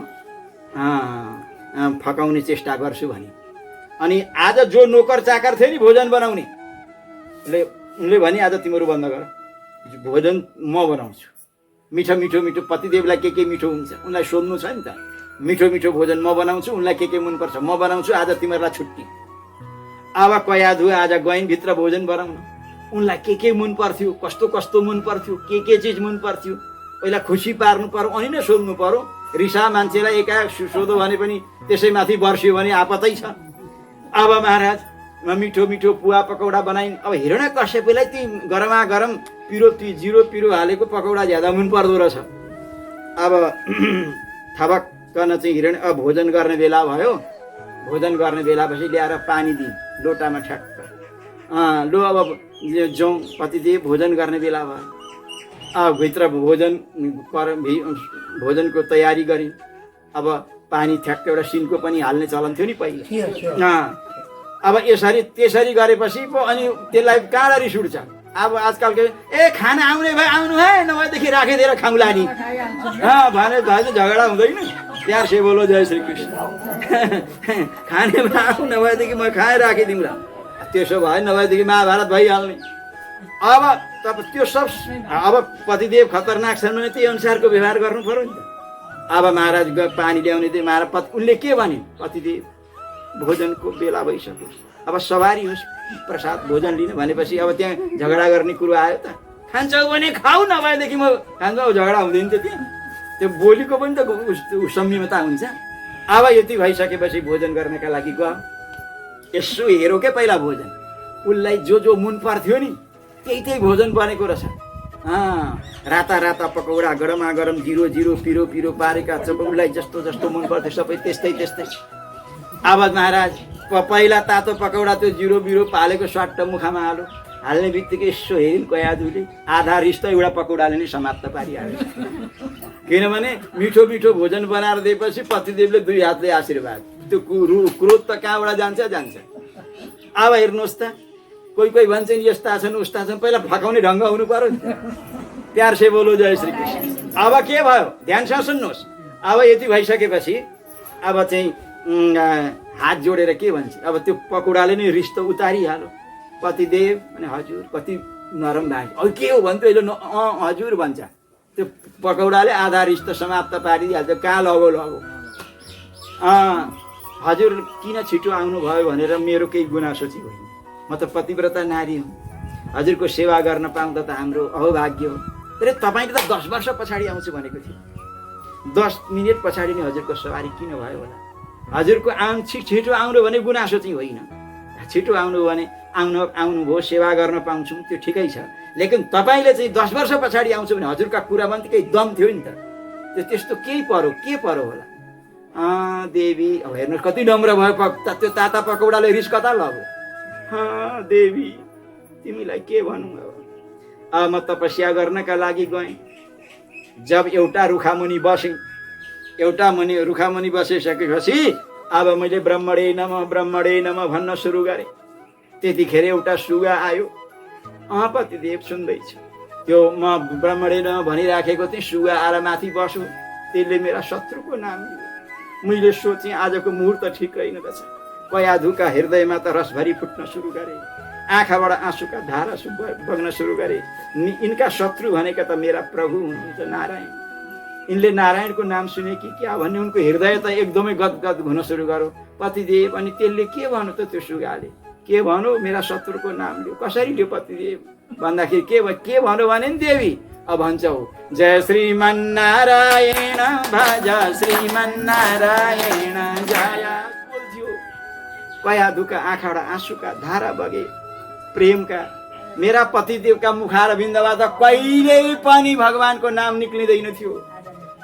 फकाउने चेष्टा गर्छु भने अनि आज जो नोकर चाकर थियो नि भोजन बनाउने उनले भने आज तिमीहरू बन्द गर भोजन म बनाउँछु मिठो मिठो मिठो पतिदेवलाई के मिठो हुन्छ उनलाई सोध्नु छ नि त मिठो मिठो भोजन म बनाउँछु उनलाई के मनपर्छ म बनाउँछु आज तिमीहरूलाई छुट्टी अब कयाधु आज गइन् भित्र भोजन बनाउन उनलाई के मन पर्थ्यो कस्तो कस्तो मन पर्थ्यो के चिज मन पर्थ्यो पहिला खुसी पार्नु पर्यो अनि नै सोध्नु पर्यो रिसा मान्छेलाई एकाएक सोधो भने पनि त्यसै माथि बर्स्यो भने आपतै छ अब महाराज मिठो मिठो पुवा पकौडा बनाइन् अब हिरण्य कश्यपलाई ती गरमा गरम पिरो जिरो पिरो हालेको पकौडा ज्यादा मन पर्दो रहेछ अब थपक्कन चाहिँ हिरण्य अब भोजन गर्ने बेला भयो भोजन गर्ने बेलापछि ल्याएर पानी दिन् लोटामा ठ्याक्क लो अब जाउँ पतिदेव भोजन गर्ने बेला भयो भित्र भोजनको तयारी गरिन् अब पानी ठ्याक्क एउटा सिनको पनि हाल्ने चलन थियो नि पहिला अब यसरी त्यसरी गरेपछि पो अनि त्यसलाई कहाँ रिस उठ्छ अब आजकलको ए खाना आउने भए आउनु है नभएदेखि राखिदिएर खाउँला नि भने झगडा हुँदैन प्यार से बोलो जय श्री कृष्ण खाने भए आऊ नभएदेखि म खाए राखिदिउँला त्यसो भयो नभएदेखि महाभारत भइहाल्ने अब त्यो सब अब पतिदेव खतरनाक छन् भने त्यही अनुसारको व्यवहार गर्नु पर्यो नि त अब महाराज पानी ल्याउने थिए महाराज उनले के भने पतिदेव भोजनको बेला भइसक्यो अब सवारी होस् प्रसाद भोजन लिनु भनेपछि अब त्यहाँ झगडा गर्ने कुरो आयो त खान्छौ भने खाऊ नभएदेखि म खान्छौ झगडा हुँदैन थियो त्यहाँ त्यो बोलीको पनि त संयमता हुन्छ अब यति भइसकेपछि भोजन गर्नका लागि गयो यसो हेरौँ के पहिला भोजन उसलाई जो मन पर्थ्यो नि त्यही भोजन बनेको रहेछ राता राता पकौडा गरमा गरम जिरो जिरो पिरो पिरो पारेका उसलाई जस्तो जस्तो मन पर्थ्यो सबै त्यस्तै अब महाराज पहिला तातो पकौडा त्यो जिरो बिरो पालेको स्वाट्ट मुखामा हाल्ने बित्तिकै यसो हेरिन् कयाधुले आधा रिस त एउटा पकौडाले नै समाप्त पारिहाल्यो किनभने मिठो मिठो भोजन बनाएर दिएपछि पतिदेवले दुई हातले आशीर्वाद त्यो क्रोध त कहाँबाट जान्छ अब हेर्नुहोस् त कोही भन्छन् यस्ता छन् उस्ता छन् पहिला फकाउने ढङ्ग हुनु पर्यो नि प्यार से बोलो जय श्री कृष्ण अब के भयो ध्यानसँग सुन्नुहोस् अब यति भइसकेपछि अब चाहिँ हात जोडेर के भन्छ अब त्यो पकौडाले नै रिस त उतारिहाल्यो पतिदेव अनि हजुर कति नरम भाइ अब के हो भन्थ्यो अहिले हजुर भन्छ त्यो पकौडाले आधा रिस त समाप्त पारिदिइहाल्छ कहाँ लगो हजुर किन छिटो आउनुभयो भनेर मेरो केही गुनासो चाहिँ होइन म त पतिव्रता नारी हुँ हजुरको सेवा गर्न पाउँदा त हाम्रो अहोभाग्य हो तर तपाईँले त 10 वर्ष पछाडि आउँछु भनेको थियो 10 मिनट पछाडि नै हजुरको सवारी किन भयो होला हजुरको छिटो आउनु भने गुनासो चाहिँ होइन छिटो आउनु भने आउनुभयो सेवा गर्न पाउँछौँ त्यो ठिकै छ लेकिन तपाईँले चाहिँ 10 वर्ष पछाडि आउँछु भने हजुरका कुरामा त केही दम थियो नि त त्यस्तो के पर्यो होला देवी अब हेर्नुहोस् कति नम्र भयो त्यो ताता पकौडाले रिस कता लग्यो देवी तिमीलाई के भनौँ अब म तपस्या गर्नका लागि गएँ जब एउटा रुखामुनि बसिसकेपछि अब मैले ब्रह्मणे नमः भन्न सुरु गरेँ त्यतिखेर एउटा सुगा आयो पतिदेव सुन्दैछ त्यो म ब्रह्मणे नमः भनिराखेको थिएँ सुगा आएर माथि बस्यो त्यसले मेरा शत्रुको नाम लियो मैले सोचेँ आजको मुहुर्त ठिक होइन रहेछ कयाधुका हृदयमा त रसभरी फुट्न सुरु गरे आँखाबाट आँसुका धारा बग्न सुरु गरे यिनका शत्रु भनेका त मेरा प्रभु हुनुहुन्छ नारायण यिनले नारायणको नाम सुने कि क्या भन्ने उनको हृदय त एकदमै गदगद हुन सुरु गर्यो पतिदेव अनि त्यसले के भन्नु त त्यो सुगाले के भन्नु मेरा शत्रुको नाम लियो कसरी लियो पतिदेव भन्दाखेरि के भन्नु भने नि देवी अब भन्छौ जय श्रीमन्नारायण भज श्रीमन्नारायण जय बोल्थ्यो कयाधुका आँखाबाट आँसुका धारा बगे प्रेमका मेरा पतिदेवका मुखार बिन्दबाट कहिल्यै पनि भगवानको नाम निक्लिँदैन थियो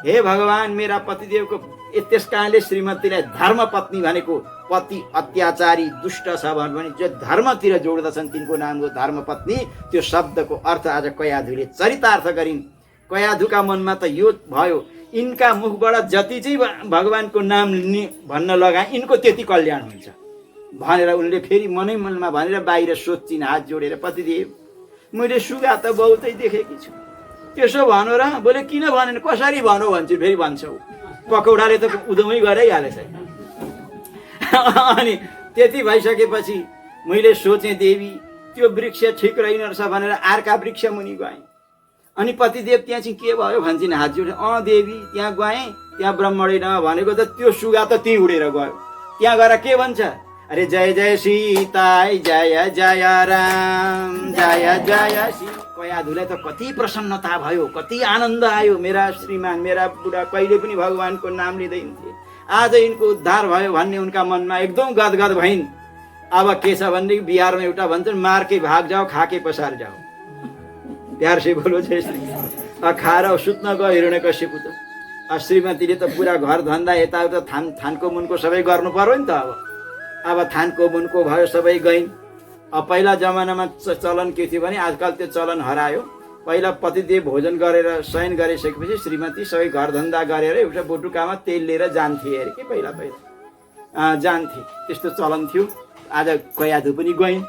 हे भगवान मेरा पतिदेवको त्यस कारणले श्रीमतीलाई धर्मपत्नी भनेको पति अत्याचारी दुष्ट छ भने जो धर्मतिर जोड्दछन् तिनको नाम हो धर्मपत्नी। त्यो शब्दको अर्थ आज कयाधुले चरितार्थ गरिन्। कयाधुका मनमा त यो भयो यिनका मुखबाट जति चाहिँ भगवानको नाम भन्न लगाए यिनको त्यति कल्याण हुन्छ भनेर उनले फेरि मनै मनमा भनेर बाहिर सोध्छिन् हात जोडेर, पतिदेव मैले सुगा त बहुतै देखेकी छु, त्यसो भनौ र? बोले किन भनेन, कसरी भनौ भन्छु, फेरि भन्छौ पकौडाले त उदमै गराइहालेछ। अनि त्यति भइसकेपछि मैले सोचेँ देवी त्यो वृक्ष ठिक रहेनछ भनेर अर्का वृक्ष मुनि गएँ। अनि पतिदेव त्यहाँ चाहिँ के भयो भन्छन् हात जोडेर, देवी त्यहाँ गएँ, त्यहाँ ब्रह्मणले भनेको त त्यो सुगा त त्यहीँ उडेर गयो। त्यहाँ गएर के भन्छ, अरे जय जय सीता जय जय राम जय जय सी। कयाधुलाई त कति प्रसन्नता भयो, कति आनन्द आयो। मेरा श्रीमान मेरा बुढा कहिले पनि भगवानको नाम लिँदै थिए, आज यिनको उद्धार भयो भन्ने उनका मनमा एकदम गदगद भइन्। अब के छ भने बिहारमा एउटा भन्छन् मारकै भाग जाओ खाके पसार जाओ। प्यार से बोलो जय श्री। खाएर सुत्न गयो हिरण्यकश्यप त। श्रीमतीले त पुरा घर धन्दा यताउता थानको मुनको सबै गर्नु पर्यो नि त। अब थानको मुनको भयो सबै गइन्। पहिला जमानामा चलन के थियो भने आजकल त्यो चलन हरायो। पहिला पतिदेव भोजन गरेर शयन गरिसकेपछि श्रीमती सबै घर धन्दा गरेर एउटा बोटुकामा तेल लिएर जान्थे अरे के पहिला जान्थे, त्यस्तो चलन थियो। आज कयाधु पनि गइन्।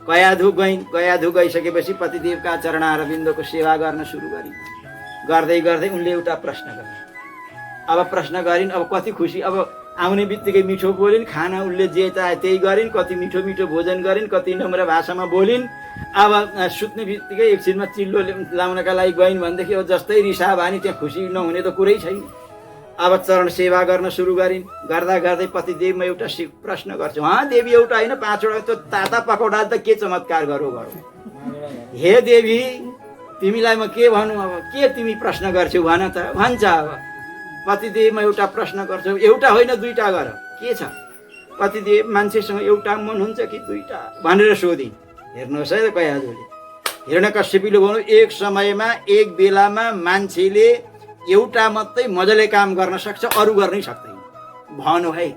कयाधु गइसकेपछि पतिदेवका चरणारविन्दको सेवा गर्न सुरु गरिन्। गर्दै गर्दै उनले एउटा प्रश्न गरिन्। अब प्रश्न गरिन्, अब कति खुसी। अब आउने बित्तिकै मिठो बोलिन्, खाना उनले जे चाहे त्यही गरिन्, कति मिठो मिठो भोजन गरिन्, कति नम्र भाषामा बोलिन्। अब सुत्ने बित्तिकै एकछिनमा चिल्लो लाउनका लागि गइन् भनेदेखि अब जस्तै रिसा भने त्यहाँ खुसी नहुने त कुरै छैन। अब चरण सेवा गर्न सुरु गरिन्। गर्दा गर्दै पतिदेव म एउटा प्रश्न गर्छु। देवी एउटा होइन 5 वटा त ताता पकौडा त के चमत्कार गरौ। हे देवी तिमीलाई म के भनौँ, अब के तिमी प्रश्न गर्छौ भन त। भन्छ अब पतिदेव म एउटा प्रश्न गर्छु, एउटा होइन 2टा गर, के छ? पतिदेव मान्छेसँग एउटा मन हुन्छ कि 2टा भनेर सोधिन्। हेर्नुहोस् है कयाधुले, हिरण्यकश्यपले भन्नु एक समयमा एक बेलामा मान्छेले एउटा मात्रै मजाले काम गर्न सक्छ, अरू गर्नै सक्दैन भन्नु है।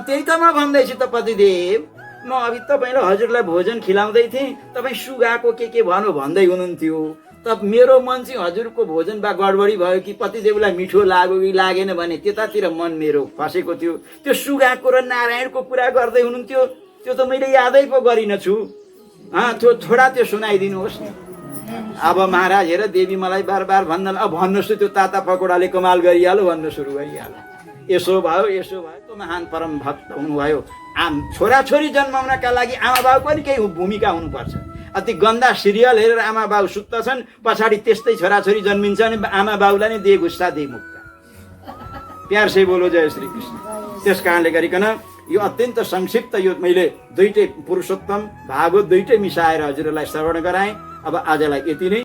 त्यही त म भन्दैछु त पतिदेव। म अघि तपाईँलाई हजुरलाई भोजन खिलाउँदै थिएँ, तपाईँ सुगाको के भन्नु भन्दै हुनुहुन्थ्यो। त मेरो मन चाहिँ हजुरको भोजन बा गडबडी भयो कि पतिदेवलाई मिठो लाग्यो कि लागेन भने त्यतातिर मन मेरो फसेको थियो। त्यो सुगाको र नारायणको कुरा गर्दै हुनुहुन्थ्यो, त्यो त मैले यादै पो गरिनछु। त्यो थोडा त्यो सुनाइदिनुहोस्। अब महाराज हेर देवी मलाई बार बार भन्दैन, अब भन्नुहोस् त्यो ताता पकौडाले कमाल गरिहाल्यो भन्नु सुरु गरिहाल्यो। यसो भयो त्यो महान परम भक्त हुनुभयो। छोराछोरी जन्माउनका लागि आमा बाबु पनि केही भूमिका हुनुपर्छ। अति गन्दा सिरियल हेरेर आमा बाबु सुत्दछन्, पछाडि त्यस्तै छोराछोरी जन्मिन्छ भने आमा बाबुलाई नै दे गुस्सा दे मुक्का। प्यार से बोलो जय श्री कृष्ण। त्यस कारणले गरिकन यो अत्यन्त संक्षिप्त यो मैले 2टै पुरुषोत्तम भागवत 2टै मिसाएर हजुरहरूलाई श्रवण गराएँ। अब आजलाई यति नै।